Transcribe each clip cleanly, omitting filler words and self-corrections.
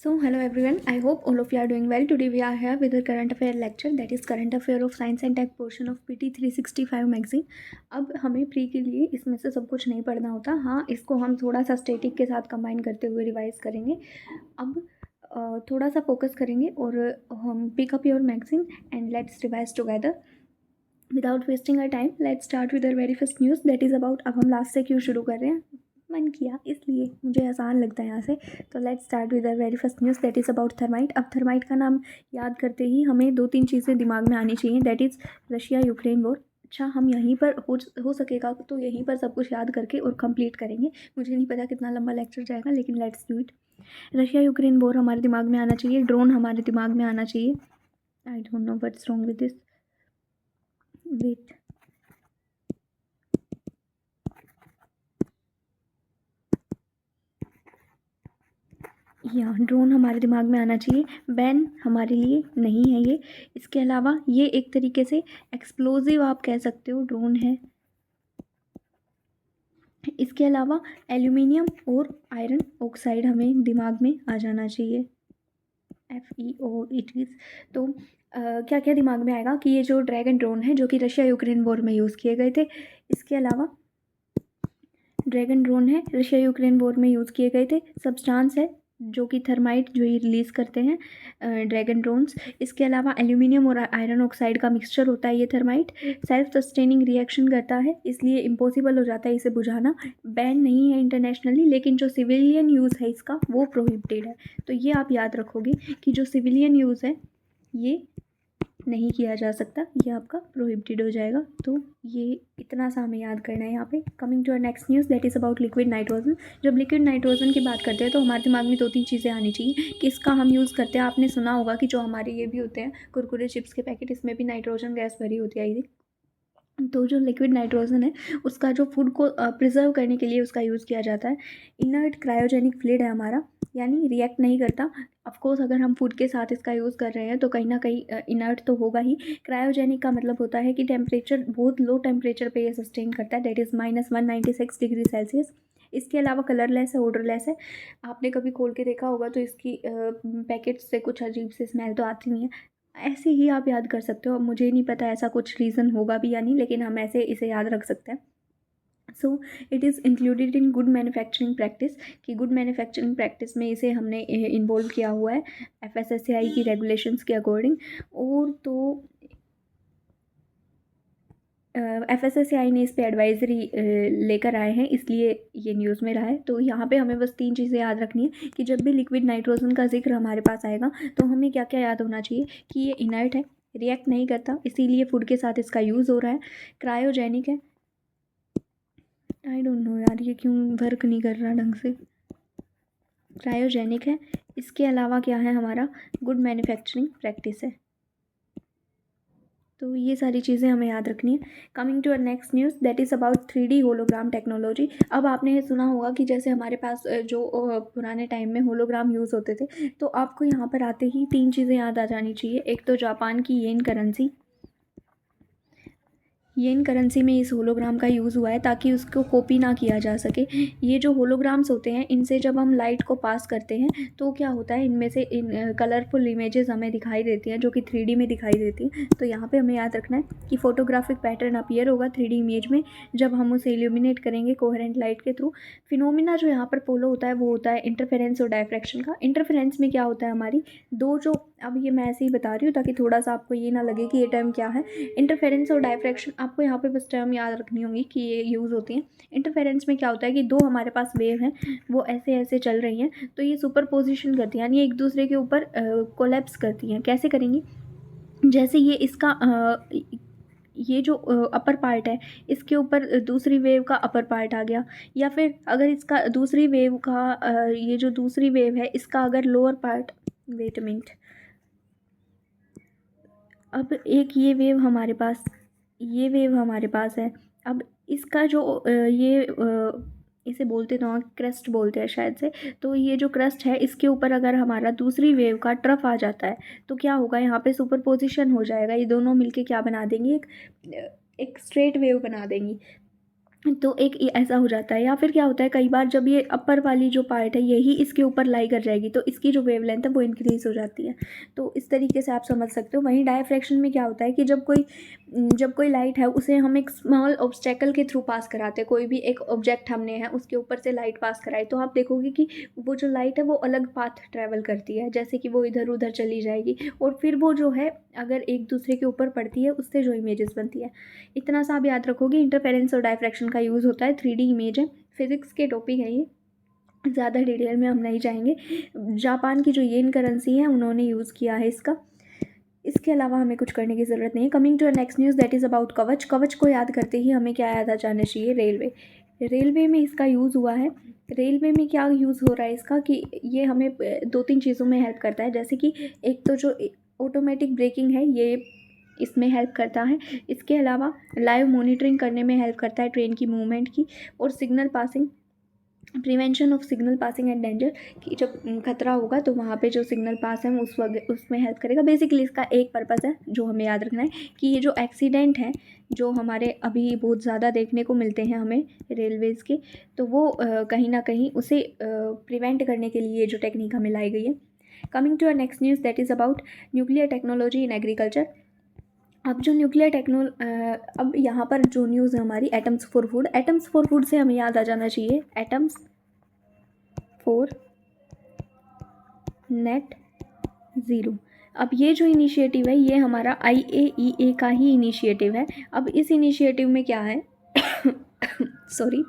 So, hello everyone. I hope all of you are doing well. Today we are here with a current affair lecture, that is current affair of science and tech portion of PT 365 magazine. अब हमें pre के लिए इसमें से सब कुछ नहीं पढ़ना होता. हाँ, इसको हम थोड़ा सा स्टैटिक के साथ कंबाइन करते हुए रिवाइज करेंगे. अब थोड़ा सा फोकस करेंगे और हम pickup your magazine and let's revise together. Without wasting a time let's start with very first news that is about. अब हम लास्ट से क्यों शुरू कर रहे हैं, मन किया इसलिए, मुझे आसान लगता है यहाँ से. तो let's start with the very first news that is about thermite. अब थर्माइट का नाम याद करते ही हमें दो तीन चीज़ें दिमाग में आनी चाहिए, that is Russia Ukraine war. अच्छा, हम यहीं पर हो सकेगा तो यहीं पर सब कुछ याद करके और कंप्लीट करेंगे. मुझे नहीं पता कितना लंबा लेक्चर जाएगा, लेकिन let's do it. Russia Ukraine war हमारे दिमाग में आना चाहिए, ड्रोन हमारे दिमाग में आना चाहिए. I don't know what's wrong with this. Wait, या ड्रोन हमारे दिमाग में आना चाहिए. बैन हमारे लिए नहीं है ये. इसके अलावा ये एक तरीके से एक्सप्लोजिव आप कह सकते हो ड्रोन है. इसके अलावा एल्यूमिनियम और आयरन ऑक्साइड हमें दिमाग में आ जाना चाहिए. FeO it is. तो क्या क्या दिमाग में आएगा कि ये जो ड्रैगन ड्रोन है जो कि रशिया यूक्रेन वॉर में यूज़ किए गए थे. इसके अलावा ड्रैगन ड्रोन है, रशिया यूक्रेन वॉर में यूज़ किए गए थे. सब्सटेंस है जो कि थर्माइट जो ये रिलीज़ करते हैं ड्रैगन ड्रोन्स. इसके अलावा एल्यूमिनियम और आयरन ऑक्साइड का मिक्सचर होता है ये थर्माइट. सेल्फ सस्टेनिंग रिएक्शन करता है, इसलिए इम्पॉसिबल हो जाता है इसे बुझाना. बैन नहीं है इंटरनेशनली, लेकिन जो सिविलियन यूज़ है इसका वो प्रोहिबिटेड है. तो ये आप याद रखोगे कि जो सिविलियन यूज़ है ये नहीं किया जा सकता, ये आपका प्रोहिबिटेड हो जाएगा. तो ये इतना सा हमें याद करना है यहाँ पे. Coming to our next news that is about liquid nitrogen. जब लिक्विड नाइट्रोजन की बात करते हैं तो हमारे दिमाग में दो तीन चीज़ें आनी चाहिए कि इसका हम यूज़ करते हैं. आपने सुना होगा कि जो हमारे ये भी होते हैं कुरकुरे चिप्स के पैकेट, इसमें भी नाइट्रोजन गैस भरी होती है. तो जो लिक्विड नाइट्रोजन है उसका जो फूड को प्रिजर्व करने के लिए उसका यूज़ किया जाता है. इनर्ट क्रायोजेनिक फ्लूइड है हमारा, यानी रिएक्ट नहीं करता. ऑफकोर्स अगर हम फूड के साथ इसका यूज़ कर रहे हैं तो कहीं ना कहीं इनर्ट तो होगा ही. क्रायोजेनिक का मतलब होता है कि टेम्परेचर, बहुत लो टेम्परेचर पे ये सस्टेन करता है, डेट इज़ -196 डिग्री सेल्सियस. इसके अलावा कलरलेस है, ओडरलेस है. आपने कभी खोल के देखा होगा तो इसकी पैकेट से कुछ अजीब सी स्मेल तो आती नहीं है. ऐसे ही आप याद कर सकते हो. मुझे नहीं पता ऐसा कुछ रीज़न होगा भी या नहीं, लेकिन हम ऐसे इसे याद रख सकते हैं. So it is included in good manufacturing practice, कि गुड मैन्युफैक्चरिंग प्रैक्टिस में इसे हमने इन्वॉल्व किया हुआ है FSSAI की रेगुलेशंस के अकॉर्डिंग. और तो FSSAI ने इस पे एडवाइजरी लेकर आए हैं, इसलिए ये न्यूज़ में रहा है. तो यहाँ पे हमें बस तीन चीज़ें याद रखनी है कि जब भी लिक्विड नाइट्रोजन का जिक्र हमारे पास आएगा तो हमें क्या क्या याद होना चाहिए कि ये इनर्ट है, रिएक्ट नहीं करता, इसीलिए फूड के साथ इसका यूज़ हो रहा है. क्रायोजेनिक है. आई डोंट नो यार, ये क्यों वर्क नहीं कर रहा ढंग से. क्रायोजेनिक है. इसके अलावा क्या है हमारा, गुड मैन्युफैक्चरिंग प्रैक्टिस है. तो ये सारी चीज़ें हमें याद रखनी है. Coming to our next news that is about 3D hologram technology. अब आपने ये सुना होगा कि जैसे हमारे पास जो पुराने टाइम में होलोग्राम यूज़ होते थे, तो आपको यहाँ पर आते ही तीन चीज़ें याद आ जानी चाहिए. एक तो जापान की येन करेंसी. येन करेंसी में इस होलोग्राम का यूज़ हुआ है ताकि उसको कॉपी ना किया जा सके. ये जो होलोग्राम्स होते हैं इनसे जब हम लाइट को पास करते हैं तो क्या होता है, इनमें से इन कलरफुल इमेजेस हमें दिखाई देती हैं जो कि 3D में दिखाई देती हैं. तो यहाँ पे हमें याद रखना है कि फोटोग्राफिक पैटर्न अपीयर होगा 3D इमेज में जब हम उसे इल्यूमिनेट करेंगे कोहेरेंट लाइट के थ्रू. फिनोमिना जो यहाँ पर फॉलो होता है वो होता है इंटरफेरेंस और डायफ्रैक्शन का. इंटरफेरेंस में क्या होता है, हमारी दो जो, अब ये मैं ऐसे ही बता रही हूँ ताकि थोड़ा सा आपको ये ना लगे कि ये टर्म क्या है. इंटरफेरेंस और डायफ्रैक्शन आपको यहाँ पे बस टर्म याद रखनी होगी कि ये यूज़ होती हैं. इंटरफेरेंस में क्या होता है कि दो हमारे पास वेव हैं, वो ऐसे ऐसे चल रही हैं, तो ये सुपर पोजिशन करती हैं, यानी एक दूसरे के ऊपर कोलैप्स करती हैं. कैसे करेंगी, जैसे ये इसका ये जो अपर पार्ट है इसके ऊपर दूसरी वेव का अपर पार्ट आ गया, या फिर अगर इसका दूसरी वेव का ये जो दूसरी वेव है इसका अगर lower part, wait a minute, अब एक ये वेव हमारे पास, ये वेव हमारे पास है. अब इसका जो इसे बोलते तो क्रस्ट बोलते हैं शायद से. तो ये जो क्रस्ट है इसके ऊपर अगर हमारा दूसरी वेव का ट्रफ आ जाता है तो क्या होगा, यहाँ पे सुपरपोजिशन हो जाएगा. ये दोनों मिलके क्या बना देंगी, एक स्ट्रेट वेव बना देंगी. तो एक ऐसा हो जाता है। या फिर क्या होता है कई बार जब ये अपर वाली जो पार्ट है यही इसके ऊपर लाई कर जाएगी तो इसकी जो वेवलेंथ है वो इंक्रीज़ हो जाती है। तो इस तरीके से आप समझ सकते हो। वहीं डायफ्रैक्शन में क्या होता है कि जब कोई लाइट है उसे हम एक स्मॉल ऑब्स्टेकल के थ्रू पास कराते हैं। कोई भी एक ऑब्जेक्ट हमने है उसके ऊपर से लाइट पास कराई तो आप देखोगे कि वो जो लाइट है वो अलग पाथ ट्रैवल करती है, जैसे कि वो इधर उधर चली जाएगी और फिर वो जो है अगर एक दूसरे के ऊपर पड़ती है उससे जो इमेजेस बनती है। इतना सा आप याद रखोगे। इंटरफेरेंस और डायफ्रैक्शन का यूज़ होता है। 3D इमेज है, फिजिक्स के टॉपिक है ये, ज़्यादा डिटेल में हम नहीं जाएंगे। जापान की जो येन करेंसी है उन्होंने यूज़ किया है इसका। इसके अलावा हमें कुछ करने की ज़रूरत नहीं है। Coming to next news that is about Kavach. Kavach को याद करते ही हमें क्या याद आ जाना चाहिए? रेलवे। रेलवे में इसका यूज़ हुआ है। रेलवे में क्या यूज़ हो रहा है इसका कि ये हमें 2-3 चीज़ों में हेल्प करता है। जैसे कि एक तो जो ऑटोमेटिक ब्रेकिंग है ये इसमें हेल्प करता है। इसके अलावा लाइव मॉनिटरिंग करने में हेल्प करता है ट्रेन की मूवमेंट की। और signal passing, prevention of signal passing at danger, कि जब खतरा होगा तो वहाँ पे जो सिग्नल पास है उस वक्त उसमें हेल्प करेगा। बेसिकली इसका एक पर्पज़ है जो हमें याद रखना है कि ये जो एक्सीडेंट है जो हमारे अभी बहुत ज़्यादा देखने को मिलते हैं हमें रेलवेज़ के, तो वो कहीं ना कहीं उसे प्रिवेंट करने के लिए जो टेक्निक हमें लाई गई है। Coming to our next news that is about nuclear technology in agriculture. अब जो अब यहाँ पर जो न्यूज़ है हमारी atoms for food. Atoms for food से हमें याद आ जाना चाहिए एटम्स फॉर नेट ज़ीरो। अब ये जो इनिशिएटिव है ये हमारा IAEA का ही इनिशिएटिव है। अब इस इनिशिएटिव में क्या है सॉरी,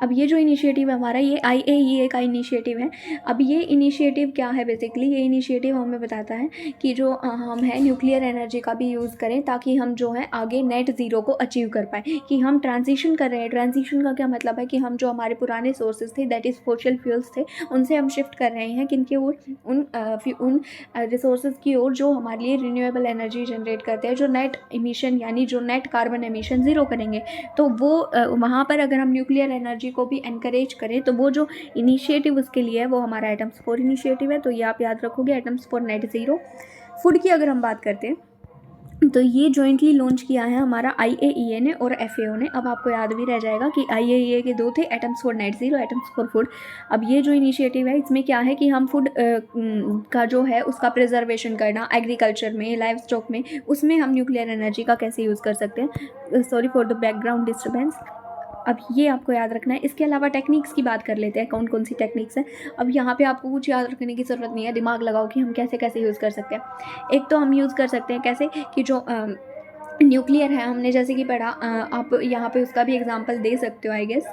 अब ये जो इनिशिएटिव है हमारा ये IAEA का इनिशिएटिव है। अब ये इनिशिएटिव क्या है? बेसिकली ये इनिशिएटिव हमें बताता है कि जो हम है न्यूक्लियर एनर्जी का भी यूज़ करें ताकि हम जो है आगे नेट ज़ीरो को अचीव कर पाएँ। कि हम ट्रांजिशन कर रहे हैं। ट्रांजिशन का क्या मतलब है कि हम जो हमारे पुराने सोर्सेज थे दैट इज़ फॉसिल फ्यूल्स थे उनसे हम शिफ्ट कर रहे हैं किनके ओर? उन रिसोर्सेज की ओर जो हमारे लिए रिन्यूएबल एनर्जी जनरेट करते हैं, जो नेट इमिशन यानी जो नेट कार्बन एमिशन ज़ीरो करेंगे। तो वो वहाँ पर अगर हम न्यूक्लियर एनर्जी को भी एनकरेज करें तो वो जो इनिशिएटिव उसके लिए है वो हमारा एटम्स फॉर इनिशिएटिव है। तो ये आप याद रखोगे atoms for net zero. Food की अगर हम बात करते हैं तो ये जॉइंटली लॉन्च किया है हमारा IAEA ने और FAO ने। अब आपको याद भी रह जाएगा कि IAEA के 2 थे, atoms for net zero, atoms for food. अब ये जो इनिशिएटिव है इसमें क्या है कि हम फूड का जो है उसका प्रिजर्वेशन करना एग्रीकल्चर में, लाइव स्टॉक में, उसमें हम न्यूक्लियर एनर्जी का कैसे यूज़ कर सकते हैं। Sorry for the background disturbance. अब ये आपको याद रखना है। इसके अलावा टेक्निक्स की बात कर लेते हैं, कौन कौन सी टेक्निक्स हैं। अब यहाँ पे आपको कुछ याद रखने की ज़रूरत नहीं है, दिमाग लगाओ कि हम कैसे कैसे यूज़ कर सकते हैं। एक तो हम यूज़ कर सकते हैं कैसे कि जो न्यूक्लियर है हमने जैसे कि पढ़ा, आप यहाँ पे उसका भी एग्जांपल दे सकते हो आई गेस।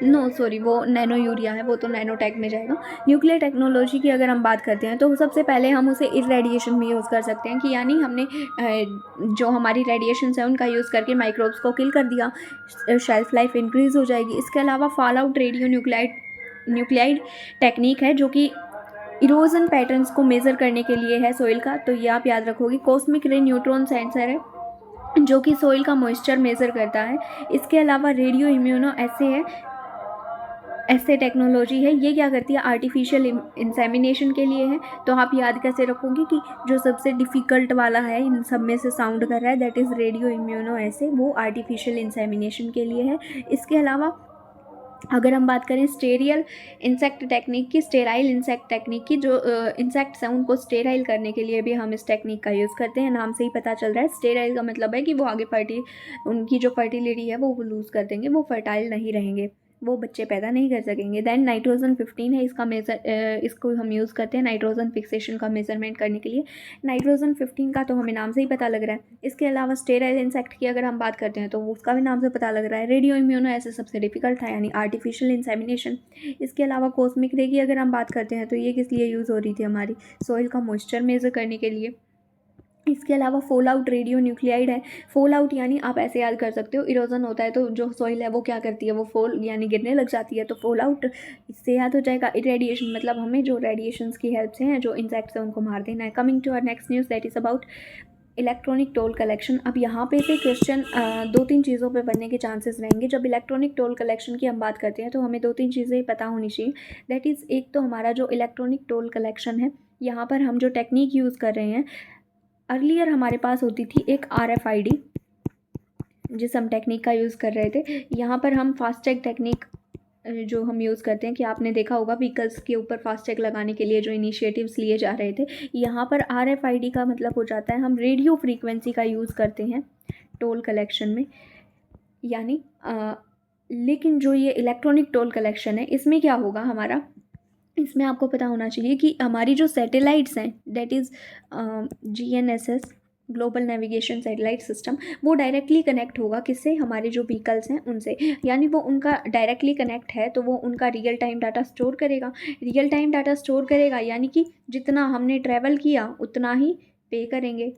नो सॉरी, वो नैनो यूरिया है, वो तो नैनो टेक में जाएगा। न्यूक्लियर टेक्नोलॉजी की अगर हम बात करते हैं तो सबसे पहले हम उसे इरेडिएशन में यूज़ कर सकते हैं कि यानी हमने जो हमारी रेडिएशंस हैं उनका यूज़ करके माइक्रोब्स को किल कर दिया, शेल्फ लाइफ इंक्रीज़ हो जाएगी। इसके अलावा fall out radio nuclide technique है जो कि इरोजन पैटर्न्स को मेज़र करने के लिए है सॉइल का, तो ये आप याद रखोगे। कॉस्मिक रे न्यूट्रॉन सेंसर है जो कि सॉइल का मॉइस्चर मेज़र करता है। इसके अलावा रेडियो इम्यूनो ऐसे टेक्नोलॉजी है, ये क्या करती है? आर्टिफिशियल इंसेमिनेशन के लिए है। तो आप याद कैसे रखोगे कि जो सबसे डिफ़िकल्ट वाला है इन सब में से साउंड कर रहा है दैट इज़ रेडियो इम्यूनो ऐसे, वो आर्टिफिशियल इंसेमिनेशन के लिए है। इसके अलावा अगर हम बात करें स्टेराइल इंसेक्ट टेक्निक की, स्टेराइल इंसेक्ट टेक्निक की, जो इंसेक्ट्स हैं उनको स्टेराइल करने के लिए भी हम इस टेक्निक का यूज़ करते हैं। नाम से ही पता चल रहा है, स्टेराइल का मतलब है कि वो आगे उनकी जो फर्टिलिटी है वो लूज़ कर देंगे, वो फर्टाइल नहीं रहेंगे, वो बच्चे पैदा नहीं कर सकेंगे। दैन नाइट्रोजन 15 है, इसको हम यूज़ करते हैं नाइट्रोजन फिक्सेशन का मेजरमेंट करने के लिए। नाइट्रोजन 15 का तो हमें नाम से ही पता लग रहा है। इसके अलावा स्टेराइल इंसेक्ट की अगर हम बात करते हैं तो उसका भी नाम से पता लग रहा है। रेडियो इम्यूनो ऐसे सबसे डिफिकल्ट था यानी आर्टिफिशियल इंसेमिनेशन। इसके अलावा कॉस्मिक रे की अगर हम बात करते हैं तो ये किस लिए यूज़ हो रही थी? हमारी सॉइल का मॉइस्चर मेज़र करने के लिए। इसके अलावा फॉल आउट रेडियो न्यूक्लियाइड है। फॉल आउट यानी आप ऐसे याद कर सकते हो, इरोजन होता है तो जो सॉइल है वो क्या करती है? वो फॉल यानी गिरने लग जाती है, तो फॉल आउट इससे याद हो जाएगा। इरेडिएशन मतलब हमें जो रेडिएशंस की हेल्प से हैं जो इंसेक्ट्स हैं उनको मार देना है। Coming to our next news that is about electronic toll collection. अब यहाँ पे से क्वेश्चन 2-3 चीज़ों पे बनने के चांसेस रहेंगे। जब इलेक्ट्रॉनिक टोल कलेक्शन की हम बात करते हैं तो हमें 2-3 चीज़ें पता होनी चाहिए। दैट इज़, एक तो हमारा जो इलेक्ट्रॉनिक टोल कलेक्शन है, यहाँ पर हम जो टेक्निक यूज़ कर रहे हैं, अर्लियर हमारे पास होती थी एक RFID जिस हम टेक्निक का यूज़ कर रहे थे, यहाँ पर हम फास्टैग टेक्निक जो हम यूज़ करते हैं, कि आपने देखा होगा व्हीकल्स के ऊपर फास्टैग लगाने के लिए जो इनिशिएटिव्स लिए जा रहे थे, यहाँ पर RFID का मतलब हो जाता है हम रेडियो फ्रीक्वेंसी का यूज़ करते हैं टोल कलेक्शन में। यानी लेकिन जो ये इलेक्ट्रॉनिक टोल कलेक्शन है, इसमें क्या होगा हमारा, इसमें आपको पता होना चाहिए कि हमारी जो सैटेलाइट्स हैं, that is GNSS, global navigation satellite system, वो डायरेक्टली कनेक्ट होगा किससे, हमारे जो व्हीकल्स हैं उनसे। यानी वो उनका डायरेक्टली कनेक्ट है तो वो उनका रियल टाइम डाटा स्टोर करेगा। रियल टाइम डाटा स्टोर करेगा यानी कि जितना हमने ट्रैवल किया उतना ही पे करेंगे,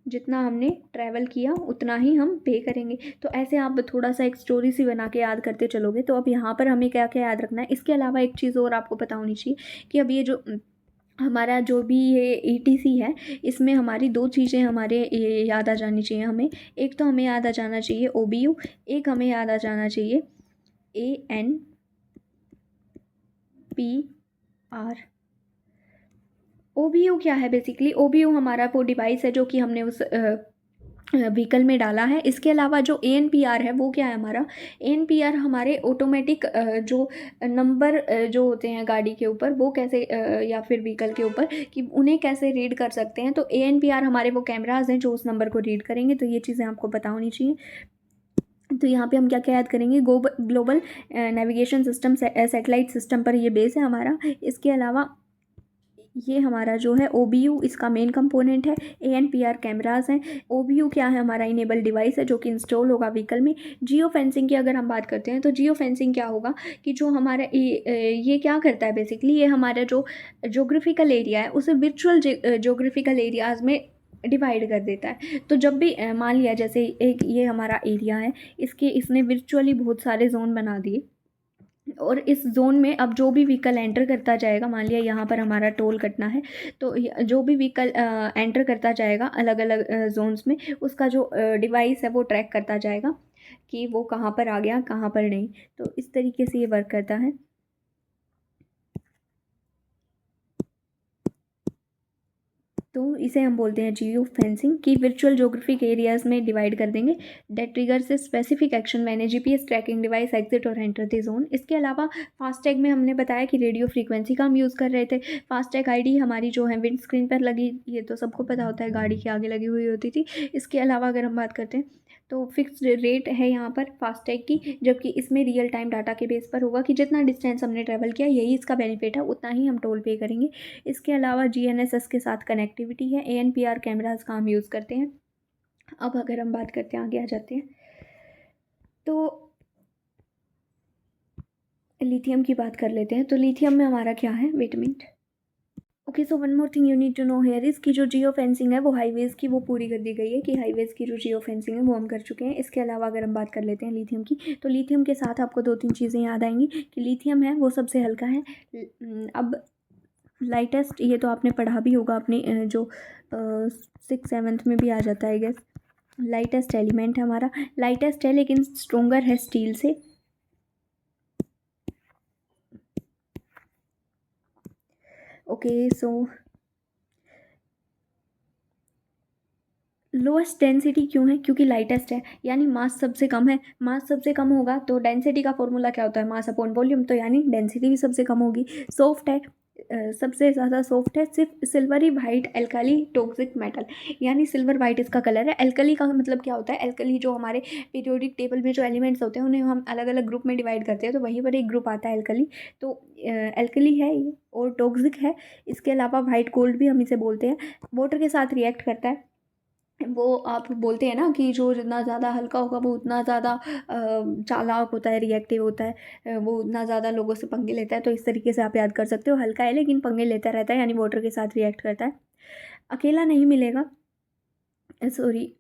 जितना हमने ट्रैवल किया उतना ही हम पे करेंगे। तो ऐसे आप थोड़ा सा एक स्टोरी सी बना के याद करते चलोगे। तो अब यहाँ पर हमें क्या क्या याद रखना है, इसके अलावा एक चीज़ और आपको पता होनी चाहिए कि अब ये जो हमारा जो भी ये ETC है, इसमें हमारी दो चीज़ें हमारे ये याद आ जानी चाहिए हमें। एक तो हमें याद आ जाना चाहिए OBU, एक हमें याद आ जाना चाहिए ANPR। OBU क्या है बेसिकली, OBU हमारा वो डिवाइस है जो कि हमने उस व्हीकल में डाला है। इसके अलावा जो ANPR है वो क्या है हमारा, ANPR हमारे ऑटोमेटिक जो नंबर जो होते हैं गाड़ी के ऊपर वो कैसे या फिर व्हीकल के ऊपर कि उन्हें कैसे रीड कर सकते हैं। तो ANPR हमारे वो कैमराज हैं जो उस नंबर को रीड करेंगे। तो ये चीज़ें आपको पता होनी चाहिए। तो यहाँ पे हम क्या क्या याद करेंगे, global navigation system satellite system पर ये बेस है हमारा। इसके अलावा ये हमारा जो है OBU इसका मेन कंपोनेंट है। ANPR कैमरास हैं। OBU क्या है, हमारा इनेबल डिवाइस है जो कि इंस्टॉल होगा व्हीकल में। जियो फेंसिंग की अगर हम बात करते हैं तो जियो फेंसिंग क्या होगा कि जो हमारा ये क्या करता है बेसिकली, ये हमारा जो जोग्राफिकल एरिया है उसे वर्चुअल जोग्राफिकल एरियाज़ में डिवाइड कर देता है। तो जब भी मान लिया जैसे एक ये हमारा एरिया है, इसने वर्चुअली बहुत सारे जोन बना दिए, और इस जोन में अब जो भी व्हीकल एंटर करता जाएगा, मान लिया यहाँ पर हमारा टोल कटना है, तो जो भी व्हीकल एंटर करता जाएगा अलग अलग जोन्स में, उसका जो डिवाइस है वो ट्रैक करता जाएगा कि वो कहाँ पर आ गया कहाँ पर नहीं। तो इस तरीके से ये वर्क करता है। तो इसे हम बोलते हैं जियो फेंसिंग, की वर्चुअल जोग्राफिक एरियाज में डिवाइड कर देंगे। That triggers a specific action मैंने GPS ट्रैकिंग डिवाइस एग्जिट और एंटर द जोन। इसके अलावा फास्टैग में हमने बताया कि रेडियो फ्रीक्वेंसी का हम यूज़ कर रहे थे। फास्टैग ID हमारी जो है विंड स्क्रीन पर लगी, ये तो सबको पता होता है, गाड़ी के आगे लगी हुई होती थी। इसके अलावा अगर हम बात करते हैं तो फिक्स्ड रेट है यहाँ पर फास्टैग की, जबकि इसमें रियल टाइम डाटा के बेस पर होगा कि जितना डिस्टेंस हमने ट्रैवल किया, यही इसका बेनिफिट है, उतना ही हम टोल पे करेंगे। इसके अलावा GNSS के साथ कनेक्टिविटी है। ANPR कैमराज का हम यूज़ करते हैं। अब अगर हम बात करते हैं, आगे आ जाते हैं, तो लिथियम की बात कर लेते हैं। तो लिथियम में हमारा क्या है, wait a minute. Okay, so one more thing you need to know here is की जो जियो फेंसिंग है वो हाईवेज़ की वो पूरी कर दी गई है, कि हाईवेज़ की जो जियो फेंसिंग है वो हम कर चुके हैं। इसके अलावा अगर हम बात कर लेते हैं लिथियम की, तो लिथियम के साथ आपको दो तीन चीज़ें याद आएंगी कि लिथियम है वो सबसे हल्का है। अब लाइटेस्ट, ये तो आपने पढ़ा भी होगा अपने जो 6th 7th में भी आ जाता है गैस। लाइटेस्ट एलिमेंट है हमारा, लाइटेस्ट है लेकिन स्ट्रोंगर है स्टील से। ओके, सो लोएस्ट डेंसिटी क्यों है, क्योंकि लाइटेस्ट है, यानी मास सबसे कम है। मास सबसे कम होगा तो डेंसिटी का फॉर्मूला क्या होता है, मास अपॉन वॉल्यूम, तो यानी डेंसिटी भी सबसे कम होगी। सॉफ्ट है, सबसे ज़्यादा सॉफ्ट है। सिर्फ silvery white alkali toxic metal, यानी सिल्वर वाइट इसका कलर है। एल्कली का मतलब क्या होता है, एल्कली जो हमारे पीरियोडिक टेबल में जो एलिमेंट्स होते हैं उन्हें हम अलग अलग ग्रुप में डिवाइड करते हैं, तो वहीं पर एक ग्रुप आता है एल्कली। तो एल्कली है ये और टॉक्सिक है। इसके अलावा वाइट गोल्ड भी हम इसे बोलते हैं। वाटर के साथ रिएक्ट करता है। वो आप बोलते हैं ना कि जो जितना ज़्यादा हल्का होगा वो उतना ज़्यादा चालाक होता है, रिएक्टिव होता है, वो उतना ज़्यादा लोगों से पंगे लेता है। तो इस तरीके से आप याद कर सकते हो, हल्का है लेकिन पंगे लेता रहता है, यानी वाटर के साथ रिएक्ट करता है। अकेला नहीं मिलेगा, सॉरी,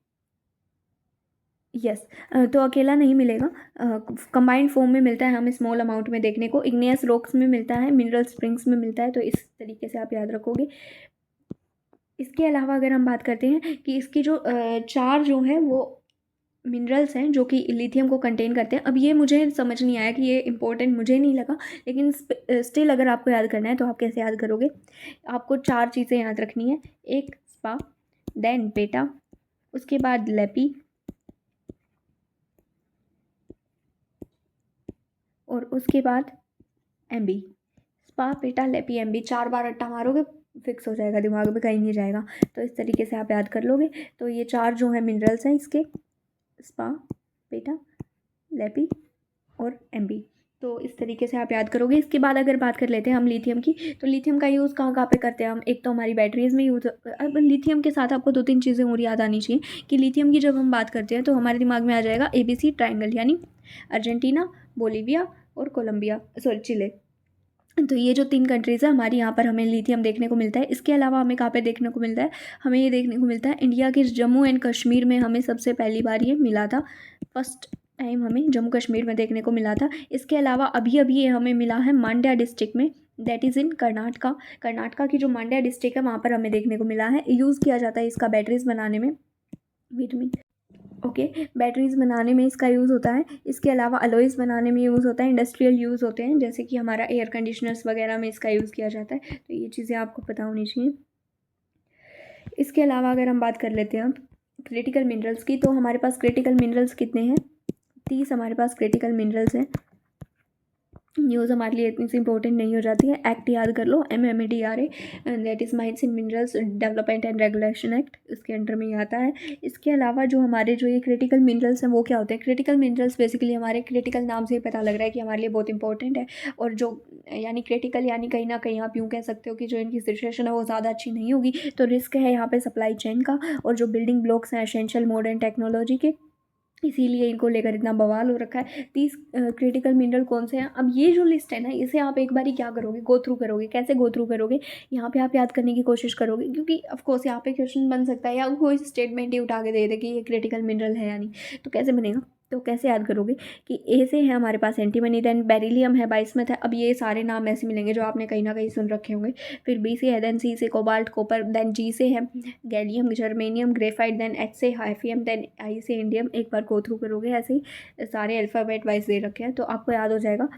यस, तो अकेला नहीं मिलेगा, कंबाइंड फॉर्म में मिलता है हमें स्मॉल अमाउंट में देखने को। इग्नियस रॉक्स में मिलता है, मिनरल स्प्रिंग्स में मिलता है। तो इस तरीके से आप याद रखोगे। इसके अलावा अगर हम बात करते हैं कि इसकी जो चार जो है वो मिनरल्स हैं जो कि लिथियम को कंटेन करते हैं। अब ये मुझे समझ नहीं आया कि ये इंपॉर्टेंट मुझे नहीं लगा, लेकिन स्टिल अगर आपको याद करना है तो आप कैसे याद करोगे, आपको चार चीज़ें याद रखनी है। एक स्पा, देन बेटा, उसके बाद लेपी, और उसके बाद एमबी, स्पा पेटा लेपी एमबी, 4 बार रट्टा मारोगे फिक्स हो जाएगा, दिमाग में कहीं नहीं जाएगा। तो इस तरीके से आप याद कर लोगे। तो ये 4 जो है मिनरल्स हैं इसके, स्पा पेटा लेपी और एमबी। तो इस तरीके से आप याद करोगे। इसके बाद अगर बात कर लेते हैं हम लिथियम की, तो लिथियम का यूज़ कहाँ कहाँ पे करते हैं हम। एक तो हमारी बैटरीज़ में यूज़, अब लिथियम के साथ आपको 2-3 चीज़ें और याद आनी चाहिए कि लिथियम की जब हम बात करते हैं तो हमारे दिमाग में आ जाएगा ABC ट्रायंगल, यानी अर्जेंटीना, बोलीविया और कोलंबिया, सॉरी चिले। तो ये जो 3 कंट्रीज़ है हमारी, यहाँ पर हमें लिथियम देखने को मिलता है। इसके अलावा हमें कहाँ पे देखने को मिलता है, हमें ये देखने को मिलता है इंडिया के जम्मू एंड कश्मीर में हमें सबसे पहली बार ये मिला था। फर्स्ट टाइम हमें जम्मू कश्मीर में देखने को मिला था। इसके अलावा अभी अभी ये हमें मिला है मांड्या डिस्ट्रिक्ट में, that is in Karnataka. Karnataka की जो मांड्या डिस्ट्रिक्ट है वहाँ पर हमें देखने को मिला है। यूज़ किया जाता है इसका बैटरीज बनाने में, विटामिन ओके, बैटरीज बनाने में इसका यूज़ होता है। इसके अलावा अलॉयज़ बनाने में यूज़ होता है, इंडस्ट्रियल यूज़ होते हैं, जैसे कि हमारा एयर कंडीशनर्स वगैरह में इसका यूज़ किया जाता है। तो ये चीज़ें आपको पता होनी चाहिए। इसके अलावा अगर हम बात कर लेते हैं क्रिटिकल मिनरल्स की, तो हमारे पास क्रिटिकल मिनरल्स कितने हैं, 30 हमारे पास क्रिटिकल मिनरल्स हैं। न्यूज़ हमारे लिए इतनी सी इंपॉर्टेंट नहीं हो जाती है। एक्ट याद कर लो, MMADRA, that is mines in minerals development and regulation act, इसके अंडर में ही आता है। इसके अलावा जो हमारे जो ये क्रिटिकल मिनरल्स हैं वो क्या होते हैं, क्रिटिकल मिनरल्स बेसिकली हमारे क्रिटिकल नाम से ही पता लग रहा है कि हमारे लिए बहुत इंपॉर्टेंट है। और जो यानी क्रिटिकल यानी कहीं ना कहीं आप यूँ कह सकते हो कि जो इनकी सिचुएशन है वो ज़्यादा अच्छी नहीं होगी, तो रिस्क है यहाँ पे सप्लाई चेन का। और जो बिल्डिंग ब्लॉक्स हैं एसेंशियल मॉडर्न टेक्नोलॉजी के, इसीलिए इनको लेकर इतना बवाल हो रखा है। 30 क्रिटिकल मिनरल कौन से हैं, अब ये जो लिस्ट है ना इसे आप एक बारी क्या करोगे, गो थ्रू करोगे। कैसे गो थ्रू करोगे, यहाँ पे आप याद करने की कोशिश करोगे, क्योंकि ऑफकोर्स यहाँ पे क्वेश्चन बन सकता है या कोई स्टेटमेंट ही उठा के दे दे कि ये क्रिटिकल मिनरल है या नहीं, तो कैसे बनेगा। तो कैसे याद करोगे कि ए से है हमारे पास एंटीमनी, देन बेरिलियम है, बाइस्मथ है। अब ये सारे नाम ऐसे मिलेंगे जो आपने कहीं ना कहीं सुन रखे होंगे। फिर बी से है, देन सी से कोबाल्ट कॉपर, देन जी से है gallium germanium graphite, then H से हाइफियम, देन आई से इंडियम। एक बार गो थ्रू करोगे ऐसे ही सारे अल्फ़ाबेट वाइज दे रखे हैं तो आपको याद हो जाएगा।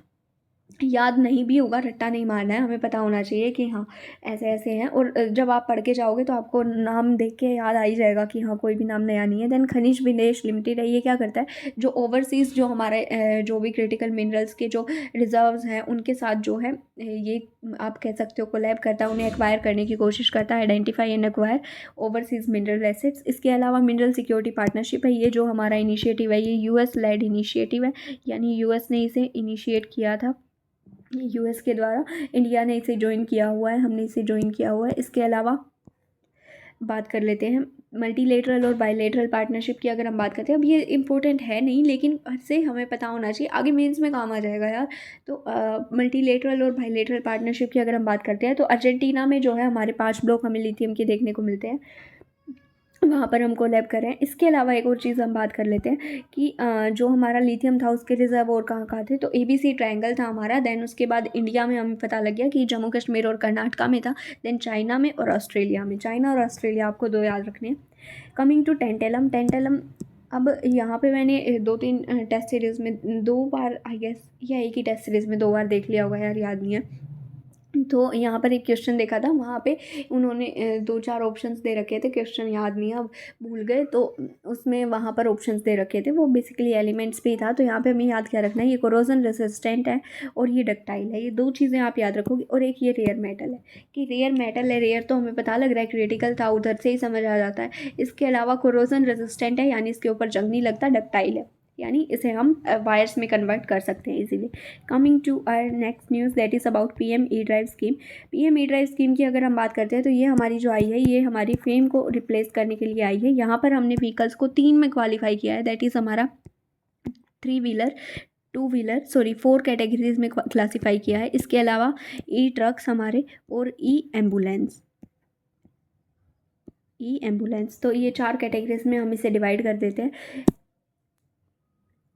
याद नहीं भी होगा, रट्टा नहीं मारना है, हमें पता होना चाहिए कि हाँ ऐसे ऐसे हैं। और जब आप पढ़ के जाओगे तो आपको नाम देख के याद आ ही जाएगा कि हाँ कोई भी नाम नया नहीं है। देन खनिज विदेश लिमिटेड है, ये क्या करता है, जो ओवरसीज़ जो हमारे जो भी क्रिटिकल मिनरल्स के जो रिजर्व्स हैं उनके साथ जो है ये आप कह सकते हो कोलैब करता है, उन्हें एक्वायर करने की कोशिश करता है, identify and acquire overseas mineral assets. इसके अलावा मिनरल सिक्योरिटी पार्टनरशिप है, ये जो हमारा इनिशिएटिव है ये US लेड इनिशिएटिव है, यानी US ने इसे इनिशिएट किया था, US के द्वारा। इंडिया ने इसे ज्वाइन किया हुआ है, हमने इसे ज्वाइन किया हुआ है। इसके अलावा बात कर लेते हैं मल्टीलेटरल और बायलेटरल पार्टनरशिप की। अगर हम बात करते हैं, अब ये इंपॉर्टेंट है नहीं लेकिन से हमें पता होना चाहिए, आगे मेंस में काम आ जाएगा यार। तो मल्टीलेटरल और बायलेटरल पार्टनरशिप की अगर हम बात करते हैं तो अर्जेंटीना में जो है हमारे 5 ब्लॉक हमें लिथियम के देखने को मिलते हैं, वहाँ पर हम कोलैब कर रहे हैं। इसके अलावा एक और चीज़ हम बात कर लेते हैं कि जो हमारा लिथियम था उसके रिजर्व और कहाँ कहाँ थे, तो ABC ट्रायंगल था हमारा। देन उसके बाद इंडिया में हमें पता लग गया कि जम्मू कश्मीर और कर्नाटका में था। देन चाइना में और ऑस्ट्रेलिया में, चाइना और ऑस्ट्रेलिया आपको 2 याद रखने हैं। कमिंग टू टेंटेलम, टेंटेलम अब यहाँ पे मैंने 2-3 टेस्ट सीरीज़ में 2 बार आई गेस, या एक ही टेस्ट सीरीज़ में 2 बार देख लिया होगा यार, याद नहीं है। तो यहाँ पर एक क्वेश्चन देखा था, वहाँ पे उन्होंने 2-4 ऑप्शंस दे रखे थे, क्वेश्चन याद नहीं है अब भूल गए, तो उसमें वहाँ पर ऑप्शंस दे रखे थे, वो बेसिकली एलिमेंट्स पे ही था। तो यहाँ पे हमें याद क्या रखना है, ये कोरोजन रेसिस्टेंट है और ये डक्टाइल है, ये 2 चीज़ें आप याद रखोगे। और एक ये रेयर मेटल है, कि रेयर मेटल है, रेयर तो हमें पता लग रहा है, क्रिटिकल था उधर से ही समझ आ जाता है। इसके अलावा कोरोजन रेसिस्टेंट है यानी इसके ऊपर जंग नहीं लगता, डक्टाइल है यानी इसे हम वायर्स में कन्वर्ट कर सकते हैं easily. Coming to our next news that is about PM E drive scheme. PM E drive scheme की अगर हम बात करते हैं तो ये हमारी जो आई है ये हमारी फेम को रिप्लेस करने के लिए आई है। यहाँ पर हमने व्हीकल्स को 3 में क्वालिफाई किया है, दैट इज़ हमारा 3 व्हीलर, 2 व्हीलर, सॉरी 4 कैटेगरीज में क्लासीफाई किया है। इसके अलावा E-ट्रक्स हमारे और E-एम्बुलेंस, तो ये 4 कैटेगरीज में हम इसे डिवाइड कर देते हैं।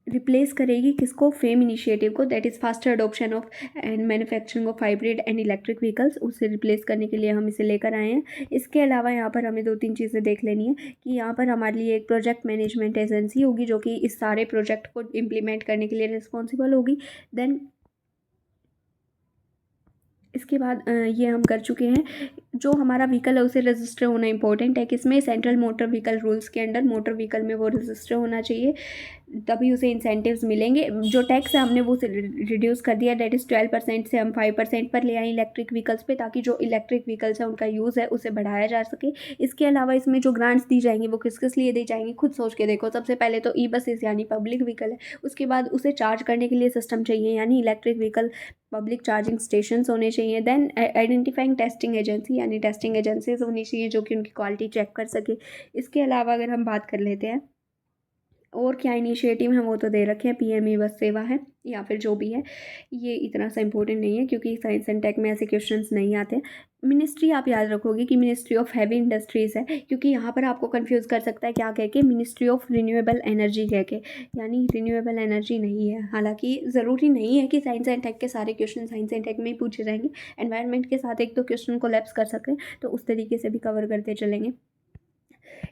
रिप्लेस करेगी किसको, फेम इनिशिएटिव को, that is faster adoption of and manufacturing of hybrid and electric vehicles, उसे रिप्लेस करने के लिए हम इसे लेकर आए हैं। इसके अलावा यहाँ पर हमें 2-3 चीज़ें देख लेनी है कि यहाँ पर हमारे लिए एक प्रोजेक्ट मैनेजमेंट एजेंसी होगी जो कि इस सारे प्रोजेक्ट को इम्प्लीमेंट करने के लिए रिस्पॉन्सिबल होगी। देन इसके बाद ये हम कर चुके हैं, जो हमारा व्हीकल है उसे रजिस्टर होना इंपॉर्टेंट है, किसमें, सेंट्रल मोटर व्हीकल रूल्स के अंडर मोटर व्हीकल में वो रजिस्टर होना चाहिए। तभी उसे इंसेंटिव्स मिलेंगे। जो टैक्स है हमने वो रिड्यूस कर दिया, डेट इज़ 12% से हम 5% पर ले आए इलेक्ट्रिक व्हीकल्स पे, ताकि जो इलेक्ट्रिक व्हीकल्स है उनका यूज़ है उसे बढ़ाया जा सके। इसके अलावा इसमें जो ग्रांट्स दी जाएंगी वो किस किस लिए दी जाएंगी, खुद सोच के देखो। सबसे पहले तो ई बसेस यानी पब्लिक व्हीकल है, उसके बाद उसे चार्ज करने के लिए सिस्टम चाहिए यानी electric vehicle public charging stations होने चाहिए। देन आइडेंटिफाइंग टेस्टिंग एजेंसी यानी टेस्टिंग एजेंसीज होनी चाहिए जो कि उनकी क्वालिटी चेक कर सके। इसके अलावा अगर हम बात कर लेते हैं और क्या इनिशिएटिव हैं वो तो दे रखे हैं, पीएमई बस सेवा है या फिर जो भी है, ये इतना सा इंपॉर्टेंट नहीं है क्योंकि साइंस एंड टेक में ऐसे क्वेश्चंस नहीं आते। मिनिस्ट्री आप याद रखोगे कि मिनिस्ट्री ऑफ हैवी इंडस्ट्रीज़ है, क्योंकि यहाँ पर आपको कंफ्यूज कर सकता है क्या कह के, मिनिस्ट्री ऑफ रिन्यूएबल एनर्जी कह के, यानी रिन्यूएबल एनर्जी नहीं है। हालांकि ज़रूरी नहीं है कि साइंस एंड टेक के सारे क्वेश्चन साइंस एंड टेक में ही पूछे जाएंगे, एनवायरनमेंट के साथ एक दो क्वेश्चन कोलैप्स कर सकते हैं, तो उस तरीके से भी कवर करते चलेंगे।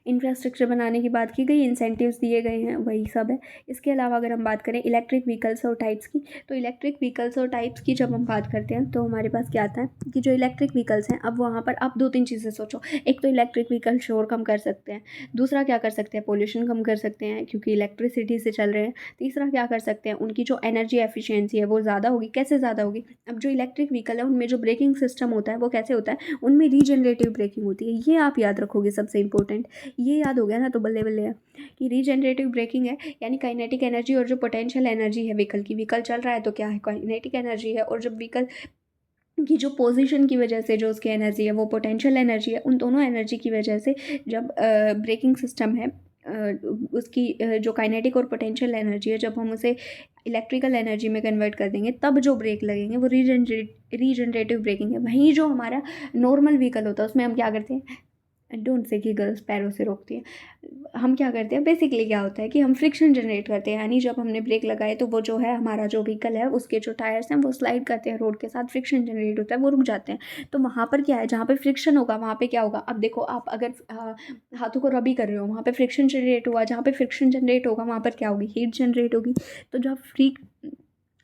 इंफ्रास्ट्रक्चर बनाने की बात की गई, इंसेंटिव्स दिए गए हैं, वही सब है। इसके अलावा अगर हम बात करें इलेक्ट्रिक व्हीकल्स और टाइप्स की, तो इलेक्ट्रिक व्हीकल्स और टाइप्स की जब हम बात करते हैं तो हमारे पास क्या आता है कि जो इलेक्ट्रिक व्हीकल्स हैं, अब वहाँ पर आप दो तीन चीज़ें सोचो। एक तो इलेक्ट्रिक व्हीकल शोर कम कर सकते हैं, दूसरा क्या कर सकते हैं, पोल्यूशन कम कर सकते हैं क्योंकि इलेक्ट्रिसिटी से चल रहे हैं, तीसरा क्या कर सकते हैं, उनकी जो एनर्जी एफिशिएंसी है वो ज़्यादा होगी। कैसे ज़्यादा होगी, अब जो इलेक्ट्रिक व्हीकल है उनमें जो ब्रेकिंग सिस्टम होता है वो कैसे होता है, उनमें रीजनरेटिव ब्रेकिंग होती है। ये आप याद रखोगे, सबसे इंपॉर्टेंट ये याद हो गया ना तो बल्ले बल्ले है कि रीजनरेटिव ब्रेकिंग है यानी काइनेटिक एनर्जी और जो पोटेंशियल एनर्जी है व्हीकल की, व्हीकल चल रहा है तो क्या है, काइनेटिक एनर्जी है, और जब व्हीकल की जो पोजीशन की वजह से जो उसकी एनर्जी है वो पोटेंशियल एनर्जी है, उन दोनों एनर्जी की वजह से जब ब्रेकिंग सिस्टम है उसकी जो काइनेटिक और पोटेंशियल एनर्जी है, जब हम उसे इलेक्ट्रिकल एनर्जी में कन्वर्ट कर देंगे तब जो ब्रेक लगेंगे वो रीजनरेटिव ब्रेकिंग है। वहीं जो हमारा नॉर्मल व्हीकल होता है उसमें हम क्या करते हैं, डोंट से कि गर्ल्स पैरों से रोकती हैं, हम क्या करते हैं बेसिकली, क्या होता है कि हम फ्रिक्शन जनरेट करते हैं, यानी जब हमने ब्रेक लगाए तो वो जो है हमारा जो व्हीकल है उसके जो टायर्स हैं वो स्लाइड करते हैं रोड के साथ, फ्रिक्शन जनरेट होता है, वो रुक जाते हैं। तो वहाँ पर क्या है, जहाँ पे फ्रिक्शन होगा वहाँ पे क्या होगा, अब देखो आप अगर हाथों को रबी कर रहे हो वहाँ पे फ्रिक्शन जनरेट हुआ, जहाँ पे फ्रिक्शन जनरेट होगा वहाँ पर क्या होगी, हीट जनरेट होगी। तो जब फ्री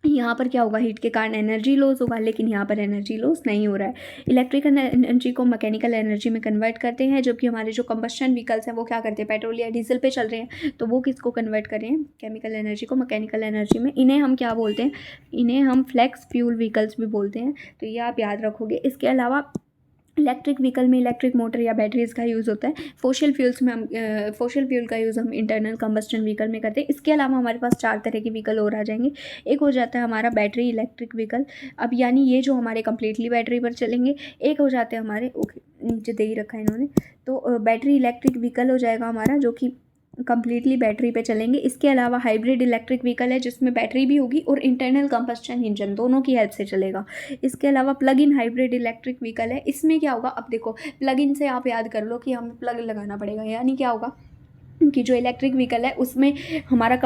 यहाँ पर क्या होगा, हीट के कारण एनर्जी लॉस होगा, लेकिन यहाँ पर एनर्जी लॉस नहीं हो रहा है। इलेक्ट्रिकल एनर्जी को मैकेनिकल एनर्जी में कन्वर्ट करते हैं, जबकि हमारे जो कंबस्शन व्हीकल्स हैं वो क्या करते हैं, पेट्रोल या डीजल पे चल रहे हैं, तो वो किसको कन्वर्ट कर रहे हैं, केमिकल एनर्जी को मैकेनिकल एनर्जी में। इन्हें हम क्या बोलते हैं, इन्हें हम फ्लेक्स फ्यूल व्हीकल्स भी बोलते हैं, तो ये आप याद रखोगे। इसके अलावा इलेक्ट्रिक व्हीकल में इलेक्ट्रिक मोटर या बैटरीज़ का यूज़ होता है। फोशल फ्यूल्स में हम फोशल फ्यूल का यूज़ हम इंटरनल कंबस्टन व्हीकल में करते हैं। इसके अलावा हमारे पास 4 तरह के व्हीकल और आ जाएंगे। एक हो जाता है हमारा बैटरी इलेक्ट्रिक व्हीकल, अब यानी ये जो हमारे कंप्लीटली बैटरी पर चलेंगे। एक हो जाते हैं हमारे, ओके नीचे दे ही रखा है इन्होंने, तो बैटरी इलेक्ट्रिक व्हीकल हो जाएगा हमारा जो कि कंप्लीटली बैटरी पे चलेंगे। इसके अलावा हाइब्रिड इलेक्ट्रिक व्हीकल है जिसमें बैटरी भी होगी और इंटरनल कंबस्टन इंजन दोनों की हेल्प से चलेगा। इसके अलावा plug in hybrid electric vehicle है, इसमें क्या होगा, अब देखो प्लग इन से आप याद कर लो कि हमें प्लग लगाना पड़ेगा, यानी क्या होगा कि जो इलेक्ट्रिक व्हीकल है उसमें हमारा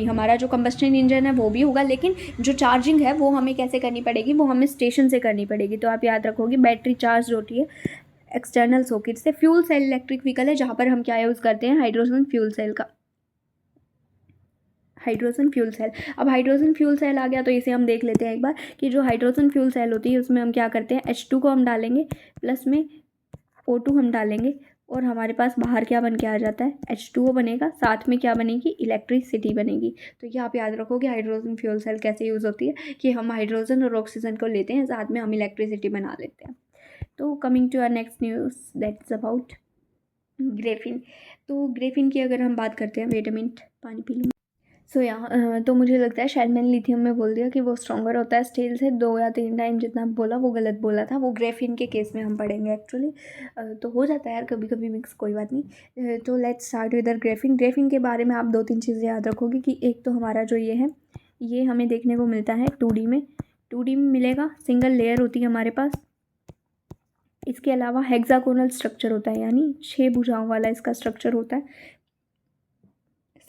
हमारा जो कंबस्टन इंजन है वो भी होगा, लेकिन जो चार्जिंग है वो हमें कैसे करनी पड़ेगी, वो हमें स्टेशन से करनी पड़ेगी। तो आप याद रखोगे बैटरी चार्ज होती है एक्सटर्नल सर्किट से। फ्यूल सेल इलेक्ट्रिक व्हीकल है जहाँ पर हम क्या यूज़ करते हैं, हाइड्रोजन फ्यूल सेल का, हाइड्रोजन फ्यूल सेल। अब हाइड्रोजन फ्यूल सेल आ गया तो इसे हम देख लेते हैं एक बार कि जो हाइड्रोजन फ्यूल सेल होती है उसमें हम क्या करते हैं, H2 को हम डालेंगे, प्लस में O2 हम डालेंगे, और हमारे पास बाहर क्या बन के आ जाता है, H2O बनेगा, साथ में क्या बनेगी, इलेक्ट्रिसिटी बनेगी। तो ये आप याद रखोगे हाइड्रोजन फ्यूल सेल कैसे यूज़ होती है कि हम हाइड्रोजन और ऑक्सीजन को लेते हैं, साथ में हम इलेक्ट्रिसिटी बना लेते हैं। तो coming to our next news that's about graphene. तो ग्रेफिन की अगर हम बात करते हैं, वेट अ मिनट पानी पी लूँ। तो मुझे लगता है शायद मैंने लिथियम में बोल दिया कि वो स्ट्रॉन्गर होता है स्टील से, 2 या 3 टाइम जितना बोला वो गलत बोला था, वो ग्रेफिन के केस में हम पढ़ेंगे एक्चुअली। तो हो जाता है यार कभी कभी मिक्स, कोई बात नहीं। तो let's start with Graafian. Graafian के बारे में आप 2-3 चीज़ें याद रखोगे कि एक तो हमारा जो ये है, ये हमें देखने को मिलता है 2D में, 2D में मिलेगा, सिंगल लेयर होती है हमारे पास। इसके अलावा हेक्सागोनल स्ट्रक्चर होता है, यानी 6 भुजाओं वाला इसका स्ट्रक्चर होता है।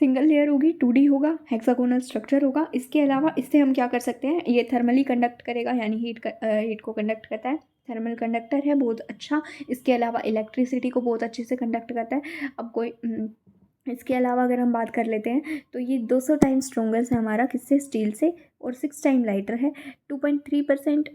सिंगल लेयर होगी, 2D होगा, हेक्सागोनल स्ट्रक्चर होगा। इसके अलावा इससे हम क्या कर सकते हैं, ये थर्मली कंडक्ट करेगा, यानी हीट को कंडक्ट करता है, थर्मल कंडक्टर है बहुत अच्छा। इसके अलावा इलेक्ट्रिसिटी को बहुत अच्छे से कंडक्ट करता है। अब कोई इसके अलावा अगर हम बात कर लेते हैं तो ये 200 टाइम स्ट्रोंगर है हमारा, किससे, स्टील से, और 6 टाइम लाइटर है। 2.3%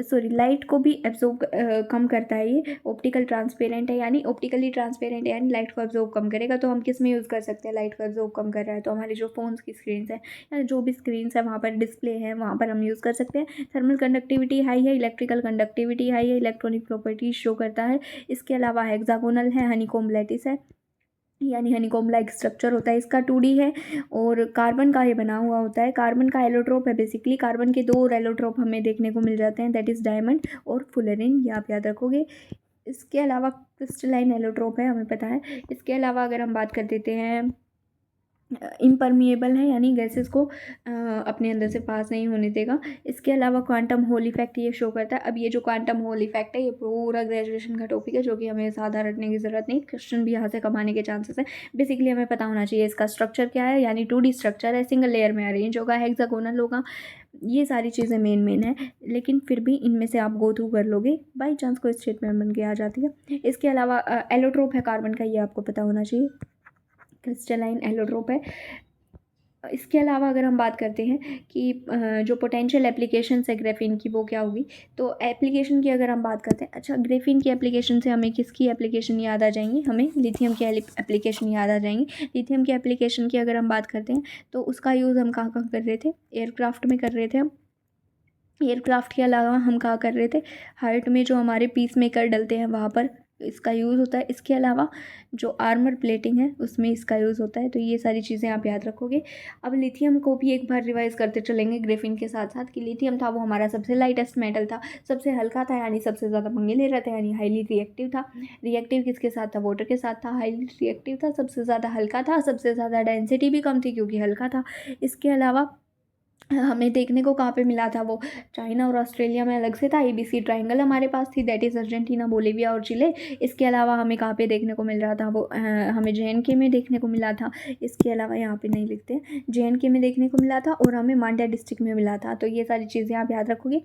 सॉरी, लाइट को भी एब्जॉर्ब कम करता है। ये ऑप्टिकल ट्रांसपेरेंट है, यानी ऑप्टिकली ट्रांसपेरेंट है, यानी लाइट को एब्जॉर्ब कम करेगा। तो हम किस में यूज़ कर सकते हैं, लाइट को एब्जॉर्ब कम कर रहा है तो हमारे जो फ़ोन्स की स्क्रीन है या जो भी स्क्रीन है वहाँ पर डिस्प्ले है वहाँ पर हम यूज़ कर सकते हैं। थर्मल कंडक्टिविटी हाई है, इलेक्ट्रिकल कंडक्टिविटी हाई है, इलेक्ट्रॉनिक प्रॉपर्टीज शो करता है। इसके अलावा हेक्सागोनल है, हनीकॉम्ब लैटिस है, यानी हनीकॉम्ब लाइक स्ट्रक्चर होता है इसका। 2D है और कार्बन का ये बना हुआ होता है। कार्बन का एलोट्रोप है, बेसिकली कार्बन के 2 एलोट्रोप हमें देखने को मिल जाते हैं, दैट इज़ डायमंड और फुलेरिन, ये आप याद रखोगे। इसके अलावा क्रिस्टलाइन एलोट्रोप है, हमें पता है। इसके अलावा अगर हम बात कर देते हैं, इम्परमिएबल है, यानी गैसेस को अपने अंदर से पास नहीं होने देगा। इसके अलावा क्वांटम होल इफेक्ट ये शो करता है। अब ये जो क्वांटम होल इफेक्ट है ये पूरा ग्रेजुएशन का टॉपिक है, जो कि हमें ज़्यादा रटने की ज़रूरत नहीं, क्वेश्चन भी यहाँ से कमाने के चांसेस है। बेसिकली हमें पता होना चाहिए इसका स्ट्रक्चर क्या है, यानी 2D स्ट्रक्चर है, सिंगल लेयर में अरेंज होगा, हेक्सागोनल होगा। ये सारी चीज़ें मेन है, लेकिन फिर भी इनमें से आप गो थ्रू कर लोगे, बाई चांस कोई स्टेटमेंट बन के आ जाती है। इसके अलावा एलोट्रोप है कार्बन का, ये आपको पता होना चाहिए, क्रिस्टलाइन एलोट्रोप है। इसके अलावा अगर हम बात करते हैं कि जो पोटेंशियल एप्लीकेशन है ग्रेफीन की वो क्या होगी, तो एप्लीकेशन की अगर हम बात करते हैं, अच्छा ग्रेफीन की एप्लीकेशन से हमें किसकी एप्लीकेशन याद आ जाएंगी, हमें लिथियम की एप्लीकेशन याद आ जाएंगी। लिथियम की एप्लीकेशन की अगर हम बात करते हैं तो उसका यूज़ हम कहाँ कहाँ कर रहे थे, एयरक्राफ्ट में कर रहे थे हम। एयरक्राफ्ट के अलावा हम कहाँ कर रहे थे, हार्ट में जो हमारे पीस मेकर डलते हैं वहाँ पर इसका यूज़ होता है। इसके अलावा जो आर्मर प्लेटिंग है उसमें इसका यूज़ होता है। तो ये सारी चीज़ें आप याद रखोगे। अब लिथियम को भी एक बार रिवाइज करते चलेंगे ग्रेफिन के साथ साथ, कि लिथियम था वो हमारा सबसे लाइटेस्ट मेटल था, सबसे हल्का था, यानी सबसे ज़्यादा पंगे ले रहा था, यानी हाईली रिएक्टिव था। रिएक्टिव किसके साथ था, वाटर के साथ था। हाईली रिएक्टिव था, सबसे ज़्यादा हल्का था, सबसे ज़्यादा डेंसिटी भी कम थी क्योंकि हल्का था। इसके अलावा हमें देखने को कहाँ पे मिला था, वो चाइना और ऑस्ट्रेलिया में अलग से था। ABC ट्राइंगल हमारे पास थी, दैट इज़ अर्जेंटीना, बोलीविया और चिले। इसके अलावा हमें कहाँ पे देखने को मिल रहा था, वो हमें JNK में देखने को मिला था। इसके अलावा यहाँ पे नहीं लिखते, JNK में देखने को मिला था और हमें मांड्या डिस्ट्रिक्ट में मिला था। तो ये सारी चीज़ें आप याद रखोगे।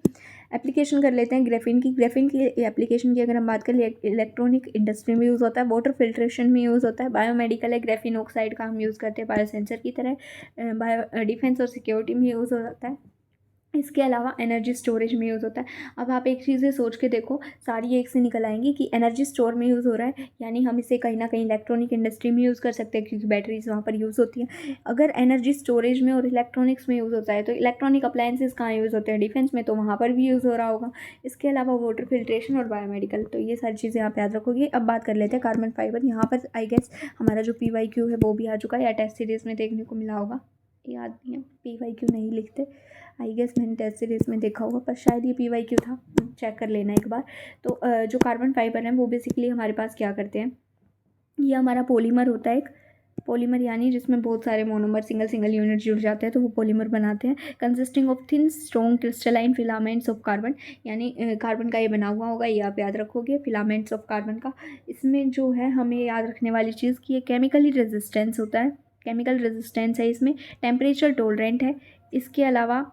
एप्लीकेशन कर लेते हैं ग्रेफिन की। ग्रेफिन की एप्लीकेशन की अगर हम बात करें, इलेक्ट्रॉनिक इंडस्ट्री में यूज़ होता है, वाटर फिल्ट्रेशन में यूज़ होता है, बायोमेडिकल है, ग्रेफिन ऑक्साइड का हम यूज़ करते हैं बायोसेंसर की तरह, बायो डिफेंस और सिक्योरिटी में यूज़ हो जाता है। इसके अलावा एनर्जी स्टोरेज में यूज़ होता है। अब आप एक चीज़ें सोच के देखो, सारी एक से निकल आएंगी कि एनर्जी स्टोर में यूज़ हो रहा है, यानी हम इसे कहीं ना कहीं इलेक्ट्रॉनिक इंडस्ट्री में यूज़ कर सकते हैं क्योंकि बैटरीज वहाँ पर यूज़ होती हैं। अगर एनर्जी स्टोरेज में और इलेक्ट्रॉनिक्स में यूज़ होता है तो इलेक्ट्रॉनिक अप्लायंसेस कहाँ यूज़ होते हैं, डिफेंस में, तो वहाँ पर भी यूज़ हो रहा होगा। इसके अलावा वाटर फिल्ट्रेशन और बायोमेडिकल, तो ये सारी चीज़ें आप याद रखोगे। अब बात कर लेते हैं कार्बन फाइबर। यहाँ पर आई गेस हमारा जो PYQ है वो भी आ चुका है, या टेस्ट सीरीज़ में देखने को मिला होगा, याद नहीं है, PYQ नहीं लिखते। आई गेस मैंने टेस्ट सीरीज़ में देखा होगा, पर शायद ये PYQ था, चेक कर लेना एक बार। तो जो कार्बन फाइबर हैं वो बेसिकली हमारे पास क्या करते हैं, ये हमारा पॉलीमर होता है एक, पॉलीमर यानी जिसमें बहुत सारे मोनोमर सिंगल सिंगल यूनिट जुड़ जाते हैं तो वो पॉलीमर बनाते हैं। Consisting of thin strong crystalline filaments of carbon, यानी कार्बन का ये बना हुआ होगा, ये आप याद रखोगे, फिलामेंट्स ऑफ कार्बन का। इसमें जो है हमें याद रखने वाली चीज़ की ये केमिकली रेजिस्टेंस होता है, केमिकल रेजिस्टेंस है इसमें, टेम्परेचर टॉलरेंट है। इसके अलावा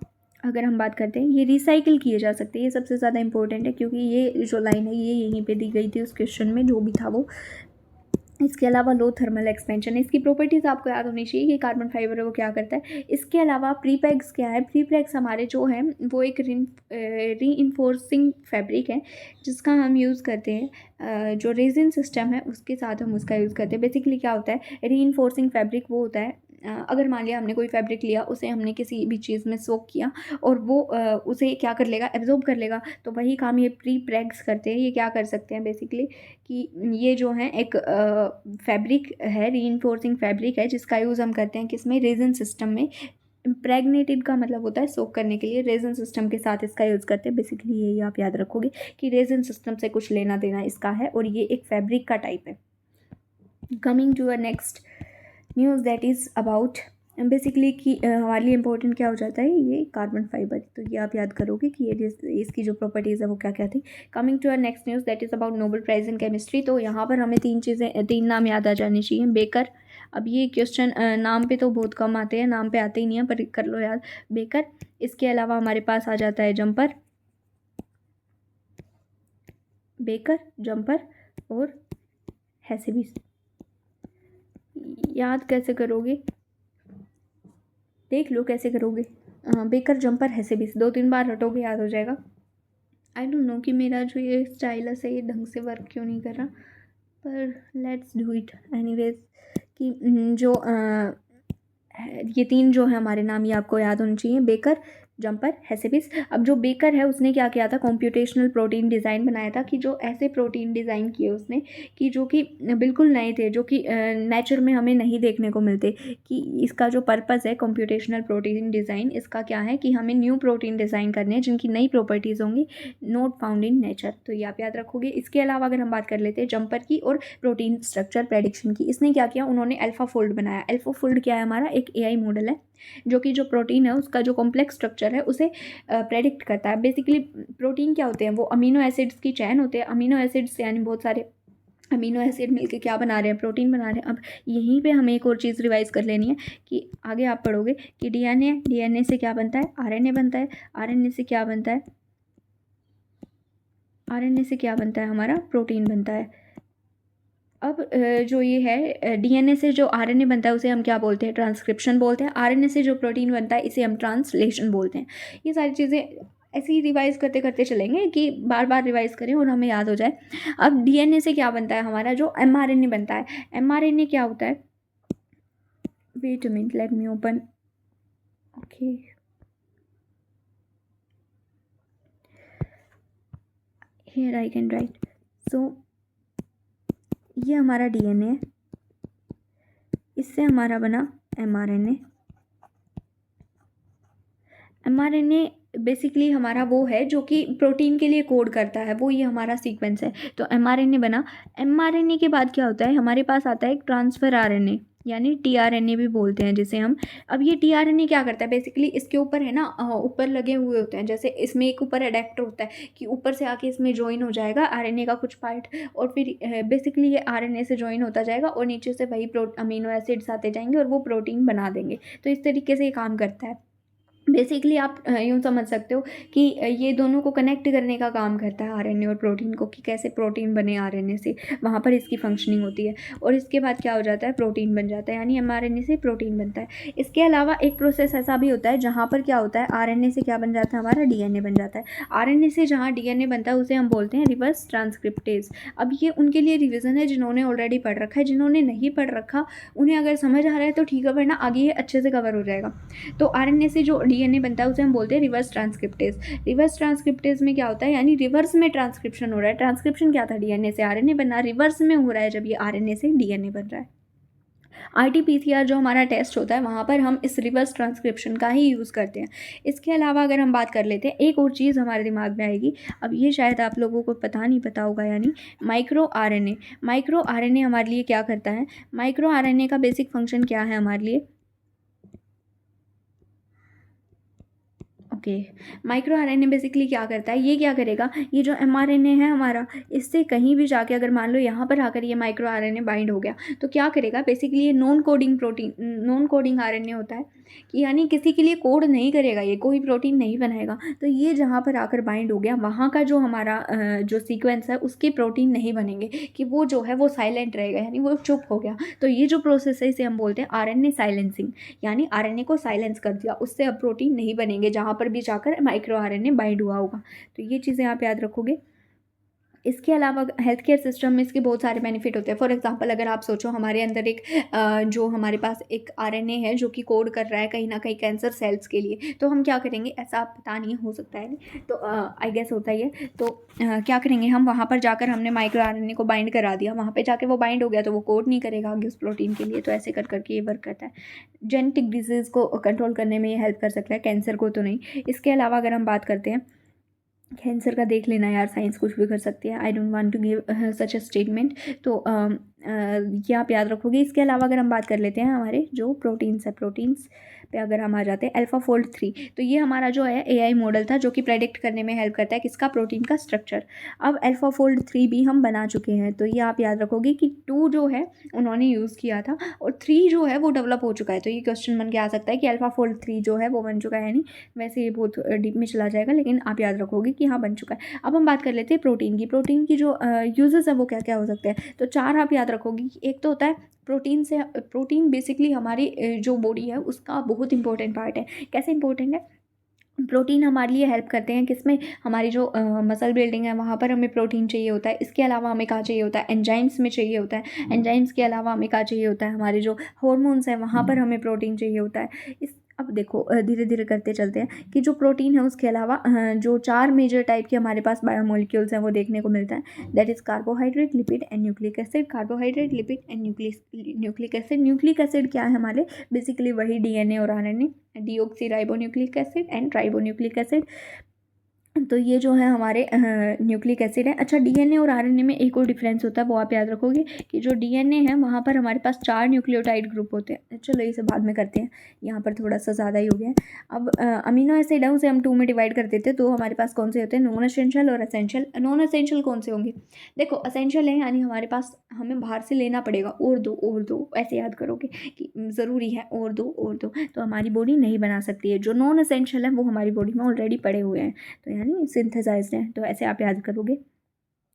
अगर हम बात करते हैं, ये रिसाइकिल किए जा सकते हैं, ये सबसे ज़्यादा इंपॉर्टेंट है क्योंकि ये जो लाइन है ये यहीं पे दी गई थी उस क्वेश्चन में जो भी था वो। इसके अलावा लो थर्मल एक्सपेंशन है, इसकी प्रॉपर्टीज़ आपको याद होनी चाहिए कि कार्बन फाइबर है वो क्या करता है। इसके अलावा प्रीपैक्स क्या है, प्रीपैक्स हमारे जो हैं वो एक रीइंफोर्सिंग फैब्रिक है जिसका हम यूज़ करते हैं, जो रेजिन सिस्टम है उसके साथ हम उसका यूज़ करते हैं। बेसिकली क्या होता है, रीइंफोर्सिंग फैब्रिक वो होता है, अगर मान लिया हमने कोई फैब्रिक लिया, उसे हमने किसी भी चीज़ में सोक किया और वो उसे क्या कर लेगा, एब्जॉर्ब कर लेगा, तो वही काम ये प्रीपैक्स करते हैं। ये क्या कर सकते हैं बेसिकली कि ये जो है एक फैब्रिक है, रीइंफोर्सिंग फैब्रिक है जिसका यूज़ हम करते हैं किसमें, रेजिन सिस्टम में। इम्प्रेगनेटेड का मतलब होता है सोक करने के लिए, रेजिन सिस्टम के साथ इसका यूज़ करते हैं। बेसिकली यही आप याद रखोगे कि रेजिन सिस्टम से कुछ लेना देना इसका है और ये एक फैब्रिक का टाइप है। Coming to our next news that is about basically कि हमारे लिए इंपॉर्टेंट क्या हो जाता है, ये कार्बन फाइबर। तो ये आप याद करोगे कि ये इसकी जो प्रॉपर्टीज़ है वो क्या क्या थी। Coming to our next news that is about Nobel prize in chemistry. तो यहाँ पर हमें तीन नाम याद आ जाने चाहिए। बेकर, अब ये क्वेश्चन नाम पे तो बहुत कम आते हैं, नाम पे आते ही नहीं है, पर कर लो याद, बेकर। इसके अलावा हमारे पास आ जाता है जंपर, बेकर, जंपर और हैसेबिस। याद कैसे करोगे, देख लो कैसे करोगे। बेकर, जंपर, हैसेबिस, 2-3 बार रटोगे याद हो जाएगा। आई डोंट नो कि मेरा जो ये स्टाइलस है ये ढंग से वर्क क्यों नहीं कर रहा, पर लेट्स डू इट एनीवेज। कि जो ये 3 जो है हमारे नाम, ये आपको याद होने चाहिए, बेकर, जंपर, हेसेबिस। अब जो बेकर है उसने क्या किया था, कंप्यूटेशनल प्रोटीन डिज़ाइन बनाया था, कि जो ऐसे प्रोटीन डिज़ाइन किए उसने कि जो कि बिल्कुल नए थे, जो कि नेचर में हमें नहीं देखने को मिलते। कि इसका जो पर्पस है कंप्यूटेशनल प्रोटीन डिज़ाइन, इसका क्या है कि हमें न्यू प्रोटीन डिज़ाइन करने हैं जिनकी नई प्रॉपर्टीज़ होंगी, नॉट फाउंड इन नेचर। तो ये आप याद रखोगे। इसके अलावा अगर हम बात कर लेते हैं जंपर की और प्रोटीन स्ट्रक्चर प्रेडिक्शन की, इसने क्या किया, उन्होंने अल्फा फोल्ड बनाया। अल्फा फोल्ड क्या है, हमारा एक एआई मॉडल है जो कि जो प्रोटीन है उसका जो कॉम्प्लेक्स स्ट्रक्चर है उसे प्रेडिक्ट करता है। बेसिकली प्रोटीन क्या होते हैं, वो अमीनो एसिड्स की चैन होते हैं। अमीनो एसिड्स यानी बहुत सारे अमीनो एसिड मिलके क्या बना रहे हैं, प्रोटीन बना रहे हैं। अब यहीं पे हमें एक और चीज़ रिवाइज कर लेनी है कि आगे आप पढ़ोगे कि डीएनए से क्या बनता है, आरएनए बनता है। आरएनए से क्या बनता है, आरएनए से क्या बनता है, हमारा प्रोटीन बनता है। अब जो ये है डीएनए से जो आरएनए बनता है उसे हम क्या बोलते हैं, ट्रांसक्रिप्शन बोलते हैं। आरएनए से जो प्रोटीन बनता है इसे हम ट्रांसलेशन बोलते हैं। ये सारी चीज़ें ऐसे ही रिवाइज करते करते चलेंगे कि बार बार रिवाइज करें और हमें याद हो जाए। अब डीएनए से क्या बनता है, हमारा जो एमआरएनए बनता है। एमआरएनए क्या होता है, wait a minute, let me open, okay, here I can write. So ये हमारा डीएनए है, इससे हमारा बना एमआरएनए। एमआरएनए बेसिकली हमारा वो है जो कि प्रोटीन के लिए कोड करता है, वो ये हमारा सीक्वेंस है। तो एमआरएनए बना। एमआरएनए के बाद क्या होता है, हमारे पास आता है एक ट्रांसफ़र आरएनए, यानी टीआरएनए भी बोलते हैं जिसे हम। अब ये टीआरएनए क्या करता है, बेसिकली इसके ऊपर है ना, ऊपर लगे हुए होते हैं। जैसे इसमें एक ऊपर एडेप्टर होता है कि ऊपर से आके इसमें ज्वाइन हो जाएगा आरएनए का कुछ पार्ट, और फिर बेसिकली ये आरएनए से ज्वाइन होता जाएगा और नीचे से वही अमीनो एसिड्स आते जाएंगे और वो प्रोटीन बना देंगे। तो इस तरीके से ये काम करता है। बेसिकली आप यूँ समझ सकते हो कि ये दोनों को कनेक्ट करने का काम करता है आरएनए और प्रोटीन को, कि कैसे प्रोटीन बने आरएनए से, वहाँ पर इसकी फंक्शनिंग होती है। और इसके बाद क्या हो जाता है, प्रोटीन बन जाता है, यानी एमआरएनए से प्रोटीन बनता है। इसके अलावा एक प्रोसेस ऐसा भी होता है जहाँ पर क्या होता है, आरएनए से क्या बन जाता है, हमारा डीएनए बन जाता है। आरएनए से जहाँ डीएनए बनता है उसे हम बोलते हैं रिवर्स ट्रांसक्रिप्टेज। अब ये उनके लिए रिविज़न है जिन्होंने ऑलरेडी पढ़ रखा है। जिन्होंने नहीं पढ़ रखा उन्हें अगर समझ आ रहा है तो ठीक है, वरना आगे ये अच्छे से कवर हो जाएगा। तो आरएनए से जो डीएनए बनता है उसे हम बोलते हैं रिवर्स ट्रांसक्रिप्टेज। रिवर्स ट्रांसक्रिप्टेज में क्या होता है, यानी रिवर्स में ट्रांसक्रिप्शन हो रहा है। ट्रांसक्रिप्शन क्या था, डीएनए से आरएनए बनना, रिवर्स में हो रहा है जब ये आरएनए से डीएनए बन रहा है। आरटीपीसीआर जो हमारा टेस्ट होता है वहाँ पर हम इस रिवर्स ट्रांसक्रिप्शन का ही यूज़ करते हैं। इसके अलावा अगर हम बात कर लेते हैं, एक और चीज़ हमारे दिमाग में आएगी। अब ये शायद आप लोगों को पता नहीं पता होगा, यानी माइक्रो आरएनए। माइक्रो आरएनए हमारे लिए क्या करता है, माइक्रो आरएनए का बेसिक फंक्शन क्या है हमारे लिए, ओके। माइक्रो आरएनए बेसिकली क्या करता है, ये क्या करेगा, ये जो एमआरएनए है हमारा, इससे कहीं भी जाके अगर मान लो यहाँ पर आकर ये माइक्रो आरएनए बाइंड हो गया तो क्या करेगा, बेसिकली ये non coding protein, non coding RNA होता है, कि यानी किसी के लिए कोड नहीं करेगा, ये कोई प्रोटीन नहीं बनाएगा। तो ये जहाँ पर आकर बाइंड हो गया वहाँ का जो हमारा जो सीक्वेंस है उसके प्रोटीन नहीं बनेंगे, कि वो जो है वो साइलेंट रहेगा, यानी वो चुप हो गया। तो ये जो प्रोसेस है इसे हम बोलते हैं आरएनए साइलेंसिंग, यानी आरएनए को साइलेंस कर दिया, उससे अब प्रोटीन नहीं बनेंगे जहाँ पर भी जाकर माइक्रो आरएनए बाइंड हुआ होगा। तो ये चीज़ें आप याद रखोगे। इसके अलावा हेल्थ केयर सिस्टम में इसके बहुत सारे बेनिफिट होते हैं। फॉर एग्जांपल अगर आप सोचो हमारे अंदर एक जो हमारे पास एक आरएनए है जो कि कोड कर रहा है कहीं ना कहीं कैंसर सेल्स के लिए, तो हम क्या करेंगे, ऐसा पता नहीं हो सकता है, तो आई गेस होता ही है। तो क्या करेंगे हम, वहाँ पर जाकर हमने माइक्रो आरएनए को बाइंड करा दिया, वहाँ पर जाकर वो बाइंड हो गया तो वो कोड नहीं करेगा आगे उस प्रोटीन के लिए। तो ऐसे कर करके ये वर्क करता है। जेनेटिक डिजीज़ को कंट्रोल करने में ये हेल्प कर सकता है, कैंसर को तो नहीं। इसके अलावा अगर हम बात करते हैं, कैंसर का देख लेना यार, साइंस कुछ भी कर सकती है। I don't want to give such a statement. तो ये आप याद रखोगे। इसके अलावा अगर हम बात कर लेते हैं हमारे जो प्रोटीन्स है, प्रोटीन्स पे अगर हम आ जाते हैं, अल्फा फोल्ड 3, तो ये हमारा जो है एआई मॉडल था जो कि प्रेडिक्ट करने में हेल्प करता है किसका, प्रोटीन का स्ट्रक्चर। अब अल्फा फोल्ड 3 भी हम बना चुके हैं, तो ये आप याद रखोगे कि 2 जो है उन्होंने यूज़ किया था और 3 जो है वो डेवलप हो चुका है। तो ये क्वेश्चन बन के आ सकता है कि अल्फा फोल्ड 3 जो है वो बन चुका है, नहीं वैसे ये बहुत डीप में चला जाएगा, लेकिन आप याद रखोगे कि हाँ बन चुका है। अब हम बात कर लेते हैं प्रोटीन की। प्रोटीन की जो यूजेस है वो क्या क्या हो सकते हैं, तो 4 आप याद रखोगे। एक तो होता है प्रोटीन से, प्रोटीन बेसिकली हमारी जो बॉडी है उसका बहुत इंपॉर्टेंट पार्ट है। कैसे इंपॉर्टेंट है, प्रोटीन हमारे लिए हेल्प करते हैं किसमें, हमारी जो मसल बिल्डिंग है वहाँ पर हमें प्रोटीन चाहिए होता है। इसके अलावा हमें कहाँ चाहिए होता है, एंजाइम्स में चाहिए होता है। एंजाइम्स के अलावा हमें कहाँ चाहिए होता है, हमारे जो हॉर्मोन्स हैं वहाँ पर हमें प्रोटीन चाहिए होता है। इस अब देखो धीरे धीरे करते चलते हैं कि जो प्रोटीन है उसके अलावा जो 4 मेजर टाइप के हमारे पास बायोमोलिक्यूल्स हैं वो देखने को मिलता है। That is carbohydrate, lipid and nucleic acid. Carbohydrate, lipid and nucleic acid. Nucleic acid क्या है हमारे, बेसिकली वही डीएनए और RNA, deoxy ribonucleic acid and ribonucleic acid. तो ये जो है हमारे न्यूक्लिक एसिड है। अच्छा, डीएनए और आरएनए में एक और डिफरेंस होता है, वो आप याद रखोगे कि जो डीएनए है वहाँ पर हमारे पास 4 न्यूक्लियोटाइड ग्रुप होते हैं। चलो इसे बाद में करते हैं, यहाँ पर थोड़ा सा ज़्यादा ही हो गया है। अब अमीनो एसिड है उसे हम 2 में डिवाइड कर देते हैं। तो हमारे पास कौन से होते हैं, नॉन एसेंशियल और एसेंशियल। नॉन एसेंशियल कौन से होंगे, देखो एसेंशियल है यानी हमारे पास हमें बाहर से लेना पड़ेगा, और दो ऐसे याद करोगे कि ज़रूरी है और दो, तो हमारी बॉडी नहीं बना सकती है। जो नॉन एसेंशियल है वो हमारी बॉडी में ऑलरेडी पड़े हुए हैं, तो यानी सिंथेसाइज्ड हैं, तो ऐसे आप याद करोगे।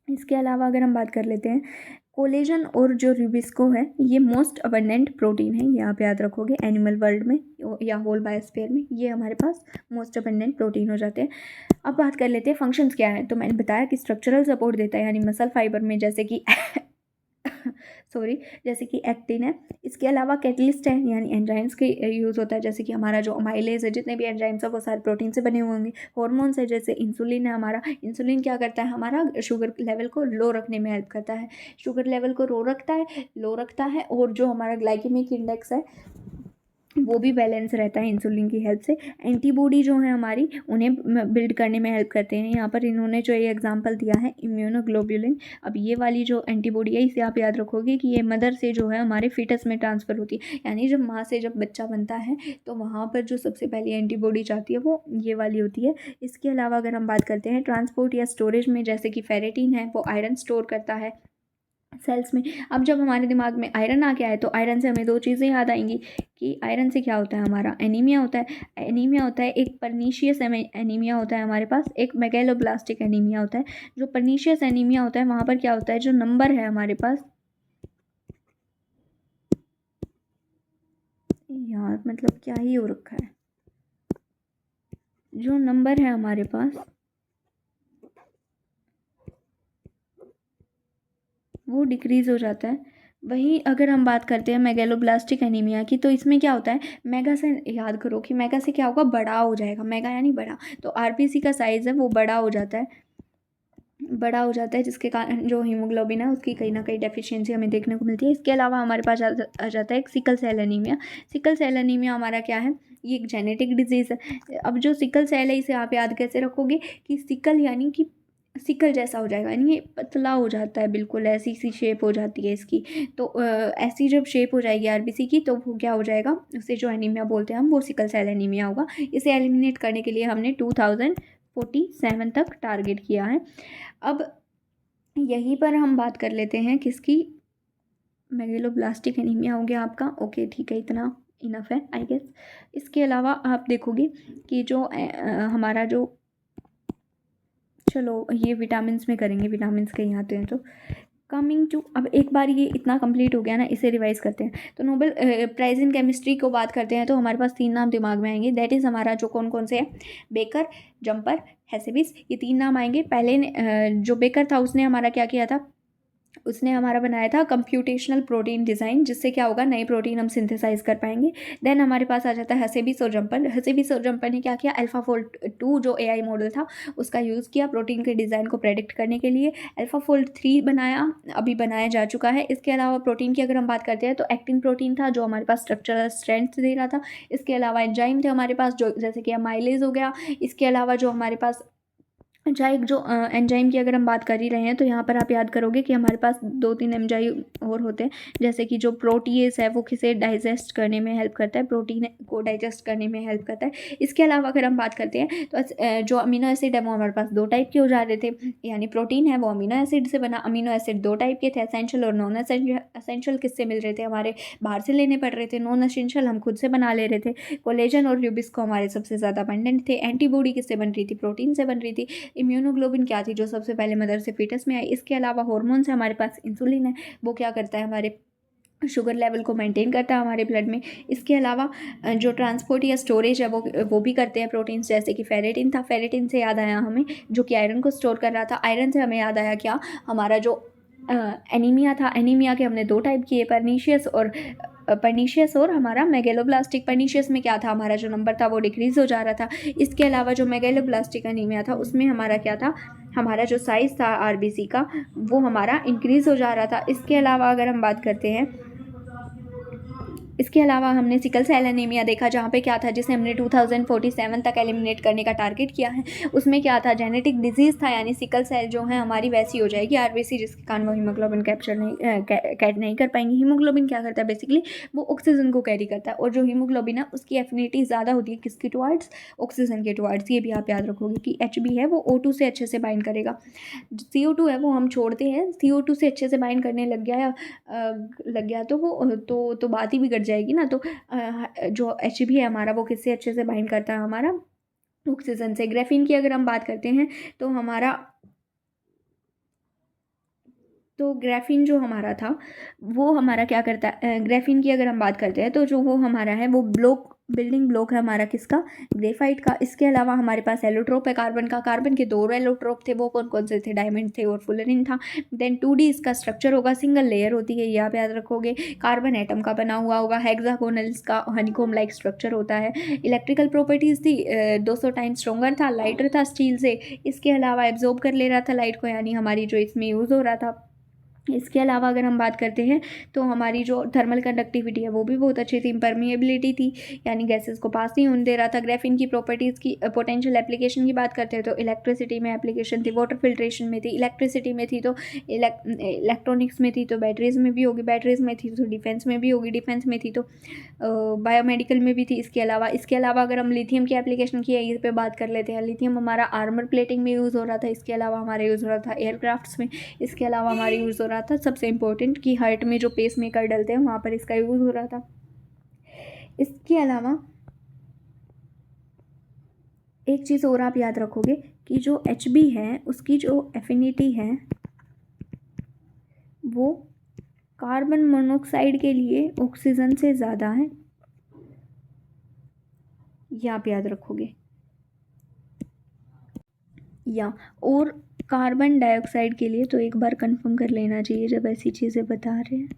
इसके अलावा अगर हम बात कर लेते हैं, कोलेजन और जो रूबिस्को है ये मोस्ट अबंडेंट प्रोटीन है, ये आप याद रखोगे। एनिमल वर्ल्ड में या होल बायोस्फीयर में ये हमारे पास मोस्ट अबंडेंट प्रोटीन हो जाते हैं। अब बात कर लेते हैं फंक्शंस क्या है। तो मैंने बताया कि स्ट्रक्चरल सपोर्ट देता है यानी मसल फाइबर में, जैसे कि सॉरी, जैसे कि एक्टिन है। इसके अलावा कैटलिस्ट है यानी एंजाइम्स के यूज़ होता है, जैसे कि हमारा जो अमाइलेज है, जितने भी एंजाइम्स है वो सारे प्रोटीन से बने हुए होंगे। हॉर्मोन्स है जैसे इंसुलिन है हमारा, इंसुलिन क्या करता है, हमारा शुगर लेवल को लो रखने में हेल्प करता है। शुगर लेवल को लो रखता है और जो हमारा ग्लाइकेमिक इंडेक्स है वो भी बैलेंस रहता है इंसुलिन की हेल्प से। एंटीबॉडी जो है हमारी उन्हें बिल्ड करने में हेल्प करते हैं। यहाँ पर इन्होंने जो ये एग्जांपल दिया है इम्यूनोग्लोबुलिन। अब ये वाली जो एंटीबॉडी है इसे आप याद रखोगे कि ये मदर से जो है हमारे फीटस में ट्रांसफ़र होती है, यानी जब माँ से जब बच्चा बनता है तो वहाँ पर जो सबसे पहली एंटीबॉडी जाती है वो ये वाली होती है। इसके अलावा अगर हम बात करते हैं ट्रांसपोर्ट या स्टोरेज में, जैसे कि फेरेटिन है वो आयरन स्टोर करता है सेल्स में। अब जब हमारे दिमाग में आयरन आ गया है तो आयरन से हमें 2 चीज़ें याद आएंगी कि आयरन से क्या होता है, हमारा एनीमिया होता है। एनीमिया होता है, एक परनीशियस एनीमिया होता है हमारे पास, एक मेगैलोब्लास्टिक एनीमिया होता है। जो परनीशियस एनीमिया होता है वहाँ पर क्या होता है, जो नंबर है हमारे पास, यार मतलब क्या ही हो रखा है, जो नंबर है हमारे पास वो डिक्रीज़ हो जाता है। वहीं अगर हम बात करते हैं मेगैलोब्लास्टिक एनीमिया की, तो इसमें क्या होता है, मेगा से याद करो कि मेगा से क्या होगा, बड़ा हो जाएगा। मेगा यानी बड़ा, तो आरबीसी का साइज़ है वो बड़ा हो जाता है जिसके कारण जो हीमोग्लोबिन है उसकी कहीं ना कहीं डेफिशिएंसी हमें देखने को मिलती है। इसके अलावा हमारे पास आ जाता है एक sickle cell anaemia. Sickle cell anaemia हमारा क्या है, ये एक जेनेटिक डिजीज़ है। अब जो सिकल सेल है इसे आप याद कैसे रखोगे कि सिकल यानी कि सिकल जैसा हो जाएगा, यानी ये पतला हो जाता है, बिल्कुल ऐसी सी शेप हो जाती है इसकी। तो ऐसी जब शेप हो जाएगी आरबीसी की तो वो क्या हो जाएगा, उसे जो एनीमिया बोलते हैं हम, वो सिकल सेल एनीमिया होगा। इसे एलिमिनेट करने के लिए हमने 2047 तक टारगेट किया है। अब यहीं पर हम बात कर लेते हैं किसकी, मेगलोब्लास्टिक एनीमिया हो गया आपका। ओके ठीक है, इतना इनफ है आई गेस। इसके अलावा आप देखोगे कि जो हमारा जो, चलो ये विटामिन्स में करेंगे, विटामिन्स कहीं आते हैं तो कमिंग टू, अब एक बार ये इतना कंप्लीट हो गया ना, इसे रिवाइज करते हैं। तो नोबेल प्राइज़ इन केमिस्ट्री को बात करते हैं तो हमारे पास 3 नाम दिमाग में आएंगे। दैट इज़ हमारा जो कौन कौन से हैं, बेकर, जंपर, हेसेबिस, ये 3 नाम आएंगे। पहले जो बेकर था उसने हमारा क्या किया था, उसने हमारा बनाया था कंप्यूटेशनल प्रोटीन डिज़ाइन, जिससे क्या होगा, नए प्रोटीन हम सिंथेसाइज कर पाएंगे। देन हमारे पास आ जाता है हसेबिस और जंपर। हसेबिस और जंपर ने क्या किया, अल्फाफोल्ड 2 जो एआई मॉडल था उसका यूज़ किया प्रोटीन के डिज़ाइन को प्रेडिक्ट करने के लिए। अल्फाफोल्ड 3 बनाया, अभी बनाया जा चुका है। इसके अलावा प्रोटीन की अगर हम बात करते हैं तो एक्टिन प्रोटीन था जो हमारे पास स्ट्रक्चरल स्ट्रेंथ दे रहा था। इसके अलावा एंजाइम थे हमारे पास, जो जैसे कि अमाइलेज हो गया। इसके अलावा जो हमारे पास एक जो एंजाइम की अगर हम बात कर ही रहे हैं तो यहाँ पर आप याद करोगे कि हमारे पास 2-3 एंजाइम और होते हैं, जैसे कि जो प्रोटीएस है वो किसे डाइजेस्ट करने में हेल्प करता है, प्रोटीन को डाइजेस्ट करने में हेल्प करता है। इसके अलावा अगर हम बात करते हैं तो जो अमीनो एसिड है वो हमारे पास 2 टाइप के हो जा रहे थे, यानी प्रोटीन है वो अमीनो एसिड से बना। अमीनो एसिड 2 टाइप के थे, असेंशियल और नॉन असेंशियल। असेंशियल किससे मिल रहे थे, हमारे बाहर से लेने पड़ रहे थे। नॉन असेंशियल हम खुद से बना ले रहे थे। कोलेजन और रूबिस्को हमारे सबसे ज़्यादा अबंडेंट थे। एंटीबॉडी किससे बन रही थी, प्रोटीन से बन रही थी। इम्यूनोग्लोबिन क्या थी, जो सबसे पहले मदर से फीटस में आई। इसके अलावा हार्मोन्स है हमारे पास, इंसुलिन है वो क्या करता है, हमारे शुगर लेवल को मेंटेन करता है हमारे ब्लड में। इसके अलावा जो ट्रांसपोर्ट या स्टोरेज है वो भी करते हैं प्रोटीन्स, जैसे कि फेरेटिन था। फेरेटिन से याद आया हमें, जो कि आयरन को स्टोर कर रहा था। आयरन से हमें याद आया क्या, हमारा जो एनीमिया था। एनीमिया के हमने दो टाइप किए, पर्नीशियस और हमारा मेगेलोब्लास्टिक। पर्नीशियस में क्या था, हमारा जो नंबर था वो डिक्रीज़ हो जा रहा था। इसके अलावा जो मेगेलोब्लास्टिक एनीमिया था उसमें हमारा क्या था, हमारा जो साइज़ था आरबीसी का वो हमारा इंक्रीज़ हो जा रहा था। इसके अलावा अगर हम बात करते हैं, इसके अलावा हमने सिकल सेल एनीमिया देखा, जहाँ पे क्या था, जिसे हमने 2047 तक एलिमिनेट करने का टारगेट किया है। उसमें क्या था, जेनेटिक डिजीज़ था, यानी सिकल सेल जो है हमारी वैसी हो जाएगी आरबीसी, जिसके कारण वो हीमोग्लोबिन कैप्चर नहीं कैट नहीं कर पाएंगी। हीमोग्लोबिन क्या करता है, बेसिकली वो ऑक्सीजन को कैरी करता है, और जो हीमोग्लोबिन है उसकी एफिनिटी ज़्यादा होती है किसकी टुवर्ड्स, ऑक्सीजन के टुवर्ड्स। ये भी आप याद रखोगे कि Hb है वो O2 से अच्छे से बाइंड करेगा। CO2 है वो हम छोड़ते हैं, CO2 से अच्छे से बाइंड करने लग गया तो वो तो बात ही बिगड़ जाएगी ना। तो जो Hb है हमारा वो किससे अच्छे से बाइंड करता है, हमारा ऑक्सीजन से। ग्राफीन की अगर हम बात करते हैं तो ग्राफीन जो हमारा था वो हमारा क्या करता है, ग्राफीन की अगर हम बात करते हैं तो जो वो हमारा है वो बिल्डिंग ब्लॉक है हमारा किसका, ग्रेफाइट का। इसके अलावा हमारे पास एलोट्रोप है कार्बन का। कार्बन के दो एलोट्रोप थे, वो कौन कौन से थे, डायमंड थे और फुलरिन था। देन 2D इसका स्ट्रक्चर होगा, सिंगल लेयर होती है, ये आप याद रखोगे। कार्बन एटम का बना हुआ होगा, हेक्सागोनल इसका हनीकॉम लाइक स्ट्रक्चर होता है। इलेक्ट्रिकल प्रॉपर्टीज़ थी, 200 टाइम्स स्ट्रोंगर था, लाइटर था स्टील से। इसके अलावा एब्जॉर्ब कर ले रहा था लाइट को, यानी हमारी जो इसमें यूज़ हो रहा था। इसके अलावा अगर हम बात करते हैं तो हमारी जो थर्मल कंडक्टिविटी है वो भी बहुत अच्छी थी। इम्परमिएबिलिटी थी, यानी गैसेस को पास नहीं होने दे रहा था। ग्राफीन की प्रॉपर्टीज़ की पोटेंशियल एप्लीकेशन की बात करते हैं तो इलेक्ट्रिसिटी में एप्लीकेशन थी, वाटर फिल्ट्रेशन में थी, इलेक्ट्रिसिटी में थी तो इलेक्ट्रॉनिक्स में थी, तो बैटरीज़ में भी होगी, बैटरीज़ में थी तो डिफेंस में भी होगी, डिफेंस में थी तो बायोमेडिकल में भी थी। इसके अलावा अगर हम लिथियम की एप्लीकेशन की इस पे बात कर लेते हैं, लिथियम हमारा आर्मर प्लेटिंग में यूज़ हो रहा था। इसके अलावा हमारा यूज़ हो रहा था एयरक्राफ्ट्स में। इसके अलावा हमारा यूज़ हो रहा था सबसे इम्पोर्टेंट कि हार्ट में जो पेस मेकर डलते हैं वहाँ पर इसका यूज़ हो रहा था। इसके अलावा एक चीज़ और आप याद रखोगे कि जो Hb है उसकी जो एफिनिटी है वो कार्बन मोनोऑक्साइड के लिए ऑक्सीजन से ज़्यादा है, ये आप याद रखोगे। या और कार्बन डाइऑक्साइड के लिए तो एक बार कंफर्म कर लेना चाहिए जब ऐसी चीज़ें बता रहे हैं।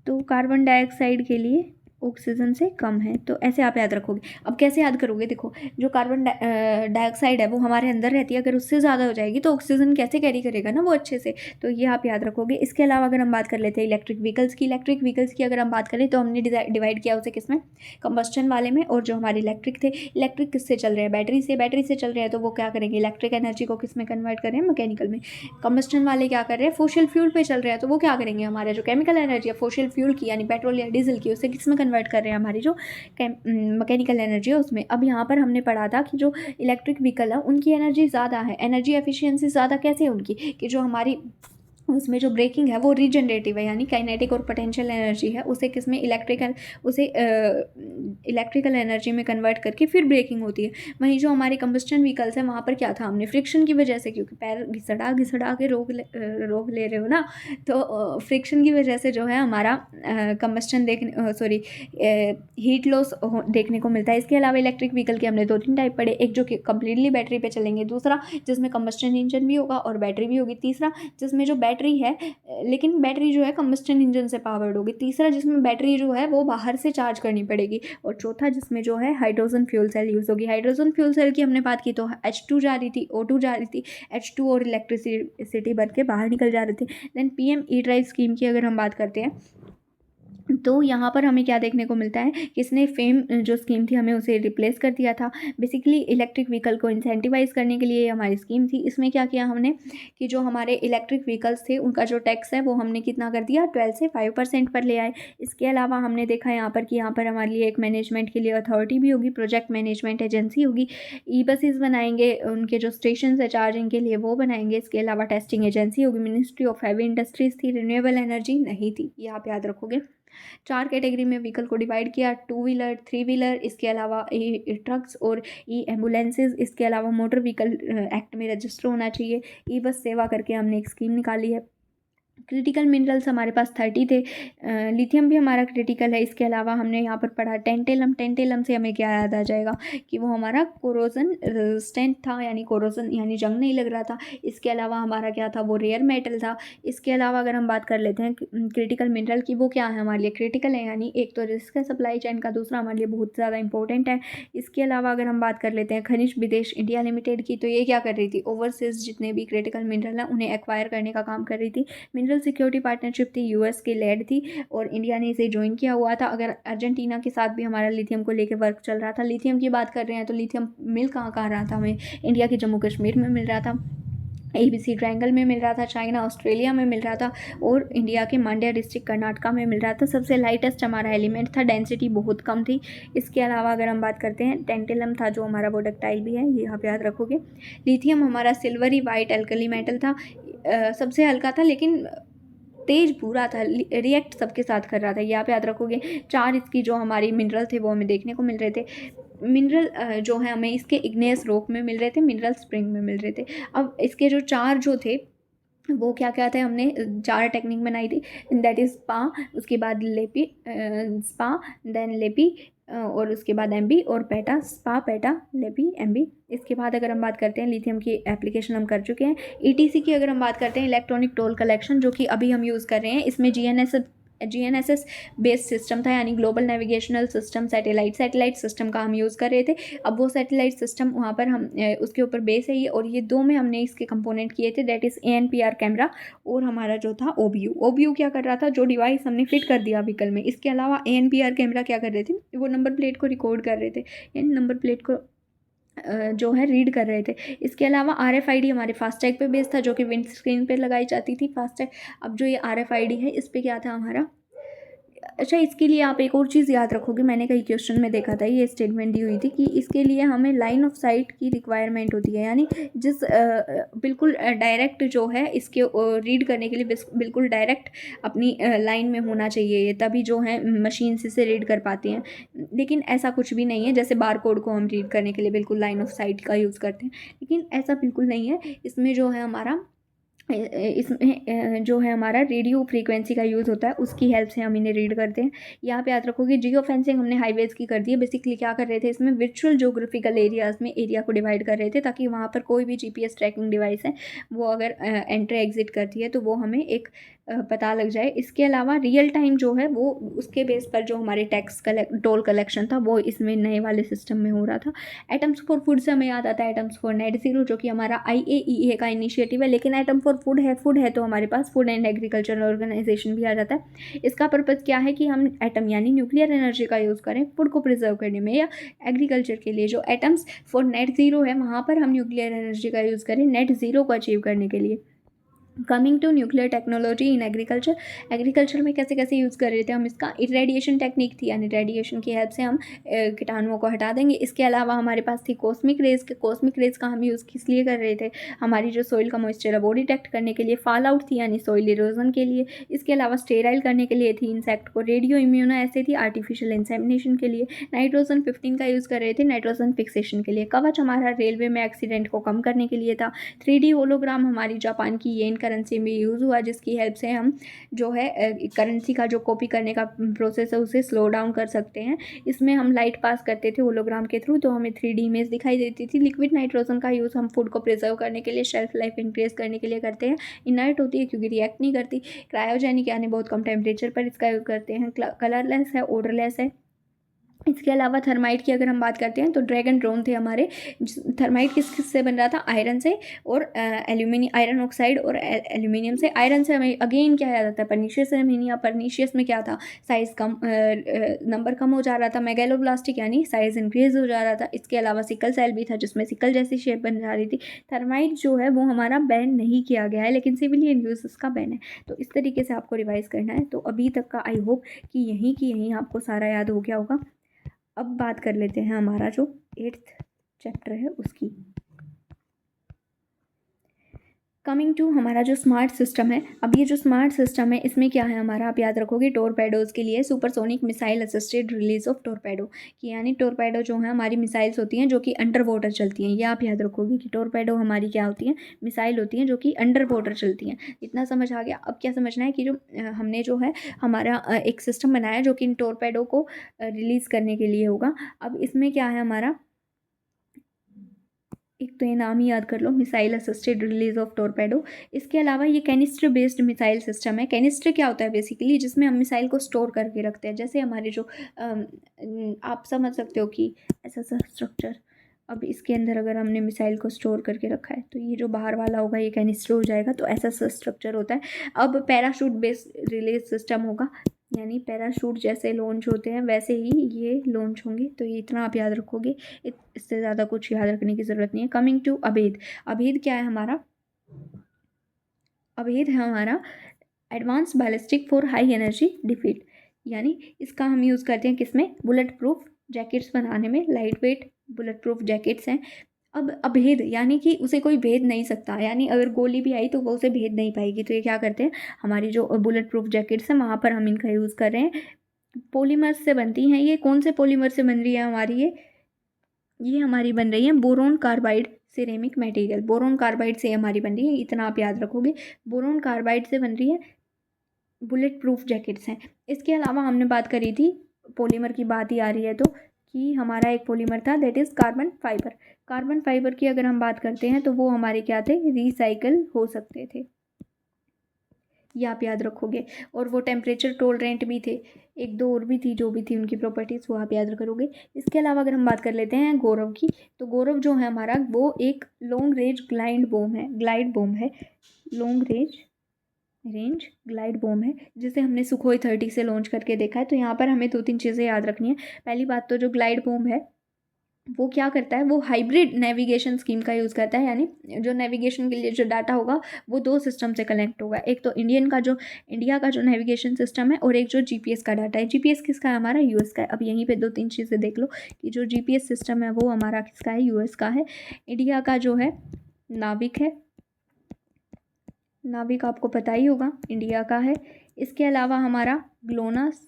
तो कार्बन डाइऑक्साइड के लिए ऑक्सीजन से कम है, तो ऐसे आप याद रखोगे। अब कैसे याद करोगे, देखो जो कार्बन डाइऑक्साइड है वो हमारे अंदर रहती है, अगर उससे ज़्यादा हो जाएगी तो ऑक्सीजन कैसे कैरी करेगा ना वो अच्छे से, तो ये आप याद रखोगे। इसके अलावा अगर हम बात कर लेते हैं इलेक्ट्रिक व्हीकल्स की अगर हम बात करें तो हमने डिवाइड किया उसे किस में, कंबस्टन वाले में। और जो हमारे इलेक्ट्रिक थे, इलेक्ट्रिक किससे चल रहे हैं, बैटरी से चल रहे हैं, तो वो क्या करेंगे, इलेक्ट्रिक एनर्जी को किस में कन्वर्ट कर रहे हैं, मैकेनिकल में। कंबस्टन वाले क्या कर रहे हैं, फोशियल फ्यूल पे चल रहे हैं, तो वो क्या करेंगे, हमारे जो केमिकल एनर्जी है फोशियल फ्यूल की यानी पेट्रोल या डीजल की, उसे किस में कन्वर्ट कर रहे हैं, हमारी जो मैकेनिकल एनर्जी है उसमें। अब यहाँ पर हमने पढ़ा था कि जो इलेक्ट्रिक व्हीकल है उनकी एनर्जी ज़्यादा है, एनर्जी एफिशिएंसी ज़्यादा कैसे है उनकी, कि जो हमारी उसमें जो ब्रेकिंग है वो रीजनरेटिव है, यानी काइनेटिक और पोटेंशियल एनर्जी है उसे किस में, इलेक्ट्रिकल एनर्जी में कन्वर्ट करके फिर ब्रेकिंग होती है। वहीं जो हमारे कंबस्टन व्हीकल्स हैं वहाँ पर क्या था, हमने फ्रिक्शन की वजह से, क्योंकि पैर घिसड़ा के रोक ले रहे हो ना, तो फ्रिक्शन की वजह से जो है हमारा कंबस्टन हीट लॉस देखने को मिलता है। इसके अलावा इलेक्ट्रिक व्हीकल के हमने 2-3 टाइप पढ़े, एक जो कि कम्प्लीटली बैटरी पे चलेंगे, दूसरा जिसमें कंबस्टन इंजन भी होगा और बैटरी भी होगी, तीसरा जिसमें जो बैटरी है लेकिन बैटरी जो है कंबस्टन इंजन से पावर्ड होगी, तीसरा जिसमें बैटरी जो है वो बाहर से चार्ज करनी पड़ेगी, और चौथा जिसमें जो है हाइड्रोजन फ्यूल सेल यूज़ होगी। हाइड्रोजन फ्यूल सेल की हमने बात की तो H2 जा रही थी, O2 जा रही थी, H2 और इलेक्ट्रिसिटी बन के बाहर निकल जा रहे थे। Then PM E drive scheme की अगर हम बात करते हैं तो यहाँ पर हमें क्या देखने को मिलता है कि इसने फेम जो स्कीम थी हमें उसे रिप्लेस कर दिया था। बेसिकली इलेक्ट्रिक व्हीकल को इंसेंटिवाइज करने के लिए हमारी स्कीम थी। इसमें क्या किया हमने कि जो हमारे इलेक्ट्रिक व्हीकल्स थे उनका जो टैक्स है वो हमने कितना कर दिया, 12 से 5% पर ले आए। इसके अलावा हमने देखा यहाँ पर कि यहाँ पर हमारे लिए एक मैनेजमेंट के लिए अथॉरिटी भी होगी, प्रोजेक्ट मैनेजमेंट एजेंसी होगी। ई बसेस बनाएंगे, उनके जो स्टेशन है चार्जिंग के लिए वो बनाएंगे। इसके अलावा टेस्टिंग एजेंसी होगी। मिनिस्ट्री ऑफ हैवी इंडस्ट्रीज थी, रिन्यूएबल एनर्जी नहीं थी, ये आप याद रखोगे। 4 कैटेगरी में व्हीकल को डिवाइड किया, 2 व्हीलर, 3 व्हीलर, इसके अलावा ई ट्रक्स और ई एम्बुलेंसेज। इसके अलावा मोटर व्हीकल एक्ट में रजिस्टर होना चाहिए। ई बस सेवा करके हमने एक स्कीम निकाली है। क्रिटिकल मिनरल्स हमारे पास 30 थे। लिथियम भी हमारा क्रिटिकल है। इसके अलावा हमने यहाँ पर पढ़ा टेंटेलम। टेंटेलम से हमें क्या याद आ जाएगा कि वो हमारा कोरोजन रेजिस्टेंट था, यानी कोरोजन यानी जंग नहीं लग रहा था। इसके अलावा हमारा क्या था, वो रेयर मेटल था। इसके अलावा अगर हम बात कर लेते हैं क्रिटिकल मिनरल की, वो क्या है हमारे लिए क्रिटिकल है, यानी एक तो रिस्क है सप्लाई चेन का, दूसरा हमारे लिए बहुत ज़्यादा इंपॉर्टेंट है। इसके अलावा अगर हम बात कर लेते हैं खनिज विदेश इंडिया लिमिटेड की, तो ये क्या कर रही थी, ओवरसीज जितने भी क्रिटिकल मिनरल हैं उन्हें एक्वायर करने का काम कर रही थी। मिनरल सिक्योरिटी पार्टनरशिप थी, यूएस की लेड थी और इंडिया ने इसे ज्वाइन किया हुआ था। अगर अर्जेंटीना के साथ भी हमारा लिथियम को लेकर वर्क चल रहा था। लिथियम की बात कर रहे हैं तो लिथियम मिल कहाँ कहाँ रहा था हमें, इंडिया के जम्मू कश्मीर में मिल रहा था, ABC ट्रायंगल में मिल रहा था, चाइना ऑस्ट्रेलिया में मिल रहा था और इंडिया के मांड्या डिस्ट्रिक्ट कर्नाटका में मिल रहा था। सबसे लाइटेस्ट हमारा एलिमेंट था, डेंसिटी बहुत कम थी। इसके अलावा अगर हम बात करते हैं टेंटेलम था जो हमारा वो डक्टाइल भी है, ये आप याद रखोगे। लिथियम हमारा सिल्वरी वाइट एल्कली मेटल था, सबसे हल्का था लेकिन तेज भूरा था, रिएक्ट सबके साथ कर रहा था, ये आप याद रखोगे। 4 इसकी जो हमारी मिनरल थे वो हमें देखने को मिल रहे थे। मिनरल जो है हमें इसके इग्नेस रॉक में मिल रहे थे, मिनरल स्प्रिंग में मिल रहे थे। अब इसके जो 4 जो थे वो क्या क्या थे, हमने 4 टेक्निक बनाई थी, दैट इज़ स्पा, उसके बाद लेपी, स्पा देन लेपी और उसके बाद एमबी और पेटा, स्पा पेटा लेपी एमबी। इसके बाद अगर हम बात करते हैं लिथियम की एप्लीकेशन हम कर चुके हैं। ETC की अगर हम बात करते हैं, इलेक्ट्रॉनिक टोल कलेक्शन, जो कि अभी हम यूज़ कर रहे हैं, इसमें GNSS बेस्ड सिस्टम था, यानी global navigational system, satellite system का हम यूज़ कर रहे थे। अब वो सैटेलाइट सिस्टम वहाँ पर हम उसके ऊपर बेस है ये, और ये 2 में हमने इसके कंपोनेंट किए थे, दैट इज़ ANPR कैमरा और हमारा जो था OBU क्या कर रहा था, जो डिवाइस हमने फिट कर दिया व्हीकल में। इसके अलावा ANPR कैमरा क्या कर रहे थे, वो नंबर प्लेट को रिकॉर्ड कर रहे थे, यानी नंबर प्लेट को जो है रीड कर रहे थे। इसके अलावा RFID हमारे फास्टैग पे बेस्ड था, जो कि विंड स्क्रीन पे लगाई जाती थी फास्टैग। अब जो ये RFID है, इस पे क्या था हमारा, अच्छा इसके लिए आप एक और चीज़ याद रखोगे, मैंने कई क्वेश्चन में देखा था, ये स्टेटमेंट दी हुई थी कि इसके लिए हमें लाइन ऑफ साइट की रिक्वायरमेंट होती है, यानी जिस बिल्कुल डायरेक्ट जो है इसके रीड करने के लिए बिल्कुल डायरेक्ट अपनी लाइन में होना चाहिए ये, तभी जो है मशीन से इसे रीड कर पाती हैं। लेकिन ऐसा कुछ भी नहीं है, जैसे बार कोड को हम रीड करने के लिए बिल्कुल लाइन ऑफ साइट का यूज़ करते हैं, लेकिन ऐसा बिल्कुल नहीं है। इसमें जो है हमारा इसमें जो है हमारा रेडियो फ्रीक्वेंसी का यूज़ होता है, उसकी हेल्प से हम इन्हें रीड करते हैं। यहाँ पे याद रखोगे जियो फेंसिंग हमने हाईवेज़ की कर दी है। बेसिकली क्या कर रहे थे, इसमें वर्चुअल ज्योग्राफिकल एरियाज़ में एरिया को डिवाइड कर रहे थे, ताकि वहाँ पर कोई भी GPS ट्रैकिंग डिवाइस है वो अगर एंटर एग्जिट करती है तो वो हमें एक पता लग जाए। इसके अलावा रियल टाइम जो है वो उसके बेस पर जो हमारे टोल कलेक्शन था वो इसमें नए वाले सिस्टम में हो रहा था। एटम्स फॉर फूड से हमें याद आता है एटम्स फॉर नेट ज़ीरो, जो कि हमारा IAEA का इनिशिएटिव है, लेकिन एटम फॉर फूड है तो हमारे पास फूड एंड एग्रीकल्चर ऑर्गेनाइजेशन भी आ जाता है। इसका पर्पज़ क्या है कि हम एटम यानी न्यूक्लियर एनर्जी का यूज़ करें फूड को प्रिजर्व करने में, या एग्रीकल्चर के लिए जो एटम्स फॉर नेट ज़ीरो है वहाँ पर हम न्यूक्लियर एनर्जी का यूज़ करें नेट ज़ीरो को अचीव करने के लिए। Coming to nuclear technology in agriculture में कैसे कैसे यूज़ कर रहे थे हम इसका, इरेडिएशन टेक्निक थी, यानी रेडिएशन की हेल्प से हम कीटाणुओं को हटा देंगे। इसके अलावा हमारे पास थी कॉस्मिक रेज का हम यूज़ किस लिए कर रहे थे, हमारी जो सोइल का मॉइस्चर है वो डिटेक्ट करने के लिए। फॉल आउट थी, यानी सोइल इरोजन के लिए। इसके अलावा स्टेराइल करने के लिए थी इंसेक्ट को। रेडियो इम्यूनो ऐसे थी आर्टिफिशियल इंसेमिनेशन के लिए। नाइट्रोजन 15 का यूज़ कर रहे थे नाइट्रोजन फिक्सेशन के लिए। कवच हमारा रेलवे में एक्सीडेंट को कम करने के लिए था। 3D होलोग्राम हमारी जापान की येन करेंसी में यूज़ हुआ, जिसकी हेल्प से हम जो है करेंसी का जो कॉपी करने का प्रोसेस है उसे स्लो डाउन कर सकते हैं। इसमें हम लाइट पास करते थे होलोग्राम के थ्रू, तो हमें 3D इमेज दिखाई देती थी। लिक्विड नाइट्रोजन का यूज़ हम फूड को प्रिजर्व करने के लिए, शेल्फ लाइफ इंक्रीज करने के लिए करते हैं। इनर्ट होती है क्योंकि रिएक्ट नहीं करती। क्रायोजेनिक यानी बहुत कम टेम्परेचर पर इसका यूज़ करते हैं। कलरलेस है, ओडरलेस है। इसके अलावा थर्माइट की अगर हम बात करते हैं तो ड्रैगन ड्रोन थे हमारे। थर्माइट किस से बन रहा था, आयरन से और आयरन ऑक्साइड और एल्यूमिनियम से। आयरन से हमें अगेन क्या याद आता है, परनीशियस एल्यूमिनिया। परनीशियस में क्या था, साइज़ कम, नंबर कम हो जा रहा था। मेगैलोब्लास्टिक यानी साइज़ इंक्रीज हो जा रहा था। इसके अलावा सिकल सेल भी था जिसमें सिकल जैसी शेप बन जा रही थी। थर्माइट जो है वो हमारा बैन नहीं किया गया है, लेकिन सिविलियन यूज़ इसका बैन है। तो इस तरीके से आपको रिवाइज करना है। तो अभी तक का आई होप कि यहीं आपको सारा याद हो गया होगा। अब बात कर लेते हैं हमारा जो 8th चैप्टर है उसकी। कमिंग टू हमारा जो स्मार्ट सिस्टम है, अब ये जो स्मार्ट सिस्टम है इसमें क्या है हमारा, आप याद रखोगे टोरपेडोज़ के लिए supersonic missile assisted release of torpedo, कि यानी टोरपेडो जो है हमारी मिसाइल्स होती हैं जो कि अंडर वाटर चलती हैं। ये आप याद रखोगे कि टोरपेडो हमारी क्या होती हैं, मिसाइल होती हैं जो कि अंडर वाटर चलती हैं। इतना समझ आ गया। अब क्या समझना है कि जो हमने जो है हमारा एक सिस्टम बनाया जो कि इन टोरपेडो को रिलीज़ करने के लिए होगा। अब इसमें क्या है हमारा, एक तो ये नाम ही याद कर लो, missile assisted release of torpedo. इसके अलावा ये कैनिस्टर बेस्ड मिसाइल सिस्टम है। कैनिस्टर क्या होता है बेसिकली, जिसमें हम मिसाइल को स्टोर करके रखते हैं, जैसे हमारे जो आप समझ सकते हो कि ऐसा सा स्ट्रक्चर। अब इसके अंदर अगर हमने मिसाइल को स्टोर करके रखा है तो ये जो बाहर वाला होगा ये कैनिस्टर हो जाएगा, तो ऐसा सा स्ट्रक्चर होता है। अब पैराशूट बेस्ड रिलीज सिस्टम होगा, यानी पैराशूट जैसे लॉन्च होते हैं वैसे ही ये लॉन्च होंगे। तो ये इतना आप याद रखोगे, इससे ज़्यादा कुछ याद रखने की ज़रूरत नहीं है। कमिंग टू अभेद, अभेद क्या है हमारा, अभेद है हमारा advance ballistic for high energy defeat, यानी इसका हम यूज़ करते हैं किसमें, बुलेट प्रूफ जैकेट्स बनाने में। Light weight bullet proof jackets हैं। अब अभेद यानी कि उसे कोई भेद नहीं सकता, यानी अगर गोली भी आई तो वो उसे भेद नहीं पाएगी। तो ये क्या करते हैं, हमारी जो बुलेट प्रूफ जैकेट्स हैं वहाँ पर हम इनका यूज़ कर रहे हैं। पॉलीमर्स से बनती हैं। ये कौन से पॉलीमर से बन रही है हमारी, ये हमारी बन रही है boron carbide ceramic material. Boron carbide से हमारी बन रही है, इतना आप याद रखोगे। बोरोन कार्बाइड से बन रही है, बुलेट प्रूफ जैकेट्स हैं। इसके अलावा हमने बात करी थी, पॉलीमर की बात ही आ रही है तो, कि हमारा एक पॉलीमर था that is carbon fibre. Carbon fibre की अगर हम बात करते हैं तो वो हमारे क्या थे, रिसाइकल हो सकते थे, ये आप याद रखोगे। और वो टेम्परेचर टोलरेंट भी थे। एक दो और भी थी, जो भी थी उनकी प्रॉपर्टीज़ वो आप याद करोगे। इसके अलावा अगर हम बात कर लेते हैं गौरव की, तो गौरव जो है हमारा वो एक लॉन्ग रेंज ग्लाइड बॉम्ब है, ग्लाइड बॉम्ब है, लॉन्ग रेंज ग्लाइड बॉम्ब है, जिसे हमने सुखोई 30 से लॉन्च करके देखा है। तो यहाँ पर हमें दो तीन चीज़ें याद रखनी है। पहली बात तो जो ग्लाइड बॉम्ब है वो क्या करता है, वो हाइब्रिड नेविगेशन स्कीम का यूज़ करता है, यानी जो नेविगेशन के लिए जो डाटा होगा वो दो सिस्टम से कनेक्ट होगा। एक तो इंडिया का जो नेविगेशन सिस्टम है, और एक जो जीपीएस का डाटा है। जीपीएस किसका है हमारा, यूएस का है। अब यहीं पे दो तीन चीज़ें देख लो कि जो जीपीएस सिस्टम है वो हमारा किसका है, यूएस का है। इंडिया का जो है नाविक है, नाविक आपको पता ही होगा इंडिया का है। इसके अलावा हमारा ग्लोनास,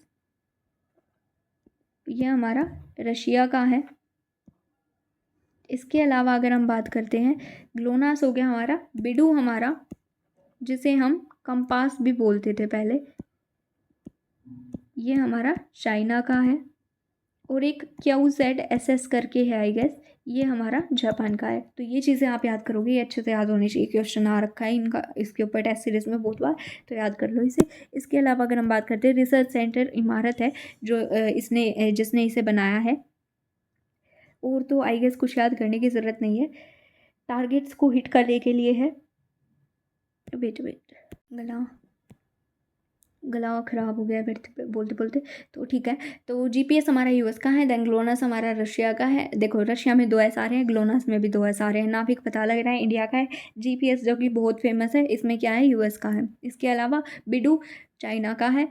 ये हमारा रशिया का है। इसके अलावा अगर हम बात करते हैं, ग्लोनास हो गया हमारा, बिडू हमारा, जिसे हम कंपास भी बोलते थे पहले, ये हमारा चाइना का है। और एक QZSS करके है आई गेस, ये हमारा जापान का है। तो ये चीज़ें आप याद करोगे, ये अच्छे से याद होनी चाहिए, क्वेश्चन आ रखा है इनका इसके ऊपर टेस्ट सीरीज में बहुत बार, तो याद कर लो इसे। इसके अलावा अगर हम बात करते हैं, रिसर्च सेंटर इमारत है जो जिसने इसे बनाया है। और तो आई गेस कुछ याद करने की ज़रूरत नहीं है। टारगेट्स को हिट करने के लिए है, वेट गला गला ख़राब हो गया बैठते बोलते बोलते, तो ठीक है। तो जीपीएस हमारा यूएस का है, देन ग्लोनास हमारा रशिया का है। देखो रशिया में 2 एस आ रहे हैं, ग्लोनास में भी 2 एस आ रहे हैं। नाविक पता लग रहा है इंडिया का है। जीपीएस जो कि बहुत फेमस है, इसमें क्या है, यूएस का है। इसके अलावा बिडू चाइना का है।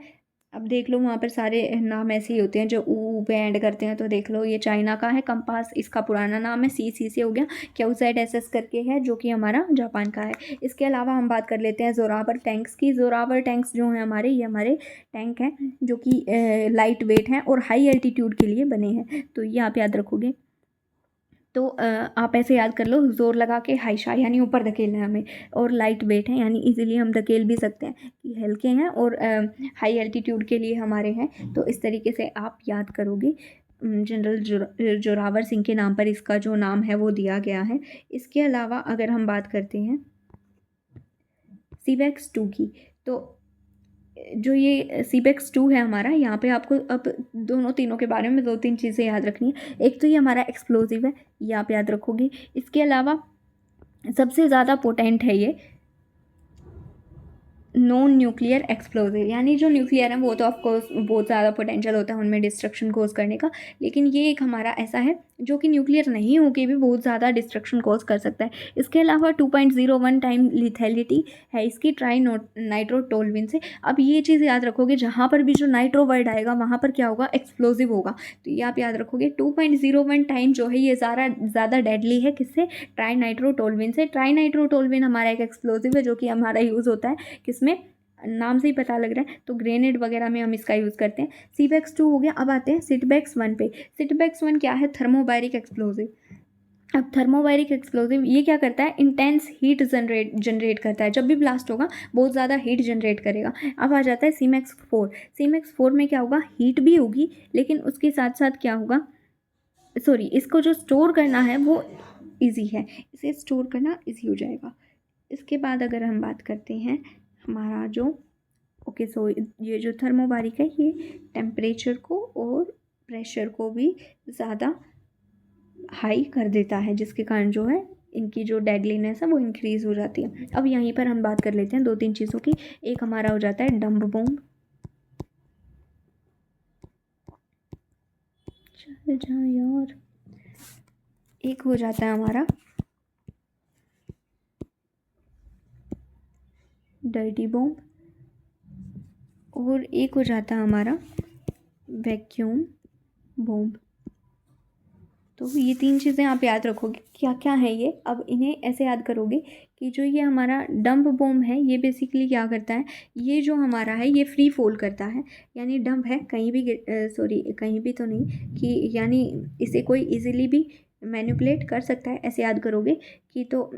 अब देख लो वहाँ पर सारे नाम ऐसे ही होते हैं जो ऊ पे एंड करते हैं, तो देख लो ये चाइना का है। कंपास इसका पुराना नाम है, सी से हो गया। QZSS करके है जो कि हमारा जापान का है। इसके अलावा हम बात कर लेते हैं जोरावर टैंक्स की। जोरावर टैंक्स जो हैं हमारे, ये हमारे टैंक हैं जो कि लाइट वेट हैं और हाई एल्टीट्यूड के लिए बने हैं, तो ये आप याद रखोगे। तो आप ऐसे याद कर लो, जोर लगा के हाइशा यानी ऊपर धकेलना है हमें, और लाइट वेट है यानी इजीली हम धकेल भी सकते हैं कि हल्के हैं, और हाई एल्टीट्यूड के लिए हमारे हैं। तो इस तरीके से आप याद करोगे। जनरल जोरावर सिंह के नाम पर इसका जो नाम है वो दिया गया है। इसके अलावा अगर हम बात करते हैं सीबेक्स 2 की, तो जो ये सीबेक्स 2 है हमारा, यहाँ पे आपको अब दोनों तीनों के बारे में दो तीन चीज़ें याद रखनी है। एक तो ये हमारा एक्सप्लोजिव है, ये आप याद रखोगे। इसके अलावा सबसे ज़्यादा पोटेंट है ये, नॉन न्यूक्लियर एक्सप्लोजिव, यानी जो न्यूक्लियर है वो तो ऑफकोर्स बहुत ज़्यादा पोटेंशियल होता है उनमें डिस्ट्रक्शन कोज करने का, लेकिन ये एक हमारा ऐसा है जो कि न्यूक्लियर नहीं होके भी बहुत ज़्यादा डिस्ट्रक्शन कोज कर सकता है। इसके अलावा 2.01 टाइम लिथैलिटी है इसकी ट्राई नाइट्रोटोल्विन से। अब ये चीज़ याद रखोगे, जहाँ पर भी जो नाइट्रो वर्ड आएगा वहाँ पर क्या होगा, एक्सप्लोजिव होगा। तो ये आप याद रखोगे 2.01 टाइम जो है ये ज़्यादा डेडली है किससे, ट्राई नाइट्रोटोल्विन से। ट्राई नाइट्रोटोल्विन हमारा एक एक्सप्लोजिव है जो कि हमारा यूज़ होता है किसमें, नाम से ही पता लग रहा है, तो ग्रेनेड वगैरह में हम इसका यूज़ करते हैं। सीबेक्स 2 हो गया। अब आते हैं सिटबेक्स 1 पे। सिटबेक्स 1 क्या है, थर्मोबायरिक एक्सप्लोजिव। अब थर्मोबायरिक एक्सप्लोजिव ये क्या करता है, इंटेंस हीट जनरेट करता है। जब भी ब्लास्ट होगा बहुत ज़्यादा हीट जनरेट करेगा। अब आ जाता है सीमैक्स 4। सीमैक्स 4 में क्या होगा, हीट भी होगी लेकिन उसके साथ साथ क्या होगा, सॉरी, इसको जो स्टोर करना है वो इजी है, इसे स्टोर करना इजी हो जाएगा। इसके बाद अगर हम बात करते हैं हमारा जो ओके सो ये जो थर्मोबारिक है ये टेम्परेचर को और प्रेशर को भी ज़्यादा हाई कर देता है, जिसके कारण जो है इनकी जो डेडलीनेस है वो इंक्रीज़ हो जाती है। अब यहीं पर हम बात कर लेते हैं 2-3 चीज़ों की। एक हमारा हो जाता है डंप बॉम्ब, चल जा यार। एक हो जाता है हमारा डर्टी बॉम्ब और एक हो जाता है हमारा वैक्यूम बॉम्ब। तो ये 3 चीज़ें आप याद रखोगे क्या क्या है ये। अब इन्हें ऐसे याद करोगे कि जो ये हमारा डंप बॉम्ब है ये बेसिकली क्या करता है, ये जो हमारा है ये फ्री फॉल करता है, यानी डंप है कहीं भी सॉरी कहीं भी तो नहीं कि, यानी इसे कोई इजीली भी मैनिपुलेट कर सकता है, ऐसे याद करोगे कि तो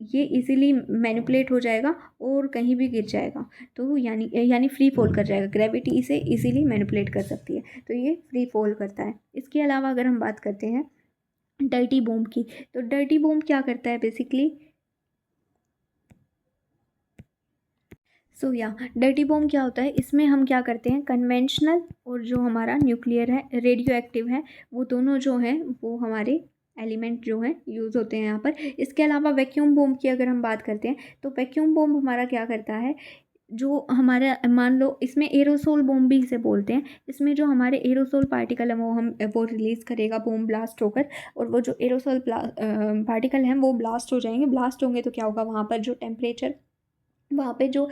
ये इजीली मैनिपुलेट हो जाएगा और कहीं भी गिर जाएगा। तो यानी फ्री फॉल कर जाएगा, ग्रेविटी इसे इजीली मैनिपुलेट कर सकती है, तो ये फ्री फॉल करता है। इसके अलावा अगर हम बात करते हैं डर्टी बॉम्ब की, तो डर्टी बॉम्ब क्या करता है बेसिकली, या डर्टी बॉम्ब क्या होता है, इसमें हम क्या करते हैं, कन्वेंशनल और जो हमारा न्यूक्लियर है, रेडियो एक्टिव है, वो दोनों जो हैं वो हमारे एलिमेंट जो हैं यूज़ होते हैं यहाँ पर। इसके अलावा वैक्यूम बॉम्ब की अगर हम बात करते हैं तो वैक्यूम बॉम्ब हमारा क्या करता है, जो हमारा मान लो इसमें एरोसोल बॉम्ब भी इसे बोलते हैं, इसमें जो हमारे एरोसोल पार्टिकल है वो रिलीज़ करेगा बॉम्ब ब्लास्ट होकर, और वो जो एरोसोल पार्टिकल हैं वो ब्लास्ट हो जाएंगे। ब्लास्ट होंगे तो क्या होगा, वहाँ पर जो टेम्परेचर, वहाँ पे जो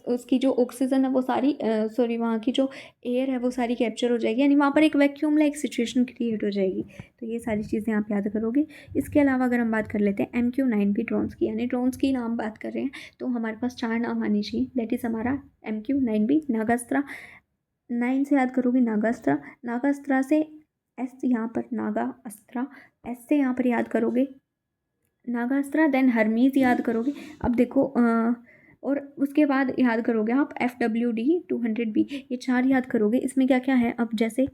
उसकी जो ऑक्सीजन है वो सारी सॉरी वहाँ की जो एयर है वो सारी कैप्चर हो जाएगी, यानी वहाँ पर एक वैक्यूम लाइक सिचुएशन क्रिएट हो जाएगी। तो ये सारी चीज़ें आप याद करोगे। इसके अलावा अगर हम बात कर लेते हैं MQ-9 ड्रोन्स की, यानी ड्रोन्स की नाम बात कर रहे हैं तो हमारे पास 4 नाम आने चाहिए। दैट इज़ हमारा MQ-9 नागास्त्रा, 9 से याद करोगे नागास्त्रा, नागास्त्रा से एस यहाँ पर नागा अस्त्रा, एस से यहाँ पर याद करोगे नागास्त्रा, देन हर्मीज़ याद करोगे। अब देखो और उसके बाद याद करोगे आप FWD-200B, ये 4 याद करोगे। इसमें क्या क्या है, अब जैसे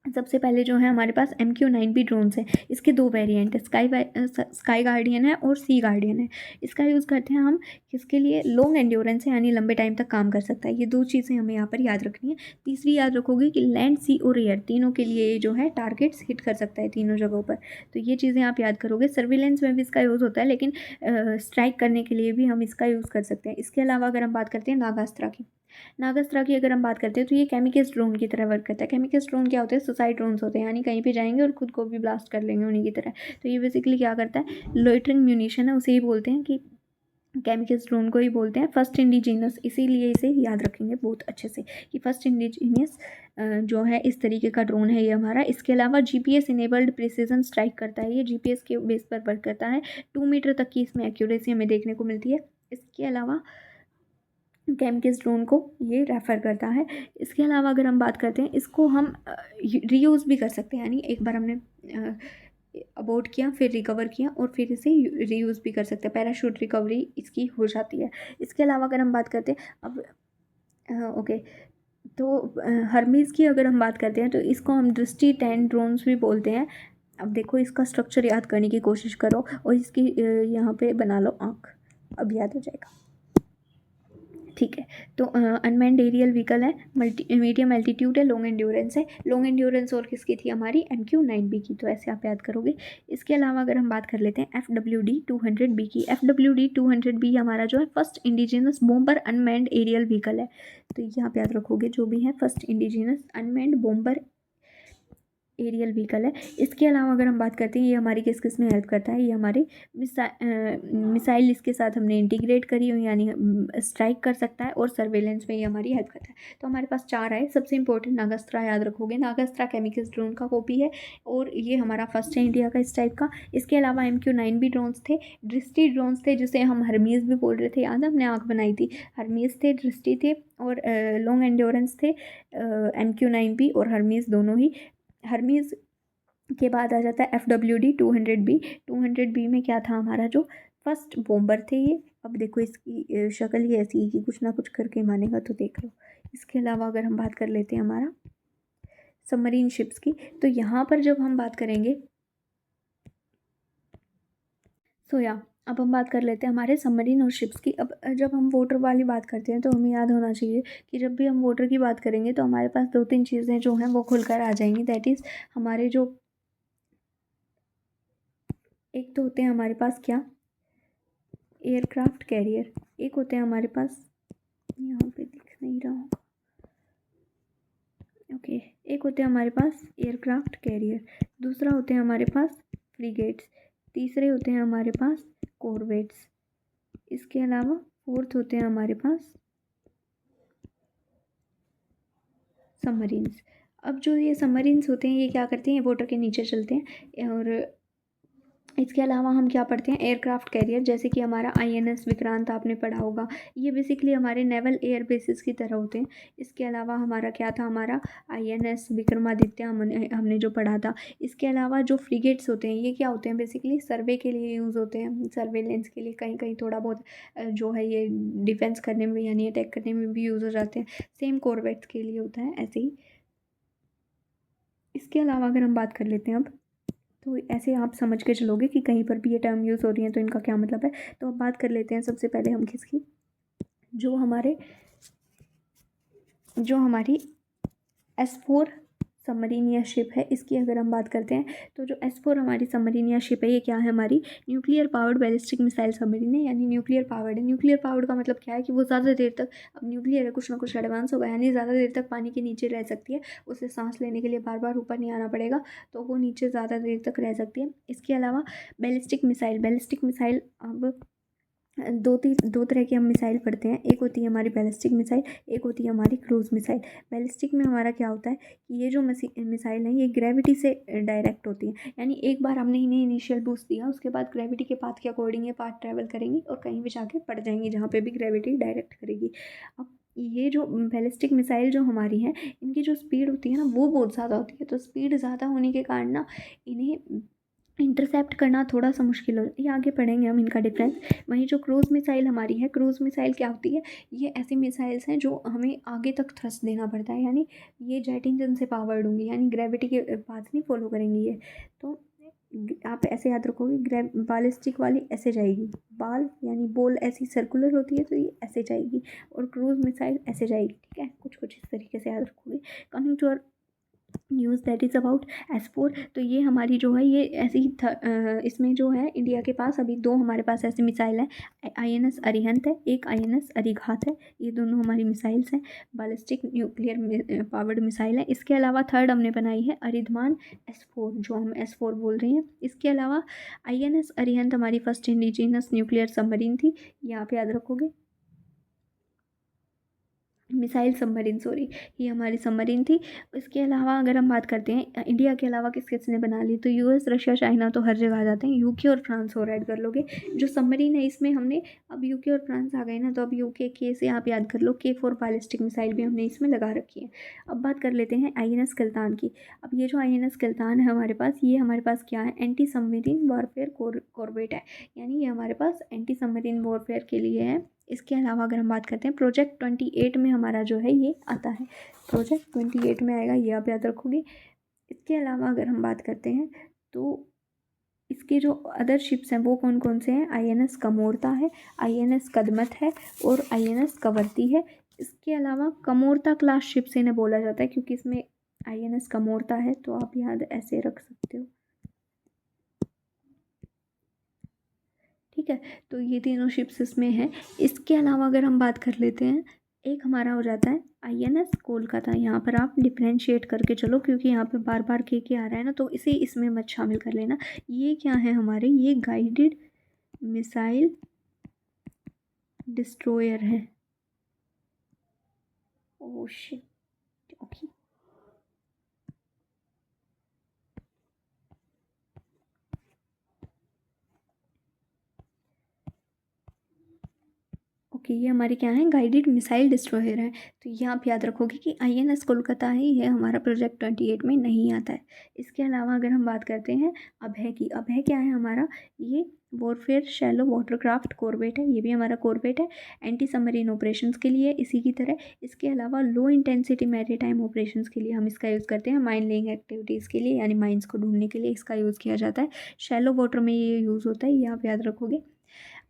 सबसे पहले जो है हमारे पास MQ-9B ड्रोन्स है, इसके 2 वेरिएंट है, स्काई गार्डियन है और सी गार्डियन है। इसका यूज़ करते हैं हम किसके लिए, लॉन्ग एंड्योरेंस है, यानी लंबे टाइम तक काम कर सकता है। ये 2 चीज़ें हमें यहाँ पर याद रखनी है। तीसरी याद रखोगे कि लैंड, सी और एयर तीनों के लिए ये जो है टारगेट्स हिट कर सकता है तीनों जगहों पर। तो ये चीज़ें आप याद करोगे। सर्विलेंस में भी इसका यूज़ होता है, लेकिन स्ट्राइक करने के लिए भी हम इसका यूज़ कर सकते हैं। इसके अलावा अगर हम बात करते हैं नागास्त्रा की, नागास्त्रा की अगर हम बात करते हैं तो ये केमिकल्स ड्रोन की तरह वर्क करता है। केमिकल्स ड्रोन क्या होते हैं, सुसाइड ड्रोन्स होते हैं, यानी कहीं पे जाएंगे और खुद को भी ब्लास्ट कर लेंगे उन्हीं की तरह। तो ये बेसिकली क्या करता है, लोइटरिंग म्यूनिशन है, उसे ही बोलते हैं कि केमिकल्स ड्रोन को ही बोलते हैं फर्स्ट इंडिजीनियस, इसीलिए इसे याद रखेंगे बहुत अच्छे से कि फर्स्ट इंडिजीनियस जो है इस तरीके का ड्रोन है ये हमारा। इसके अलावा GPS इनेबल्ड प्रिसीजन स्ट्राइक करता है, ये GPS के बेस पर वर्क करता है। 2 मीटर तक की इसमें एक्यूरेसी हमें देखने को मिलती है। इसके अलावा केमिकल्स ड्रोन को ये रेफ़र करता है। इसके अलावा अगर हम बात करते हैं, इसको हम रीयूज़ भी कर सकते हैं, यानी एक बार हमने अबॉर्ट किया, फिर रिकवर किया और फिर इसे रीयूज़ भी कर सकते हैं। पैराशूट रिकवरी इसकी हो जाती है। इसके अलावा अगर हम बात करते हैं अब ओके, तो हर्मीज़ की अगर हम बात करते हैं तो इसको हम दृष्टि 10 ड्रोन्स भी बोलते हैं। अब देखो इसका स्ट्रक्चर याद करने की कोशिश करो और इसकी यहाँ पे बना लो आँख, अब याद हो जाएगा। ठीक है। तो अनमैन्ड एरियल व्हीकल है, मीडियम एल्टीट्यूड है, लॉन्ग एंड्योरेंस है। लॉन्ग एंड्योरेंस और किसकी थी हमारी, MQ-9B की, तो ऐसे आप याद करोगे। इसके अलावा अगर हम बात कर लेते हैं FWD-200B की, FWD-200B हमारा जो है first indigenous bomber unmanned aerial vehicle है। तो ये आप याद रखोगे जो भी है, first indigenous unmanned bomber aerial vehicle है। इसके अलावा अगर हम बात करते हैं ये हमारी किस किस में हेल्प करता है, ये हमारी मिसाइल इसके साथ हमने इंटीग्रेट करी हुई, यानी स्ट्राइक कर सकता है, और सर्वेलेंस में ये हमारी हेल्प करता है। तो हमारे पास 4 आए। सबसे इंपॉर्टेंट नागास्त्रा याद रखोगे, नागास्त्रा केमिकल ड्रोन का कॉपी है और ये हमारा फर्स्ट है इंडिया का इस टाइप का। इसके अलावा MQ-9B ड्रोन्स थे, दृष्टि ड्रोन्स थे जिसे हम हरमीज़ भी बोल रहे थे, याद है हमने आँख बनाई थी। हरमीज़ थे, दृष्टि थे, और लॉन्ग एंड्योरेंस थे MQ-9B और हरमीज़ दोनों ही। हरमीज़ के बाद आ जाता है FWD-200B। 200B में क्या था हमारा, जो फर्स्ट बॉम्बर थे ये। अब देखो इसकी शक्ल ही ऐसी है कि कुछ ना कुछ करके मानेगा, तो देख लो। इसके अलावा अगर हम बात कर लेते हैं हमारा सबमरीन शिप्स की, तो यहाँ पर जब हम बात करेंगे अब हम बात कर लेते हैं हमारे सबमरीन और शिप्स की। अब जब हम वाटर वाली बात करते हैं तो हमें याद होना चाहिए कि जब भी हम वाटर की बात करेंगे तो हमारे पास 2-3 चीज़ें जो हैं वो खुलकर आ जाएंगी। दैट इज़ हमारे जो एक तो होते हैं हमारे पास क्या, एयरक्राफ्ट कैरियर। एक होते हैं हमारे पास, यहाँ पे दिख नहीं रहा होगा, ओके। एक होते हैं हमारे पास एयरक्राफ्ट कैरियर, दूसरा होते हैं हमारे पास फ्रीगेट्स, तीसरे होते हैं हमारे पास कॉर्वेट्स, इसके अलावा फोर्थ होते हैं हमारे पास सबमरीन्स। अब जो ये सबमरीन्स होते हैं ये क्या करते हैं, ये वाटर के नीचे चलते हैं। और इसके अलावा हम क्या पढ़ते हैं, एयरक्राफ्ट कैरियर, जैसे कि हमारा INS विक्रांत आपने पढ़ा होगा। ये बेसिकली हमारे नेवल एयर बेसिस की तरह होते हैं। इसके अलावा हमारा क्या था, हमारा INS विक्रमादित्य हमने जो पढ़ा था। इसके अलावा जो फ्रिगेट्स होते हैं ये क्या होते हैं, बेसिकली सर्वे के लिए यूज़ होते हैं, सर्वेलेंस के लिए, कहीं कहीं थोड़ा बहुत जो है ये डिफेंस करने में यानी अटैक करने में भी यूज़ हो जाते हैं। सेम कॉर्वेट्स के लिए होता है ऐसे ही। इसके अलावा अगर हम बात कर लेते हैं अब, तो ऐसे आप समझ के चलोगे कि कहीं पर भी ये टर्म यूज़ हो रही है तो इनका क्या मतलब है। तो अब बात कर लेते हैं सबसे पहले हम किसकी, जो हमारी S4 सबमरीन या शिप है, इसकी अगर हम बात करते हैं तो जो S4 हमारी सबमरीन या शिप है ये क्या है, हमारी nuclear powered ballistic missile submarine है, यानी न्यूक्लियर पावर्ड है। न्यूक्लियर पावर्ड का मतलब क्या है कि वो ज़्यादा देर तक, अब न्यूक्लियर है कुछ ना कुछ एडवांस होगा, यानी ज़्यादा देर तक पानी के नीचे रह सकती है, उसे सांस लेने के लिए बार बार ऊपर नहीं आना पड़ेगा, तो वो नीचे ज़्यादा देर तक रह सकती है। इसके अलावा बैलिस्टिक मिसाइल अब दो तरह की हम मिसाइल पढ़ते हैं, एक होती है हमारी बैलिस्टिक मिसाइल, एक होती है हमारी क्रूज़ मिसाइल। बैलिस्टिक में हमारा क्या होता है कि ये जो मिसाइल हैं ये ग्रेविटी से डायरेक्ट होती हैं, यानी एक बार हमने इन्हें इनिशियल बूस्ट दिया, उसके बाद ग्रेविटी के पाथ के अकॉर्डिंग ये पाथ ट्रैवल करेंगी और कहीं भी जाके पड़ जाएंगी जहाँ पे भी ग्रेविटी डायरेक्ट करेगी। अब ये जो बैलिस्टिक मिसाइल जो हमारी हैं इनकी जो स्पीड होती है ना वो बहुत ज़्यादा होती है, तो स्पीड ज़्यादा होने के कारण ना इन्हें इंटरसेप्ट करना थोड़ा सा मुश्किल हो, ये आगे पढ़ेंगे हम इनका डिफरेंस। वहीं जो क्रूज़ मिसाइल हमारी है, क्रूज़ मिसाइल क्या होती है, ये ऐसी मिसाइल्स हैं जो हमें आगे तक थ्रस्ट देना पड़ता है, यानी ये जेट इंजन से पावर्ड होंगी, यानी ग्रेविटी के पाथ नहीं फॉलो करेंगी ये। तो आप ऐसे याद रखोगे, बालिस्टिक वाली ऐसे जाएगी, बाल यानी बॉल ऐसी सर्कुलर होती है तो ये ऐसे जाएगी, और क्रूज़ मिसाइल ऐसे जाएगी, ठीक है, कुछ कुछ इस तरीके से याद रखोगे। कमिंग टू और news that is about S4, तो ये हमारी जो है ये ऐसी इसमें जो है इंडिया के पास अभी 2 हमारे पास ऐसे मिसाइल हैं, INS अरिहंत है, एक INS अरिघात है, ये दोनों हमारी मिसाइल्स हैं, बैलिस्टिक न्यूक्लियर पावर्ड मिसाइल है। इसके अलावा थर्ड हमने बनाई है अरिधमान S4, जो हम S4 बोल रहे हैं। इसके अलावा INS अरिहंत हमारी फर्स्ट इंडिजिनस न्यूक्लियर सबमरीन थी, ये आप याद रखोगे, मिसाइल सबमरीन, सॉरी, ये हमारी सबमरीन थी। इसके अलावा अगर हम बात करते हैं इंडिया के अलावा किस किसने बना ली, तो US रशिया चाइना तो हर जगह आ जाते हैं, UK और फ्रांस और ऐड कर लोगे। जो सबमरीन है इसमें हमने, अब UK और फ्रांस आ गए ना, तो अब UK के से आप याद कर लो, K4 बैलिस्टिक मिसाइल भी हमने इसमें लगा रखी है। अब बात कर लेते हैं INS किल्तान की। अब ये जो INS किल्तान है हमारे पास, ये हमारे पास क्या है, एंटी सबमरीन वॉरफेयर कॉर्वेट है, यानी ये हमारे पास एंटी सबमरीन वॉरफेयर के लिए है। इसके अलावा अगर हम बात करते हैं प्रोजेक्ट 28 में हमारा जो है ये आता है, प्रोजेक्ट 28 में आएगा, ये आप याद रखोगे। इसके अलावा अगर हम बात करते हैं तो इसके जो अदर शिप्स हैं वो कौन कौन से हैं? INS कमोरता है, INS कदमत है और INS कवरती है। इसके अलावा कमोरता क्लास शिप से इन्हें बोला जाता है क्योंकि इसमें INS कमोरता है, तो आप याद ऐसे रख सकते हो। ठीक है, तो ये तीनों शिप्स इसमें हैं। इसके अलावा अगर हम बात कर लेते हैं, एक हमारा हो जाता है INS कोलकाता। यहाँ पर आप डिफ्रेंशिएट करके चलो क्योंकि यहाँ पे बार बार के आ रहा है ना, तो इसे इसमें मत शामिल कर लेना। ये क्या है हमारे? ये गाइडेड मिसाइल डिस्ट्रॉयर है। Oh shit, okay. ओके, ये हमारे क्या है? गाइडेड मिसाइल डिस्ट्रॉयर है। तो ये आप याद रखोगे कि INS कोलकाता है, ये हमारा प्रोजेक्ट 28 में नहीं आता है। इसके अलावा अगर हम बात करते हैं अभय की, अभय क्या है हमारा? ये वॉरफेयर शैलो वाटरक्राफ्ट कॉर्वेट है, ये भी हमारा कॉर्वेट है, एंटी सबमरीन ऑपरेशंस के लिए इसी की तरह। इसके अलावा लो इंटेंसिटी मैरीटाइम ऑपरेशंस के लिए हम इसका यूज़ करते हैं, माइन लेइंग एक्टिविटीज़ के लिए यानी माइंस को ढूंढने के लिए इसका यूज़ किया जाता है। शैलो वाटर में ये यूज़ होता है, ये आप याद रखोगे।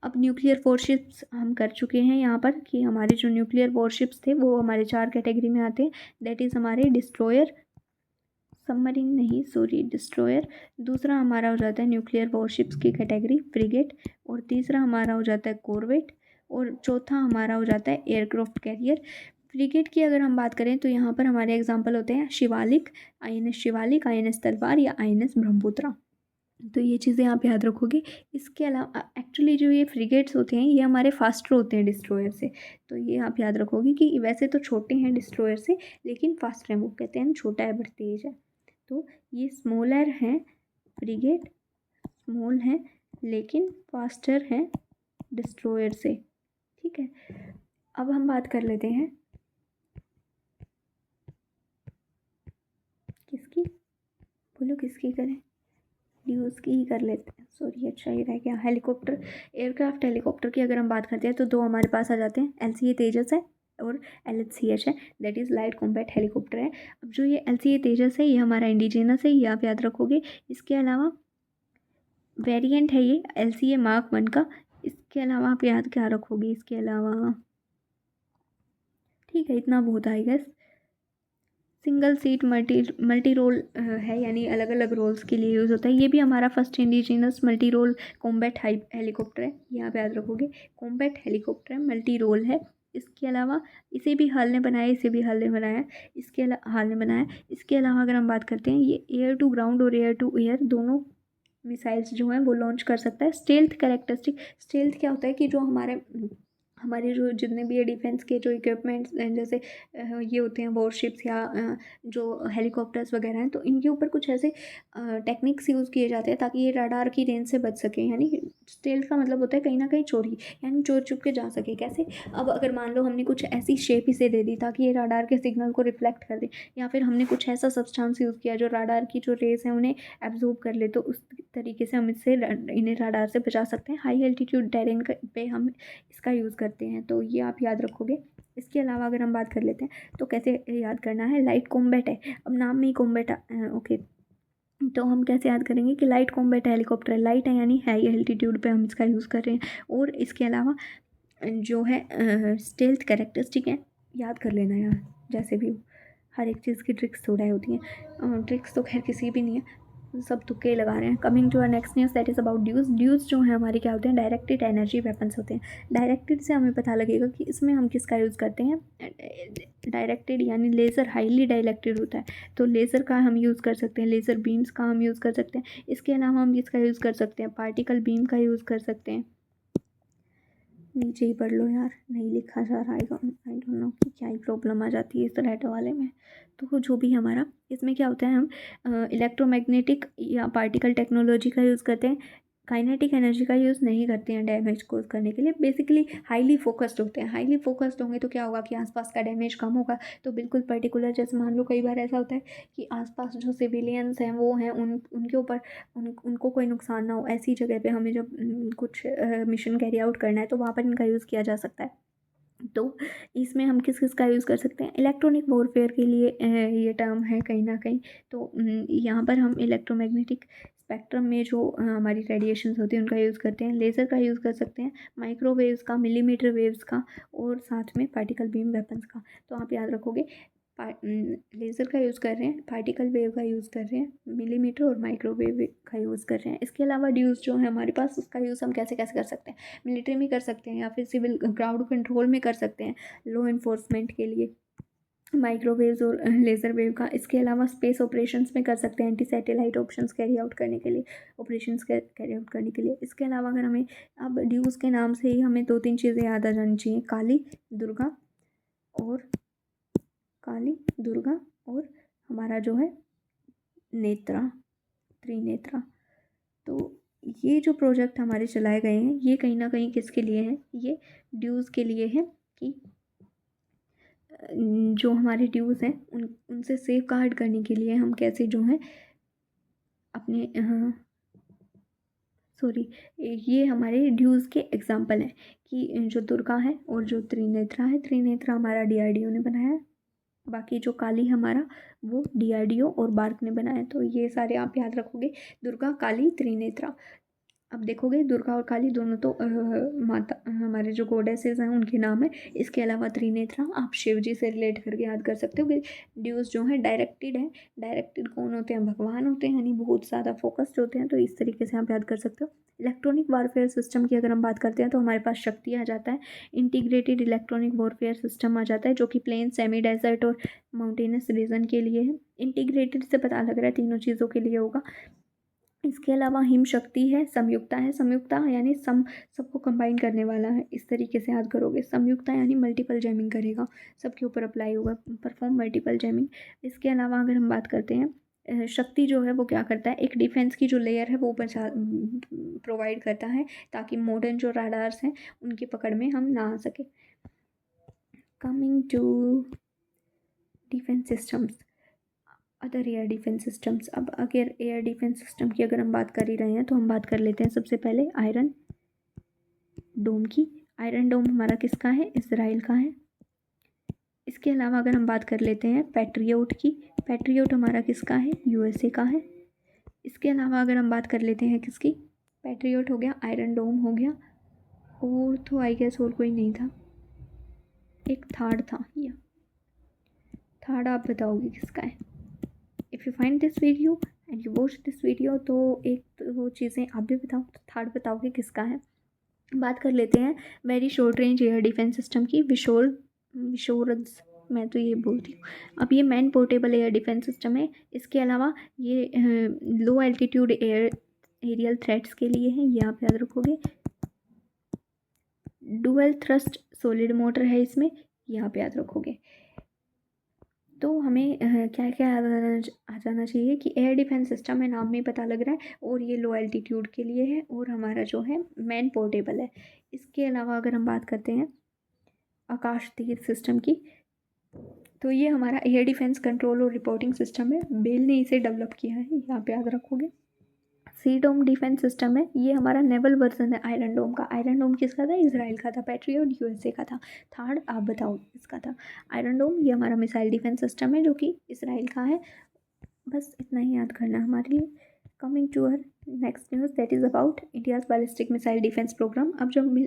अब न्यूक्लियर वॉरशिप्स हम कर चुके हैं यहाँ पर कि हमारे जो न्यूक्लियर वॉरशिप्स थे वो हमारे 4 कैटेगरी में आते हैं। दैट इज़ हमारे डिस्ट्रॉयर, सबमरीन नहीं सॉरी डिस्ट्रॉयर। दूसरा हमारा हो जाता है न्यूक्लियर वॉरशिप्स की कैटेगरी फ्रिगेट, और तीसरा हमारा हो जाता है कॉर्वेट, और चौथा हमारा हो जाता है एयरक्राफ्ट कैरियर। फ्रिगेट की अगर हम बात करें तो यहाँ पर हमारे एग्जाम्पल होते हैं शिवालिक, INS शिवालिक, INS तलवार या INS ब्रह्मपुत्रा। तो ये चीज़ें आप याद रखोगे। इसके अलावा एक्चुअली जो ये फ्रिगेट्स होते हैं ये हमारे फास्टर होते हैं डिस्ट्रॉयर से, तो ये आप याद रखोगे कि वैसे तो छोटे हैं डिस्ट्रॉयर से लेकिन फास्टर हैं। वो कहते हैं छोटा है बट तेज है, तो ये स्मॉलर हैं, फ्रिगेट स्मॉल हैं लेकिन फास्टर हैं डिस्ट्रॉयर से। ठीक है, अब हम बात कर लेते हैं किसकी, बोलो किसकी करें? ड्यूज की ही कर लेते हैं, सॉरी अच्छा ही रह गया। हेलीकॉप्टर, एयरक्राफ्ट हेलीकॉप्टर की अगर हम बात करते हैं तो दो हमारे पास आ जाते हैं, LCA तेजस है और LHCH है, that is light combat helicopter है। अब जो ये LCA तेजस है ये हमारा इंडिजिनस है, ये आप याद रखोगे। इसके अलावा वेरिएंट है ये LCA Mark 1 का। इसके अलावा आप याद क्या रखोगे? इसके अलावा ठीक है, इतना बहुत I guess. Single seat multi role है, यानी अलग अलग रोल्स के लिए यूज़ होता है। ये भी हमारा first indigenous multi role combat helicopter है, ये आप याद रखोगे। कॉम्बैट हेलीकॉप्टर है, मल्टी रोल है। इसके अलावा इसे भी हाल ने बनाया, इसे भी हाल ने बनाया, इसके अलावा हाल ने बनाया। इसके अलावा अगर हम बात करते हैं, ये एयर टू ग्राउंड और एयर टू एयर दोनों मिसाइल्स जो हैं वो लॉन्च कर सकता है। स्टेल्थ कैरेक्टरिस्टिक, स्टेल्थ क्या होता है कि जो हमारे जो जितने भी ये डिफेंस के जो इक्विपमेंट्स जैसे ये होते हैं वॉरशिप्स या जो हेलीकॉप्टर्स वगैरह हैं, तो इनके ऊपर कुछ ऐसे टेक्निक्स यूज़ किए जाते हैं ताकि ये रडार की रेंज से बच सकें। यानी स्टेल्थ का मतलब होता है कहीं ना कहीं चोरी, यानी चोर चुप के जा सके। कैसे? अब अगर मान लो हमने कुछ ऐसी शेप इसे दे दी ताकि ये रडार के सिग्नल को रिफ्लेक्ट कर दे, या फिर हमने कुछ ऐसा सब्सटेंस यूज़ किया जो रडार की जो रेस है उन्हें एब्जॉर्ब कर ले, तो उस तरीके से हम इससे इन्हें रडार से बचा सकते हैं। हाई एल्टीट्यूड टेरेन पे हम इसका यूज़ करते हैं, तो ये आप याद रखोगे। इसके अलावा अगर हम बात कर लेते हैं तो कैसे याद करना है, लाइट कॉम्बैट है, अब नाम में ही कॉम्बैट ओके, तो हम कैसे याद करेंगे कि लाइट कॉम्बैट हेलीकॉप्टर लाइट है यानी हाई एल्टीट्यूड पे हम इसका यूज़ कर रहे हैं। और इसके अलावा जो है स्टेल्थ कैरेक्टरिस्टिक है, याद कर लेना यार, जैसे भी हो हर एक चीज़ की ट्रिक्स थोड़ा ही होती हैं। ट्रिक्स तो खैर किसी भी नहीं है, सब तुक्के ही लगा रहे हैं। Coming to our next news that is about ड्यूज। ड्यूज जो है हमारे क्या होते हैं? डायरेक्टेड एनर्जी वेपन्स होते हैं। डायरेक्टेड से हमें पता लगेगा कि इसमें हम किसका यूज़ करते हैं। डायरेक्टेड यानी लेज़र हाईली डायरेक्टेड होता है, तो लेज़र का हम यूज़ कर सकते हैं, लेज़र बीम्स का हम यूज़ कर सकते हैं। इसके अलावा हम इसका यूज़ कर सकते हैं, पार्टिकल बीम का यूज़ कर सकते हैं। नीचे ही पढ़ लो यार, नहीं लिखा जा रहा। आई डोंट नो कि क्या ही प्रॉब्लम आ जाती है इस लेटर वाले में। तो जो भी हमारा इसमें क्या होता है, हम इलेक्ट्रोमैग्नेटिक या पार्टिकल टेक्नोलॉजी का यूज़ करते हैं, काइनेटिक एनर्जी का यूज़ नहीं करते हैं डैमेज को करने के लिए। बेसिकली हाईली फोकस्ड होते हैं, हाईली फोकस्ड होंगे तो क्या होगा कि आसपास का डैमेज कम होगा। तो बिल्कुल पर्टिकुलर, जैसे मान लो कई बार ऐसा होता है कि आसपास जो सिविलियंस हैं वो हैं उनके ऊपर उनको कोई नुकसान ना हो, ऐसी जगह पे हमें जब कुछ मिशन कैरी आउट करना है तो वहाँ पर इनका यूज़ किया जा सकता है। तो इसमें हम किस किस का यूज़ कर सकते हैं? इलेक्ट्रॉनिक वॉरफेयर के लिए ये टर्म है कहीं ना कहीं। तो यहाँ पर हम इलेक्ट्रोमैग्नेटिक स्पेक्ट्रम में जो हमारी रेडिएशंस होती हैं उनका यूज़ करते हैं, लेज़र का यूज़ कर सकते हैं, माइक्रोवेव्स का, मिलीमीटर वेव्स का और साथ में पार्टिकल बीम वेपन्स का। तो आप याद रखोगे लेज़र का यूज़ कर रहे हैं, पार्टिकल वेव का यूज़ कर रहे हैं, मिलीमीटर और माइक्रोवेव का यूज़ कर रहे हैं। इसके अलावा ड्यूज़ जो है हमारे पास, उसका यूज़ हम कैसे कैसे कर सकते हैं, मिलिट्री में कर सकते हैं या फिर सिविल क्राउड कंट्रोल में कर सकते हैं, लॉ इन्फोर्समेंट के लिए माइक्रोवेव्स और लेज़र वेव का। इसके अलावा स्पेस ऑपरेशंस में कर सकते हैं, anti satellite options carry out करने के लिए, ऑपरेशंस कैरी आउट करने के लिए। इसके अलावा अगर हमें अब ड्यूज़ के नाम से ही हमें 2-3 चीज़ें याद आ जानी चाहिए, काली दुर्गा और हमारा जो है नेत्रा, त्रिनेत्रा। तो ये जो प्रोजेक्ट हमारे चलाए गए हैं ये कहीं ना कहीं किसके लिए हैं, ये ड्यूज़ के लिए है कि जो हमारे ड्यूज़ हैं उनसे सेफ गार्ड करने के लिए हम कैसे जो है अपने ये हमारे ड्यूज़ के एग्जाम्पल हैं कि जो दुर्गा है और जो त्रिनेत्रा है, त्रिनेत्रा हमारा DRDO ने बनाया है, बाकी जो काली हमारा वो DRDO और बार्क ने बनाया। तो ये सारे आप याद रखोगे, दुर्गा, काली, त्रिनेत्रा। अब देखोगे दुर्गा और काली दोनों तो माता हमारे जो गॉडेसेस हैं उनके नाम है। इसके अलावा त्रिनेत्रा आप शिव जी से रिलेट करके याद कर सकते हो कि ड्यूज जो है डायरेक्टेड कौन होते हैं, भगवान होते हैं, यानी बहुत ज़्यादा फोकस्ड होते हैं। तो इस तरीके से आप याद कर सकते हो। इलेक्ट्रॉनिक वॉरफेयर सिस्टम की अगर हम बात करते हैं तो हमारे पास शक्ति आ जाता है, इंटीग्रेटेड इलेक्ट्रॉनिक वॉरफेयर सिस्टम आ जाता है जो कि प्लेन, सेमी डेजर्ट और माउंटेनस रीजन के लिए है। इंटीग्रेटेड से पता लग रहा है तीनों चीज़ों के लिए होगा। इसके अलावा हिम शक्ति है, संयुक्ता है, संयुक्ता यानी सबको कंबाइन करने वाला है। इस तरीके से याद करोगे, संयुक्ता यानी मल्टीपल जैमिंग करेगा, सबके ऊपर अप्लाई होगा, परफॉर्म मल्टीपल जैमिंग। इसके अलावा अगर हम बात करते हैं शक्ति जो है वो क्या करता है, एक डिफेंस की जो लेयर है वो प्रोवाइड करता है ताकि मॉडर्न जो राडार्स हैं उनकी पकड़ में हम ना आ सके। Coming to defence systems, other air defence systems. अब अगर एयर डिफेंस सिस्टम की अगर हम बात कर ही रहे हैं तो हम बात कर लेते हैं सबसे पहले आयरन डोम की। आयरन डोम हमारा किसका है, इजराइल का है। इसके अलावा अगर हम बात कर लेते हैं पैट्रियोट की, पैट्रियोट हमारा किसका है, USA का है। इसके अलावा अगर हम बात कर लेते हैं किसकी, पैट्रियोट हो गया, आयरन डोम हो गया, और तो आई गेस और कोई नहीं था, एक थर्ड था, या थर्ड आप बताओगे किसका है। If you find this video and you watch this video तो एक तो वो चीज़ें आप भी बताओ, तो थर्ड बताओगे किसका है। बात कर लेते हैं very short range air defence system की, विशोरज, मैं तो ये बोलती हूँ। अब ये man portable air defence system है। इसके अलावा ये लो एल्टीट्यूड एरियल थ्रेट्स के लिए है, ये आप याद रखोगे। डुअल थ्रस्ट सॉलिड मोटर है इसमें, ये आप याद रखोगे। तो हमें क्या क्या आ जाना चाहिए कि एयर डिफेंस सिस्टम है, नाम में ही पता लग रहा है, और ये लो एल्टीट्यूड के लिए है और हमारा जो है मैन पोर्टेबल है। इसके अलावा अगर हम बात करते हैं आकाश तीर सिस्टम की, तो ये हमारा एयर डिफेंस कंट्रोल और रिपोर्टिंग सिस्टम है, बेल ने इसे डेवलप किया है, यहाँ पे याद रखोगे। सी डोम डिफेंस सिस्टम है, ये हमारा नेवल वर्जन है आयरन डोम का। आयरन डोम किसका था, इजराइल का था। पैट्रियट USA का था। थर्ड आप बताओ किसका था, आयरन डोम ये हमारा मिसाइल डिफेंस सिस्टम है जो कि इजराइल का है। बस इतना ही याद करना हमारे लिए। Coming to our next news that is about India's ballistic missile defence programme. अब जब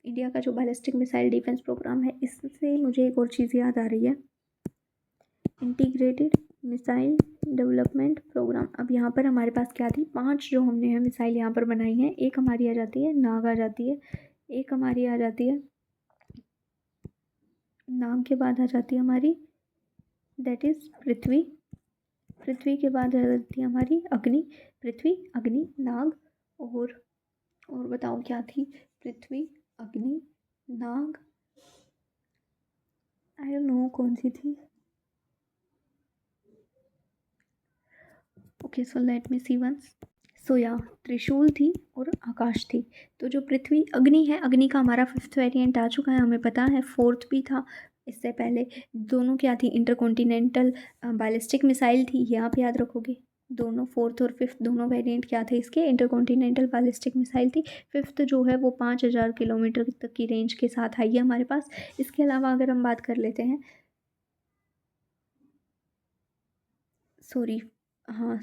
इंडिया का जो बैलिस्टिक मिसाइल डिफेंस प्रोग्राम है, इससे मुझे एक और चीज़ याद आ रही है, इंटीग्रेटेड मिसाइल डेवलपमेंट प्रोग्राम। अब यहाँ पर हमारे पास क्या थी, 5 जो हमने है मिसाइल यहाँ पर बनाई हैं। एक हमारी आ जाती है नाग, आ जाती है, एक हमारी आ जाती है नाग के बाद आ जाती है हमारी दैट इज़ पृथ्वी, पृथ्वी के बाद आ जाती है हमारी अग्नि, पृथ्वी, अग्नि, नाग, और बताओ क्या थी, पृथ्वी, अग्नि, नाग, आई डोंट नो कौन सी थी। Okay so let me see once. सो या त्रिशूल थी और आकाश थी। तो जो पृथ्वी अग्नि है, अग्नि का हमारा 5th वेरिएंट आ चुका है, हमें पता है 4th भी था इससे पहले। दोनों क्या थी, इंटरकॉन्टिनेंटल बैलिस्टिक मिसाइल थी, ये आप याद रखोगे। दोनों 4th और 5th दोनों वेरिएंट क्या थे इसके, इंटरकॉन्टिनेंटल बैलिस्टिक मिसाइल थी। 5th जो है वो 5000 किलोमीटर तक की रेंज के साथ आई है हमारे पास। इसके अलावा अगर हम बात कर लेते हैं, सॉरी हाँ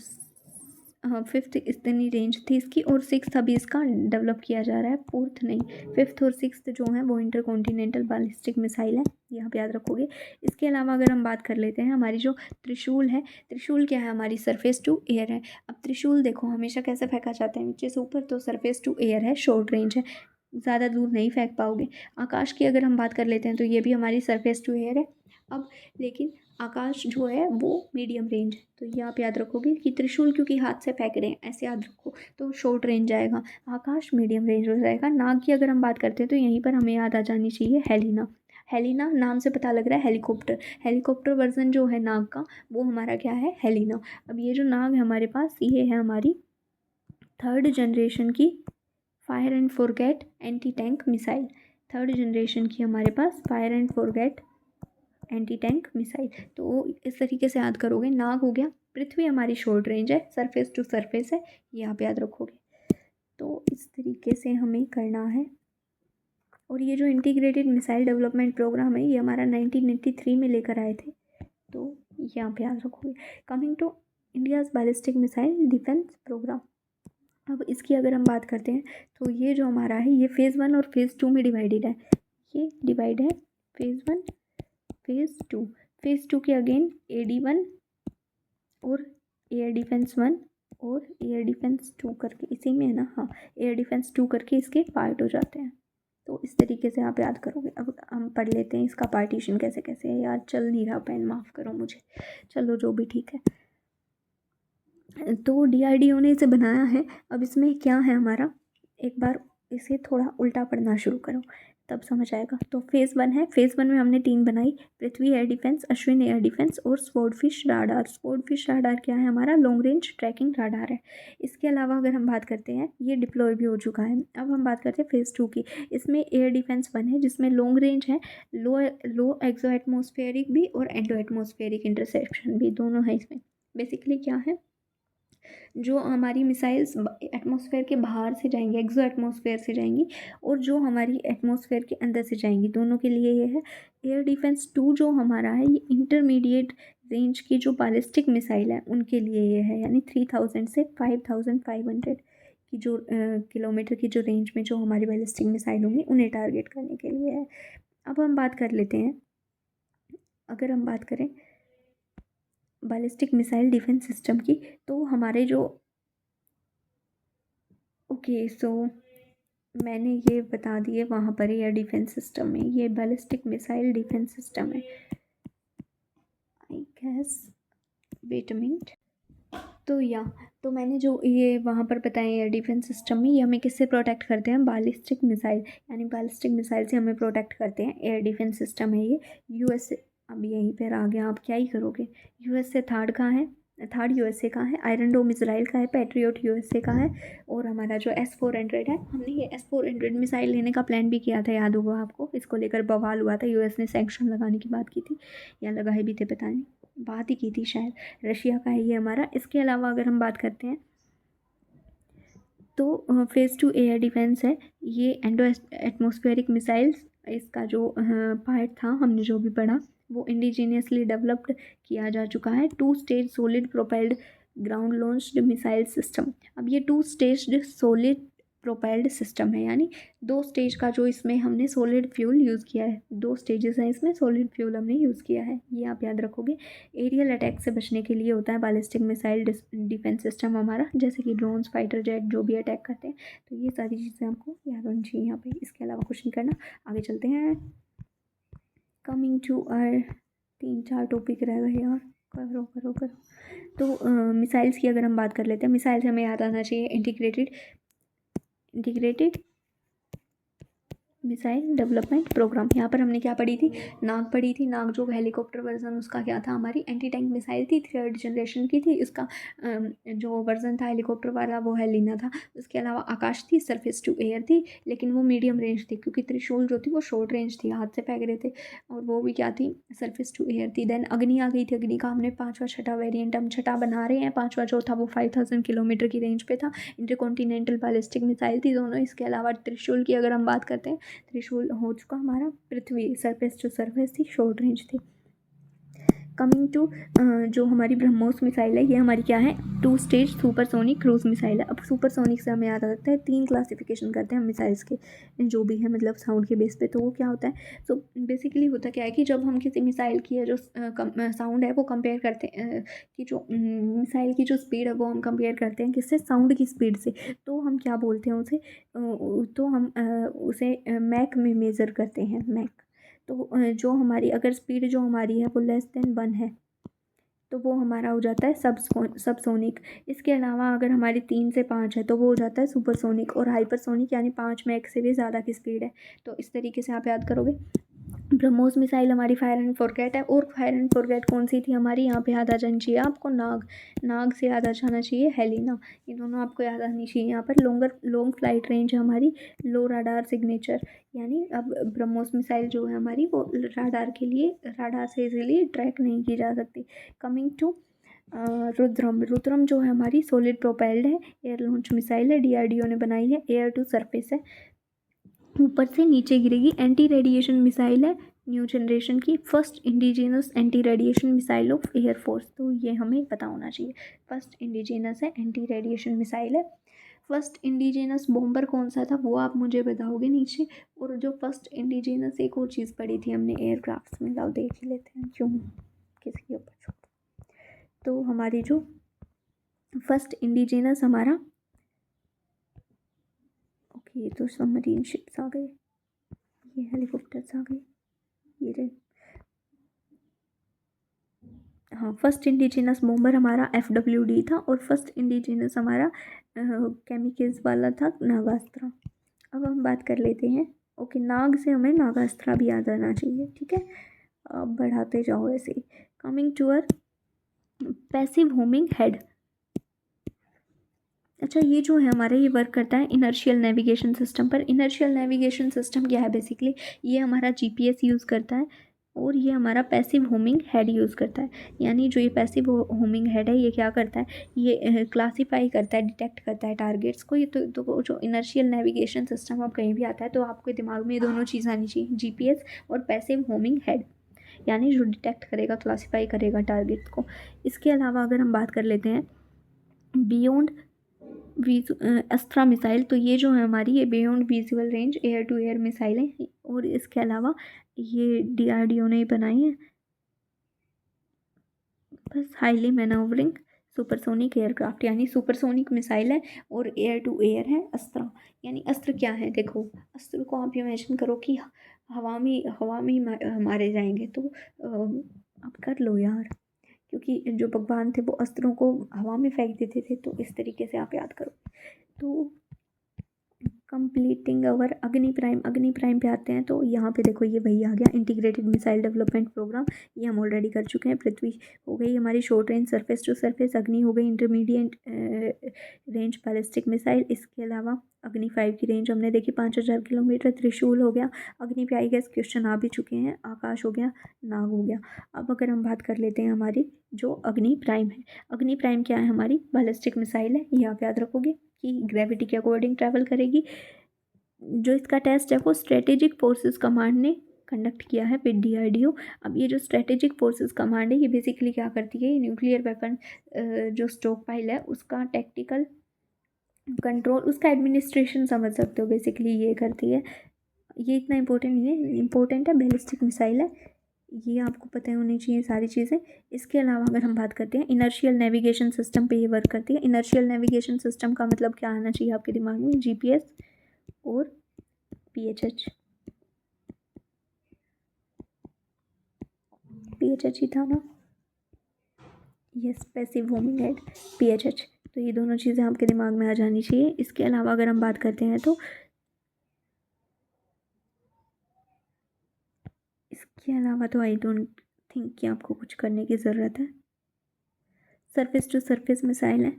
फिफ्थ इतनी रेंज थी इसकी, और सिक्स्थ अभी इसका डेवलप किया जा रहा है, फोर्थ नहीं। फिफ्थ और सिक्स्थ जो है वो इंटरकॉन्टिनेंटल बैलिस्टिक मिसाइल है, ये आप याद रखोगे। इसके अलावा अगर हम बात कर लेते हैं, हमारी जो त्रिशूल है, त्रिशूल क्या है, हमारी सरफेस टू एयर है। अब त्रिशूल देखो हमेशा कैसे फेंका जाता है, नीचे से ऊपर, तो सरफेस टू एयर है, शॉर्ट रेंज है, ज़्यादा दूर नहीं फेंक पाओगे। आकाश की अगर हम बात कर लेते हैं तो ये भी हमारी सरफेस टू एयर है। अब लेकिन आकाश जो है वो मीडियम रेंज है, तो ये आप याद रखोगे कि त्रिशूल क्योंकि हाथ से फेंक रहे हैं, ऐसे याद रखो, तो शॉर्ट रेंज जाएगा, आकाश मीडियम रेंज हो जाएगा। नाग की अगर हम बात करते हैं तो यहीं पर हमें याद आ जानी चाहिए हेलिना। हेलिना नाम से पता लग रहा है हेलीकॉप्टर, हेलीकॉप्टर वर्जन जो है नाग का वो हमारा क्या है, हेलिना। अब ये जो नाग है हमारे पास, ये है हमारी थर्ड जनरेशन की fire and forget anti tank missile. Third generation की हमारे पास fire and forget anti tank missile. तो इस तरीके से याद करोगे, नाग हो गया, पृथ्वी हमारी शॉर्ट रेंज है, सरफेस टू सरफेस है, ये आप याद रखोगे। तो इस तरीके से हमें करना है। और ये जो इंटीग्रेटेड मिसाइल डेवलपमेंट प्रोग्राम है, ये हमारा 1983 में लेकर आए थे, तो ये आप याद रखोगे। Coming to India's ballistic missile defence programme. अब इसकी अगर हम बात करते हैं तो ये जो हमारा है, ये फेज़ 1 और फेज़ 2 में डिवाइडेड है, ये डिवाइड है फेज़ 1 फेज़ 2। फेज़ 2 के अगेन AD1 और एयर डिफेंस 1 और एयर डिफेंस 2 करके, इसी में है ना, हाँ, एयर डिफेंस 2 करके इसके पार्ट हो जाते हैं। तो इस तरीके से आप याद करोगे। अब हम पढ़ लेते हैं इसका पार्टीशन कैसे कैसे है, यार चल नहीं रहा पेन, माफ़ करो मुझे, चलो जो भी ठीक है। तो DRDO ने इसे बनाया है। अब इसमें क्या है हमारा, एक बार इसे थोड़ा उल्टा पढ़ना शुरू करो तब समझ आएगा। तो फेज़ 1 है, फेज़ 1 में हमने 3 बनाई, Prithvi air defence, Ashwin air defence और स्वॉर्डफिश राडार। स्वॉर्डफिश राडार क्या है, हमारा लॉन्ग रेंज ट्रैकिंग राडार है। इसके अलावा अगर हम बात करते हैं, ये डिप्लॉय भी हो चुका है। अब हम बात करते हैं फेज़ 2 की। इसमें एयर डिफेंस 1 है, जिसमें लॉन्ग रेंज है, लो एक्सो एटमोस्फेरिक भी और एंडो एटमोस्फेरिक इंटरसेप्शन भी, दोनों है इसमें। बेसिकली क्या है, जो हमारी मिसाइल्स एटमॉस्फेयर के बाहर से जाएंगी, एक्सो एटमॉस्फेयर से जाएंगी, और जो हमारी एटमॉस्फेयर के अंदर से जाएंगी, दोनों के लिए ये है। एयर डिफेंस 2 जो हमारा है, ये इंटरमीडिएट रेंज की जो बैलिस्टिक मिसाइल है उनके लिए ये है, यानी 3000 से 5500 की जो किलोमीटर की जो रेंज में जो हमारी बैलिस्टिक मिसाइल होंगी उन्हें टारगेट करने के लिए है। अब हम बात कर लेते हैं, अगर हम बात करें बैलिस्टिक मिसाइल डिफेंस सिस्टम की, तो हमारे जो ओके सो मैंने ये बता दिए वहाँ पर एयर डिफेंस सिस्टम में, ये बैलिस्टिक मिसाइल डिफेंस सिस्टम है, I guess, wait a minute. तो मैंने जो ये वहाँ पर बताया एयर डिफेंस सिस्टम में, ये हमें किससे प्रोटेक्ट करते हैं, बैलिस्टिक मिसाइल, यानी बैलिस्टिक मिसाइल से हमें प्रोटेक्ट करते हैं। एयर डिफेंस सिस्टम है ये। USA, अब यहीं पर आ गया, आप क्या ही करोगे। USA थर्ड कहाँ है, थर्ड USA का है, आयरन डोम इजराइल का है, पैट्रियट USA का है, और हमारा जो S-400 है, हमने ये S-400 मिसाइल लेने का प्लान भी किया था, याद होगा आपको, इसको लेकर बवाल हुआ था, US ने सैंक्शन लगाने की बात की थी, या लगाए भी थे पता नहीं, बात ही की थी शायद। रशिया का है ये हमारा। इसके अलावा अगर हम बात करते हैं तो फेज़ 2 एयर डिफेंस है, ये एंडो एटमोस्फेरिक मिसाइल्स, इसका जो पार्ट था हमने जो भी पढ़ा वो इंडिजीनियसली डेवलप्ड किया जा चुका है। 2 stage solid propelled ground launched missile system. अब ये 2 स्टेज सॉलिड प्रोपेल्ड सिस्टम है, यानी 2 स्टेज का जो इसमें हमने सॉलिड फ्यूल यूज़ किया है, 2 स्टेजेस हैं इसमें, सॉलिड फ्यूल हमने यूज़ किया है, ये आप याद रखोगे। एरियल अटैक से बचने के लिए होता है बैलिस्टिक मिसाइल डिफेंस सिस्टम हमारा, जैसे कि ड्रोन्स, फाइटर जेट जो भी अटैक करते हैं, तो ये सारी चीज़ें आपको याद होनी चाहिए यहाँ पे। इसके अलावा कुछ नहीं करना, आगे चलते हैं। कमिंग टू आर 3-4 टॉपिक रह गए यार, करो करो करो। तो मिसाइल्स की अगर हम बात कर लेते हैं, मिसाइल से हमें याद आना चाहिए इंटीग्रेटेड मिसाइल डेवलपमेंट प्रोग्राम। यहाँ पर हमने क्या पढ़ी थी, नाग पढ़ी थी। नाग जो हेलीकॉप्टर वर्जन उसका क्या था, हमारी एंटी टैंक मिसाइल थी, थर्ड जनरेशन की थी। इसका जो वर्जन था हेलीकॉप्टर वाला वो हेलिना था। उसके अलावा आकाश थी, सरफेस टू एयर थी, लेकिन वो मीडियम रेंज थी, क्योंकि त्रिशूल जो थी वो शॉर्ट रेंज थी, हाथ से फेंक रहे थे, और वो भी क्या थी, सरफेस टू एयर थी। देन अग्नि आ गई थी, अग्नि का हमने 5वां 6वां वेरियंट हम 6वां बना रहे हैं। 5वां जो था वो 5000 किलोमीटर की रेंज पे था, इंटरकॉन्टिनेंटल बैलिस्टिक मिसाइल थी दोनों। इसके अलावा त्रिशूल की अगर हम बात करते हैं, त्रिशूल हो चुका हमारा, पृथ्वी सरफेस टू सरफेस थी, शॉर्ट रेंज थी। कमिंग टू जो हमारी ब्रह्मोस मिसाइल है, ये हमारी क्या है, 2 स्टेज सुपरसोनिक क्रूज मिसाइल है। अब सुपरसोनिक से हमें याद आता है 3 क्लासिफिकेशन करते हैं हम मिसाइल्स के, जो भी है मतलब साउंड के बेस पे। तो वो क्या होता है, सो बेसिकली होता क्या है कि जब हम किसी मिसाइल की जो साउंड है वो कंपेयर करते हैं, कि जो मिसाइल की जो स्पीड है वो हम कंपेयर करते हैं किससे, साउंड की स्पीड से। तो हम क्या बोलते हैं उसे, तो हम उसे मैक में मेज़र करते हैं, मैक। तो जो हमारी अगर स्पीड जो हमारी है वो लेस देन 1 है तो वो हमारा हो जाता है सबसोनिक। इसके अलावा अगर हमारी 3 से 5 है तो वो हो जाता है सुपरसोनिक। और हाइपरसोनिक यानी 5 मैक से भी ज़्यादा की स्पीड है। तो इस तरीके से आप याद करोगे। ब्रह्मोस मिसाइल हमारी फायर एंड फॉरगेट है। और फायर एंड फॉरगेट कौन सी थी हमारी, यहाँ पे याद आ जानी चाहिए आपको, नाग से याद आ जाना चाहिए हेलिना। ये दोनों आपको याद आनी चाहिए। यहाँ पर लॉन्ग फ्लाइट रेंज है हमारी, लो राडार सिग्नेचर। यानी अब ब्रह्मोस मिसाइल जो है हमारी वो राडार से इजीली ट्रैक नहीं की जा सकती। कमिंग टू रुद्रम जो है हमारी सॉलिड प्रोपेल्ड है, एयर लॉन्च मिसाइल है, डीआरडीओ ने बनाई है, एयर टू सरफेस है, ऊपर से नीचे गिरेगी, एंटी रेडिएशन मिसाइल है, न्यू जनरेशन की first indigenous anti radiation missile of air force. तो ये हमें पता होना चाहिए, फर्स्ट इंडिजिनस है, एंटी रेडिएशन मिसाइल है। फर्स्ट इंडिजिनस बॉम्बर कौन सा था वो आप मुझे बताओगे नीचे। और जो फर्स्ट इंडिजिनस एक और चीज़ पढ़ी थी हमने एयरक्राफ्ट में, लाओ देख ही लेते हैं, क्यों किसी के ऊपर छोड़। तो हमारी जो फर्स्ट इंडिजिनस हमारा, ओके, ये तो सबमरीन शिप्स आ गए, ये हेलीकॉप्टर्स आ गए, ये रहे। हाँ, फर्स्ट इंडिजिनस बॉम्बर हमारा FWD था और फर्स्ट इंडिजिनस हमारा केमिकल्स वाला था नागास्त्रा। अब हम बात कर लेते हैं, ओके, नाग से हमें नागास्त्रा भी याद आना चाहिए, ठीक है। अब बढ़ाते जाओ ऐसे ही। Coming to uh passive homing head. अच्छा, ये जो है हमारा, ये वर्क करता है इनर्शियल नेविगेशन सिस्टम पर। इनर्शियल नेविगेशन सिस्टम क्या है बेसिकली, ये हमारा GPS यूज़ करता है और ये हमारा पैसिव होमिंग हेड यूज़ करता है। यानी जो ये पैसिव होमिंग हेड है ये क्या करता है, ये क्लासीफाई करता है, डिटेक्ट करता है टारगेट्स को। ये तो जो इनर्शियल नेविगेशन सिस्टम अब कहीं भी आता है तो आपके दिमाग में ये दोनों चीज़ आनी चाहिए, GPS और पैसिव होमिंग हेड, यानी जो डिटेक्ट करेगा, क्लासीफाई करेगा टारगेट्स को। इसके अलावा अगर हम बात कर लेते हैं बियॉन्ड अस्त्रा मिसाइल, तो ये जो है हमारी, ये beyond visual range air to air missile है। और इसके अलावा ये DRDO ने बनाई है, बस हाईली मैनोवरिंग सुपरसोनिक एयरक्राफ्ट, यानी सुपरसोनिक मिसाइल है और एयर टू एयर है अस्त्रा। यानी अस्त्र क्या है, देखो अस्त्र को आप इमेजिन करो कि हवा में मारे जाएंगे। तो आप कर लो यार, क्योंकि जो भगवान थे वो अस्त्रों को हवा में फेंक देते थे। तो इस तरीके से आप याद करो। तो कंप्लीटिंग अवर अग्नि प्राइम पे आते हैं। तो यहाँ पे देखो ये वही आ गया, इंटीग्रेटेड मिसाइल डेवलपमेंट प्रोग्राम, ये हम ऑलरेडी कर चुके हैं। पृथ्वी हो गई हमारी short range surface to surface, Agni हो गई इंटरमीडिएट रेंज बैलिस्टिक मिसाइल। इसके अलावा अग्नि 5 की रेंज हमने देखी 5000 किलोमीटर। त्रिशूल हो गया, अग्नि पे आई गेस क्वेश्चन आ भी चुके हैं। आकाश हो गया, नाग हो गया। अब अगर हम बात कर लेते हैं हमारी जो अग्नि प्राइम है, अग्नि प्राइम क्या है हमारी, बैलिस्टिक मिसाइल है। ये आप याद रखोगे कि ग्रेविटी के अकॉर्डिंग ट्रैवल करेगी। जो इसका टेस्ट है वो स्ट्रेटेजिक फोर्सेस कमांड ने कंडक्ट किया है विद DRDO। अब ये जो स्ट्रेटेजिक फोर्सेस कमांड है ये बेसिकली क्या करती है, ये न्यूक्लियर वेपन जो स्टॉक पाइल है उसका टैक्टिकल कंट्रोल, उसका एडमिनिस्ट्रेशन समझ सकते हो, बेसिकली ये करती है। ये इतना इंपॉर्टेंट नहीं है, इंपॉर्टेंट है, बैलिस्टिक मिसाइल है, ये आपको पता होनी चाहिए सारी चीज़ें। इसके अलावा अगर हम बात करते हैं इनर्शियल नेविगेशन सिस्टम पे ये वर्क करती है। इनर्शियल नेविगेशन सिस्टम का मतलब क्या आना चाहिए आपके दिमाग में, GPS और PHH ही था ना, yes, passive homing head PHH। तो ये दोनों चीज़ें आपके दिमाग में आ जानी चाहिए। इसके अलावा अगर हम बात करते हैं तो इसके अलावा तो आई डोंट थिंक कि आपको कुछ करने की ज़रूरत है। सरफेस टू सरफेस मिसाइल है,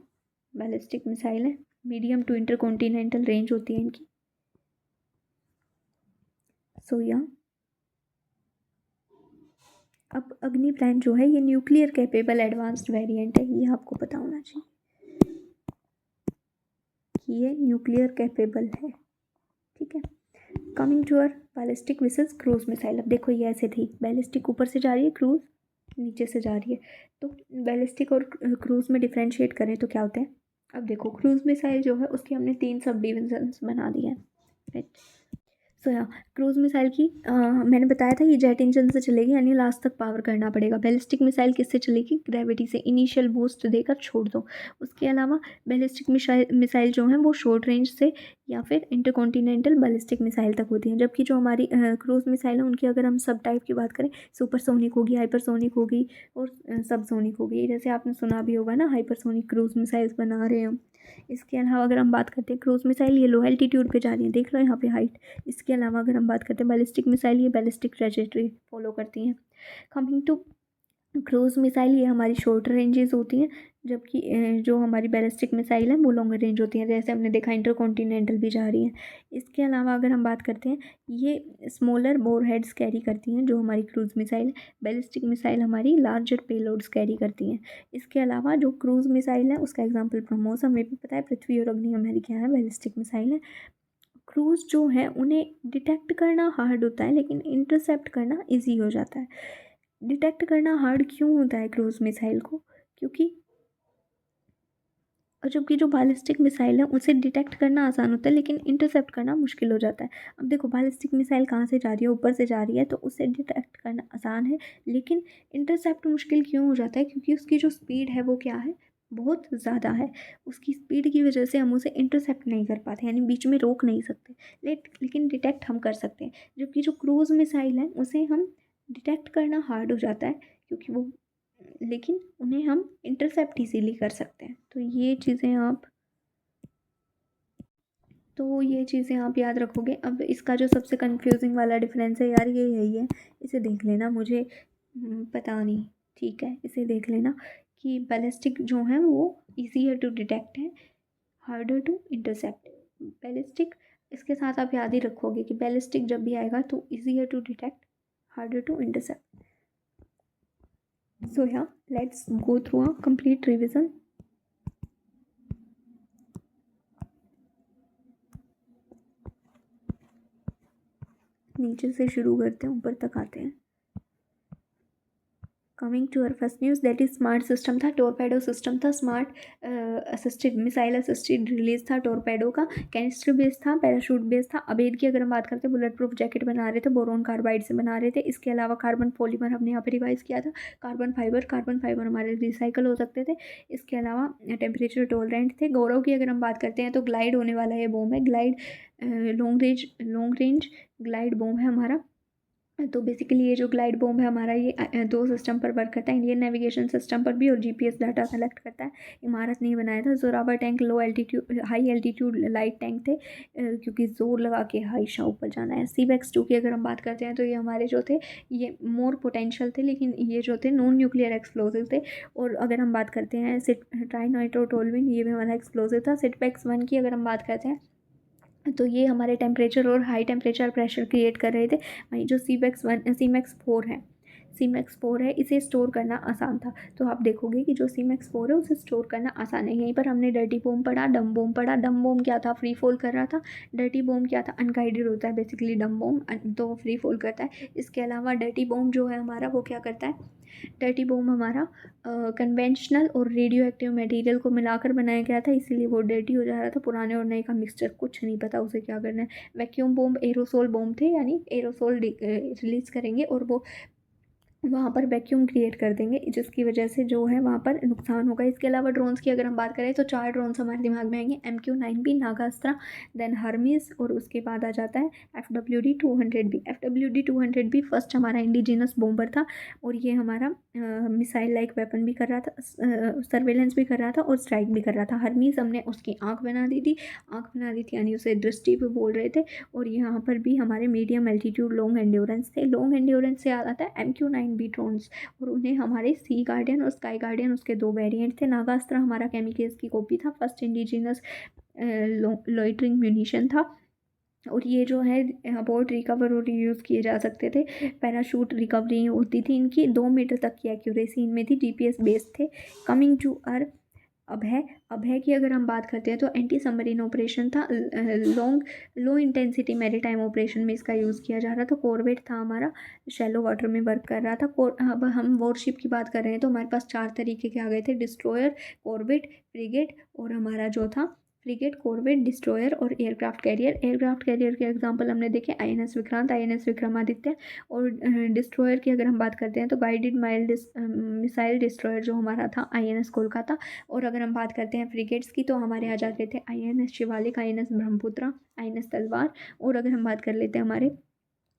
बैलिस्टिक मिसाइल है, मीडियम टू इंटरकॉन्टिनेंटल रेंज होती है इनकी। सो या अब अग्नि प्राइम जो है ये न्यूक्लियर कैपेबल एडवांस्ड वेरिएंट है, ये आपको पता होना चाहिए कि ये न्यूक्लियर कैपेबल है, ठीक है। कमिंग टू अर बैलिस्टिक विसेस क्रूज मिसाइल। अब देखो ये ऐसे थी, बैलिस्टिक ऊपर से जा रही है, क्रूज नीचे से जा रही है। तो बैलिस्टिक और क्रूज़ में डिफरेंशिएट करें तो क्या होते हैं? अब देखो, क्रूज़ मिसाइल जो है उसकी हमने 3 सब डिविजन्स बना दिए हैं, राइट। सो या क्रूज़ मिसाइल की मैंने बताया था ये जेट इंजन से चलेगी, यानी लास्ट तक पावर करना पड़ेगा। बैलिस्टिक मिसाइल किससे चलेगी? ग्रेविटी से, इनिशियल बूस्ट देकर छोड़ दो। उसके अलावा बैलिस्टिक मिसाइल जो है वो शॉर्ट रेंज से या फिर इंटरकॉन्टिनेंटल बैलिस्टिक मिसाइल तक होती हैं। जबकि जो हमारी क्रूज़ मिसाइल है उनकी अगर हम सब टाइप की बात करें, सुपरसोनिक होगी, हाइपरसोनिक होगी और सबसोनिक होगी। जैसे आपने सुना भी होगा ना, हाइपरसोनिक क्रूज़ मिसाइल्स बना रहे हैं हम। इसके अलावा अगर हम बात करते हैं क्रूज़ मिसाइल, ये लो एल्टीट्यूड पे जा रही है, देख लो यहाँ पे हाइट। इसके अलावा अगर हम बात करते हैं बैलिस्टिक मिसाइल, ये बैलिस्टिक ट्रैजेक्टरी फॉलो करती हैं। कमिंग टू क्रूज़ मिसाइल, ये हमारी शॉर्ट रेंजेस होती हैं, जबकि जो हमारी बैलिस्टिक मिसाइल है वो लॉन्गर रेंज होती हैं। जैसे हमने देखा इंटरकॉन्टिनेंटल भी जा रही हैं। इसके अलावा अगर हम बात करते हैं, ये स्मॉलर बोर हेड्स कैरी करती हैं जो हमारी क्रूज़ मिसाइल है। बैलिस्टिक मिसाइल हमारी लार्जर पेलोड्स कैरी करती हैं। इसके अलावा जो क्रूज़ मिसाइल है उसका एग्जाम्पल ब्रह्मोस, हमें भी पता है पृथ्वी और अग्नि हमारी क्या है, बैलिस्टिक मिसाइल है। क्रूज़ जो है उन्हें डिटेक्ट करना हार्ड होता है लेकिन इंटरसेप्ट करना ईजी हो जाता है। डिटेक्ट करना हार्ड क्यों होता है क्रूज़ मिसाइल को? क्योंकि और जबकि जो बैलिस्टिक मिसाइल है उसे डिटेक्ट करना आसान होता है लेकिन इंटरसेप्ट करना मुश्किल हो जाता है। अब देखो, बैलिस्टिक मिसाइल कहाँ से जा रही है? ऊपर से जा रही है, तो उसे डिटेक्ट करना आसान है लेकिन इंटरसेप्ट मुश्किल क्यों हो जाता है? क्योंकि उसकी जो स्पीड है वो क्या है, बहुत ज़्यादा है। उसकी स्पीड की वजह से हम उसे इंटरसेप्ट नहीं कर पाते, यानी बीच में रोक नहीं सकते। लेकिन डिटेक्ट हम कर सकते हैं। जबकि जो क्रूज़ मिसाइल है उसे हम डिटेक्ट करना हार्ड हो जाता है, क्योंकि वो, लेकिन उन्हें हम इंटरसेप्ट इजीली कर सकते हैं। तो ये चीज़ें आप याद रखोगे। अब इसका जो सबसे कंफ्यूजिंग वाला डिफरेंस है यार, ये यही है। इसे देख लेना, मुझे पता नहीं, ठीक है, इसे देख लेना कि बैलिस्टिक जो है वो ईजियर टू डिटेक्ट है, हार्डर टू इंटरसेप्ट। बैलिस्टिक, इसके साथ आप याद ही रखोगे कि बैलिस्टिक जब भी आएगा तो easier to detect, harder to intercept. So yeah, let's go through a complete revision. नीचे से शुरू करते हैं, ऊपर तक आते हैं। Coming to our first news, that is smart system था, टोरपेडो सिस्टम था। Smart assisted missile assisted release था टोरपेडो का। कैनिस्टर बेस था, पैराशूट बेस था। अबेद की अगर हम बात करते हैं, बुलेट प्रूफ जैकेट बना रहे थे, बोरोन कार्बाइड से बना रहे थे। इसके अलावा कार्बन पॉलीमर हमने यहाँ पे रिवाइज किया था। कार्बन फाइबर हमारे रिसाइकल हो सकते थे। इसके अलावा टेम्परेचर टॉलरेंट थे। गौरव की अगर हम बात करते हैं तो ग्लाइड होने वाला ये बॉम्ब है, glide long range glide bomb है हमारा। तो बेसिकली ये जो ग्लाइड बॉम्ब है हमारा, ये 2 सिस्टम पर वर्क करता है, इंडियन नेविगेशन सिस्टम पर भी और जीपीएस डाटा कलेक्ट करता है। इमारत नहीं बनाया था। Zorawar tank high altitude light tank थे, क्योंकि जोर लगा के हमेशा ऊपर जाना है। CBEX-2 की अगर हम बात करते हैं तो ये हमारे जो थे, ये मोर पोटेंशियल थे, लेकिन ये जो थे नॉन न्यूक्लियर एक्सप्लोजिव थे। और अगर हम बात करते हैं ट्राइनाइट्रोटोलुइन, ये भी हमारा एक्सप्लोजिव था। SITPEX-1 की अगर हम बात करते हैं तो ये हमारे टेम्परेचर और हाई टेम्परेचर प्रेशर क्रिएट कर रहे थे। वहीं जो CMAX-4 है, इसे स्टोर करना आसान था। तो आप देखोगे कि जो CMAX-4 है उसे स्टोर करना आसान है। यहीं पर हमने डर्टी बॉम्ब पढ़ा, डम बॉम्ब पढ़ा। डम बॉम्ब क्या था? फ्री फॉल कर रहा था। डर्टी बॉम्ब क्या था? अनगाइडेड होता है बेसिकली डम बॉम्ब, तो फ्री फॉल करता है। इसके अलावा डर्टी बॉम्ब जो है हमारा, वो क्या करता है? डर्टी बॉम्ब हमारा कन्वेंशनल और रेडियो एक्टिव मटेरियल को मिलाकर बनाया गया था, इसीलिए वो डर्टी हो जा रहा था। पुराने और नए का मिक्सचर, कुछ नहीं पता उसे क्या करना है। वैक्यूम बॉम्ब एरोसोल बॉम्ब थे, यानी एरोसोल रिलीज़ करेंगे और वो वहाँ पर वैक्यूम क्रिएट कर देंगे, जिसकी वजह से जो है वहाँ पर नुकसान होगा। इसके अलावा ड्रोन्स की अगर हम बात करें तो 4 ड्रोन्स हमारे दिमाग में आएंगे, MQ-9B, नागास्त्रा, देन हर्मीज, और उसके बाद आ जाता है FWD-200B। FWD-200B फर्स्ट हमारा इंडिजिनस बॉम्बर था और ये हमारा मिसाइल लाइक वेपन भी कर रहा था, सर्वेलेंस भी कर रहा था और स्ट्राइक भी कर रहा था। हर्मीज हमने उसकी आँख बना दी थी, यानी उसे दृष्टि भी बोल रहे थे। और यहाँ पर भी हमारे मीडियम एल्टीट्यूड लॉन्ग एंड्योरेंस थे। लॉन्ग एंड्योरेंस से आता है MQ-9B ड्रोन्स, और उन्हें हमारे सी गार्डियन और स्काई गार्डियन, उसके 2 वेरिएंट थे। नागास्त्रा हमारा केमिकेल्स की कॉपी था, फर्स्ट इंडिजिनस लॉइटरिंग म्यूनिशन था। और ये जो है अबॉर्ट, रिकवर और रीयूज़ किए जा सकते थे। पैराशूट रिकवरी होती थी इनकी, 2 मीटर तक की एक्यूरेसी इनमें थी। GPS बेस्ड थे। कमिंग टू आर अभय की अगर हम बात करते हैं तो एंटी सबमरीन ऑपरेशन था, लो इंटेंसिटी मैरीटाइम ऑपरेशन में इसका यूज़ किया जा रहा था। कॉर्वेट था हमारा, शैलो वाटर में वर्क कर रहा था। अब हम वॉरशिप की बात कर रहे हैं तो हमारे पास 4 तरीके के आ गए थे, डिस्ट्रॉयर, कॉर्वेट, फ्रिगेट और हमारा जो था फ्रिगेट, कॉर्वेट, डिस्ट्रॉयर और एयरक्राफ्ट कैरियर। एयरक्राफ्ट कैरियर के एग्जांपल हमने देखे INS विक्रांत, INS विक्रमादित्य। और डिस्ट्रॉयर की अगर हम बात करते हैं तो गाइडेड मिसाइल डिस्ट्रॉयर जो हमारा था INS कोलकाता। और अगर हम बात करते हैं फ्रिगेट्स की तो हमारे आ जाते थे INS Shivalik, INS Brahmaputra, INS तलवार। और अगर हम बात कर लेते हैं हमारे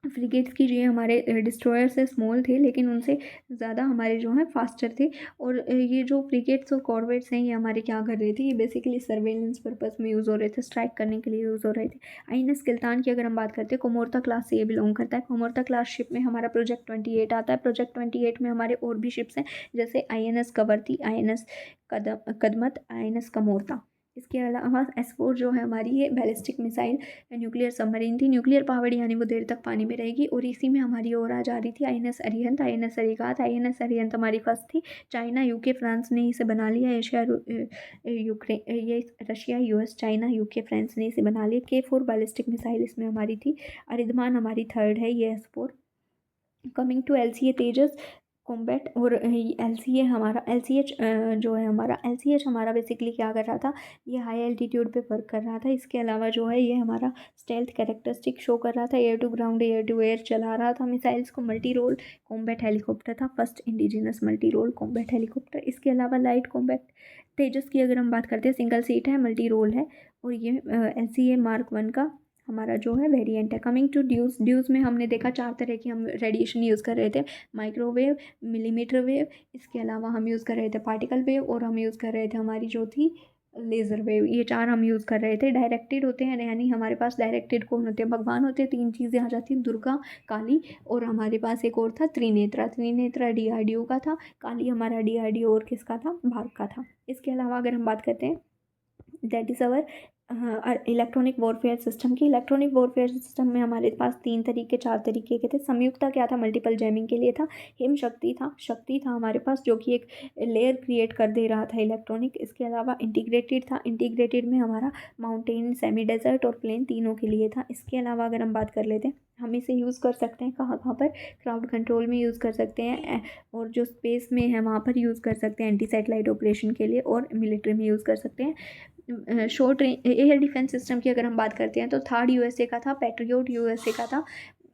फ्रिगेट्स की, ये हमारे डिस्ट्रॉयर से स्मॉल थे लेकिन उनसे ज़्यादा हमारे जो हैं फास्टर थे। और ये जो फ्रिगेट्स और कॉर्वेट्स हैं ये हमारे क्या कर रहे थे, ये बेसिकली सर्वेलेंस पर्पस में यूज़ हो रहे थे, स्ट्राइक करने के लिए यूज़ हो रहे थे। INS किल्तान की अगर हम बात करते हैं, कोमोर्ता क्लास से ये बिलोंग करता है। कोमोर्ता क्लास शिप में हमारा प्रोजेक्ट 28 आता है। प्रोजेक्ट 28 में हमारे और भी शिप्स हैं, जैसे INS Kavaratti, INS Kadmat, INS Kamorta. इसके अलावा S4 जो है हमारी, ये बैलिस्टिक मिसाइल न्यूक्लियर सबमरीन थी, न्यूक्लियर पावर्ड, यानी वो देर तक पानी में रहेगी। और इसी में हमारी और आ जा रही थी INS Arihant, INS अरिगात। INS Arihant हमारी फर्स्ट थी। चाइना, UK, फ्रांस ने इसे बना लिया। एशिया, यूक्रेन, ये Russia, US, China, UK, France ने इसे बना लिया। K4 बैलिस्टिक मिसाइल इसमें हमारी थी। अरिधमान हमारी थर्ड है, ये S4। Coming to LCA Tejas combat. और LCA हमारा, LCH जो है हमारा, LCH हमारा बेसिकली क्या कर रहा था, ये हाई एल्टीट्यूड पे वर्क कर रहा था। इसके अलावा जो है ये हमारा स्टेल्थ कैरेक्टरिस्टिक शो कर रहा था, air to ground, air to air चला रहा था मिसाइल्स को। मल्टी रोल कॉम्बैट हेलीकॉप्टर था, first indigenous multi role combat helicopter. इसके अलावा लाइट कॉम्बैट तेजस की अगर हम बात करते हैं, सिंगल सीट है, मल्टी रोल है। और ये LCA Mark 1 का हमारा जो है वेरिएंट है। कमिंग टू ड्यूज़ में हमने देखा 4 तरह की हम रेडिएशन यूज़ कर रहे थे, माइक्रोवेव, मिलीमीटर वेव, इसके अलावा हम यूज़ कर रहे थे पार्टिकल वेव, और हम यूज़ कर रहे थे हमारी जो थी लेज़र वेव। ये 4 हम यूज़ कर रहे थे। डायरेक्टेड होते हैं, यानी हमारे पास डायरेक्टेड कौन होते हैं, भगवान होते हैं। 3 चीज़ें आ जाती हैं, दुर्गा, काली, और हमारे पास एक और था त्रिनेत्रा। त्रिनेत्रा DRDO का था, काली हमारा DRDO और किसका था, भारत का था। इसके अलावा अगर हम बात करते हैं, that is our electronic warfare system की। इलेक्ट्रॉनिक वॉरफेयर सिस्टम में हमारे पास 3 तरीके 4 तरीके के थे। संयुक्ता क्या था, मल्टीपल जैमिंग के लिए था। हिम शक्ति था हमारे पास, जो कि एक लेयर क्रिएट कर दे रहा था इलेक्ट्रॉनिक। इसके अलावा इंटीग्रेटेड था, इंटीग्रेटेड में हमारा माउंटेन, सेमी डेजर्ट और प्लेन तीनों के लिए था। इसके अलावा अगर हम बात कर लेते हैं, हम इसे यूज़ कर सकते हैं कहाँ कहाँ पर, क्राउड कंट्रोल में यूज़ कर सकते हैं, और जो स्पेस में है वहाँ पर यूज़ कर सकते हैं एंटी सैटेलाइट ऑपरेशन के लिए, और मिलिट्री में यूज़ कर सकते हैं। शॉर्ट एयर डिफेंस सिस्टम की अगर हम बात करते हैं तो थर्ड USA का था, पैट्रियोट USA का था।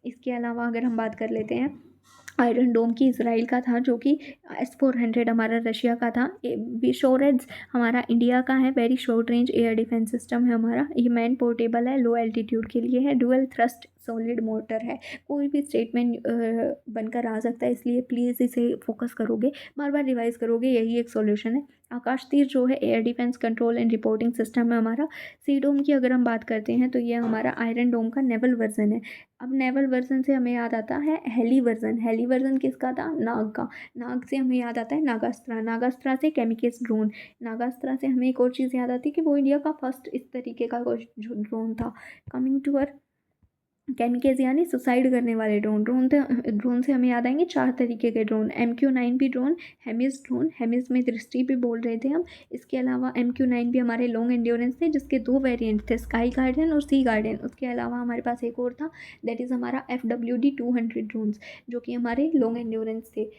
इसके अलावा अगर हम बात कर लेते हैं आयरन डोम की, इसराइल का था, जो कि S-400 हमारा रशिया का था। बिशोरेड्स हमारा इंडिया का है, very short range air defence system है हमारा। ये मैन पोर्टेबल है, लो एल्टीट्यूड के लिए है, डुअल थ्रस्ट सॉलिड मोटर है। कोई भी स्टेटमेंट बनकर आ सकता है, इसलिए प्लीज़ इसे फोकस करोगे, बार बार रिवाइज करोगे, यही एक सॉल्यूशन है। आकाश तीर जो है air defence control and reporting system है हमारा। सी डोम की अगर हम बात करते हैं तो ये हमारा आयरन डोम का नेवल वर्जन है। अब नेवल वर्जन से हमें याद आता है हेली वर्जन। हेली वर्जन किसका था, नाग का। नाग से हमें याद आता है नागास्त्रा, नागास्त्रा से केमिकेस ड्रोन, नागास्त्रा से हमें एक और चीज़ याद आती है कि वो इंडिया का फर्स्ट इस तरीके का जो ड्रोन था। कमिंग टू अर केमिकेज यानी सुसाइड करने वाले ड्रोन से हमें याद आएंगे 4 तरीके के ड्रोन। MQ-9 भी ड्रोन, हेमिस में दृष्टि भी बोल रहे थे हम। इसके अलावा MQ-9 भी हमारे लॉन्ग एंड्योरेंस थे, जिसके 2 वेरिएंट थे, स्काई गार्डियन और सी गार्डियन। उसके अलावा हमारे पास एक और था, दैट इज़ हमारा FWD-200 ड्रोन्स, जो कि हमारे लॉन्ग एंड्योरेंस थे।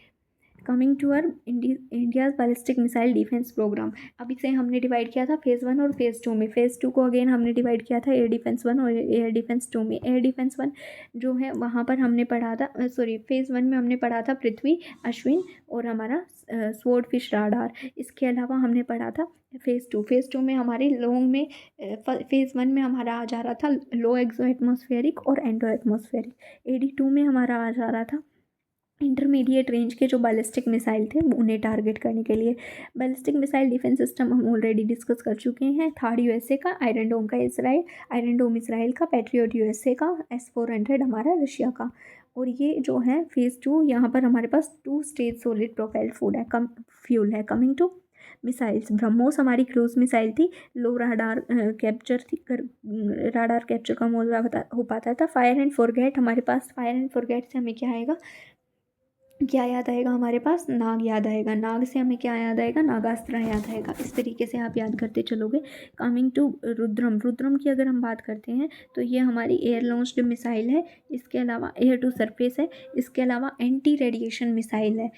Coming to our India's ballistic missile defence programme. अब इसे हमने डिवाइड किया था फेज़ 1 और फेज़ 2 में। फेज़ 2 को अगेन हमने डिवाइड किया था एयर डिफेंस 1 और एयर डिफेंस 2 में। एयर डिफेंस 1 जो है वहाँ पर हमने पढ़ा था, फेज़ 1 में हमने पढ़ा था पृथ्वी, अश्विन और हमारा स्वॉर्ड फिश राडार। इसके अलावा हमने पढ़ा था फेज़ 2 में हमारे लॉन्ग में, फेज़ 1 में हमारा आ जा रहा था लो एक्सो एटमॉस्फेरिक और एंडो एटमॉस्फेरिक। AD2 में हमारा आ जा रहा था इंटरमीडिएट रेंज के जो बैलिस्टिक मिसाइल थे उन्हें टारगेट करने के लिए। बैलिस्टिक मिसाइल डिफेंस सिस्टम हम ऑलरेडी डिस्कस कर चुके हैं। थर्ड USA का, आयरन डोम का इसराइल, आयरन डोम इसराइल का, पैट्रियोट USA का, S-400 हमारा रशिया का। और ये जो है फेज़ 2, यहाँ पर हमारे पास 2 स्टेज सॉलिड प्रोपेल्ड फ्यूल है। कमिंग टू मिसाइल्स, ब्रह्मोस हमारी क्रूज मिसाइल थी, लो राडार कैप्चर थी, राडार कैप्चर कम हो पाता था। फायर एंड फॉरगेट हमारे पास, फायर एंड फॉरगेट से हमें क्या आएगा, क्या याद आएगा हमारे पास? नाग याद आएगा। नाग से हमें क्या याद आएगा? नागास्त्र याद आएगा। इस तरीके से आप याद करते चलोगे। कमिंग टू रुद्रम, रुद्रम की अगर हम बात करते हैं तो ये हमारी एयर लॉन्च्ड मिसाइल है। इसके अलावा एयर टू सरफेस है। इसके अलावा एंटी रेडिएशन मिसाइल है।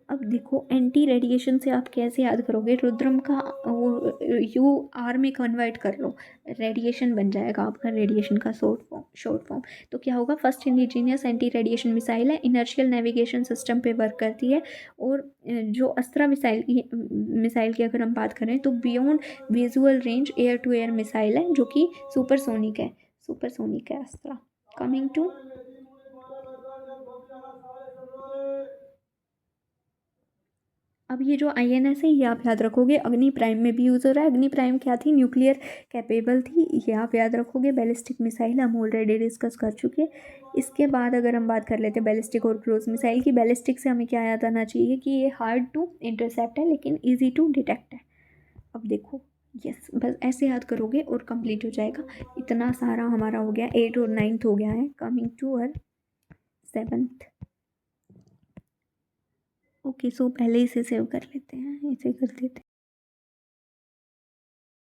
अब देखो एंटी रेडिएशन से आप कैसे याद करोगे? रुद्रम का यू आर में कन्वर्ट कर लो, रेडिएशन बन जाएगा आपका, रेडिएशन का शॉर्ट फॉर्म। तो क्या होगा? First indigenous anti radiation missile है, इनर्शियल नेविगेशन सिस्टम पे वर्क करती है। और जो अस्त्रा मिसाइल की अगर हम बात करें तो beyond visual range air to air missile है, जो कि सुपरसोनिक है अस्त्रा। कमिंग टू अब ये जो INS है ये आप याद रखोगे, अग्नि प्राइम में भी यूज़ हो रहा है। अग्नि प्राइम क्या थी? न्यूक्लियर कैपेबल थी, ये आप याद रखोगे। बैलिस्टिक मिसाइल हम ऑलरेडी डिस्कस कर चुके हैं। इसके बाद अगर हम बात कर लेते हैं बैलिस्टिक और क्रूज मिसाइल की। बैलिस्टिक से हमें क्या याद आना चाहिए कि ये हार्ड टू इंटरसेप्ट है लेकिन ईजी टू डिटेक्ट है। अब देखो, यस, बस ऐसे याद करोगे और कंप्लीट हो जाएगा। इतना सारा हमारा हो गया, 8 और 9th हो गया है। Coming to uh 7th। Okay, so पहले इसे सेव कर लेते हैं, इसे कर देते हैं।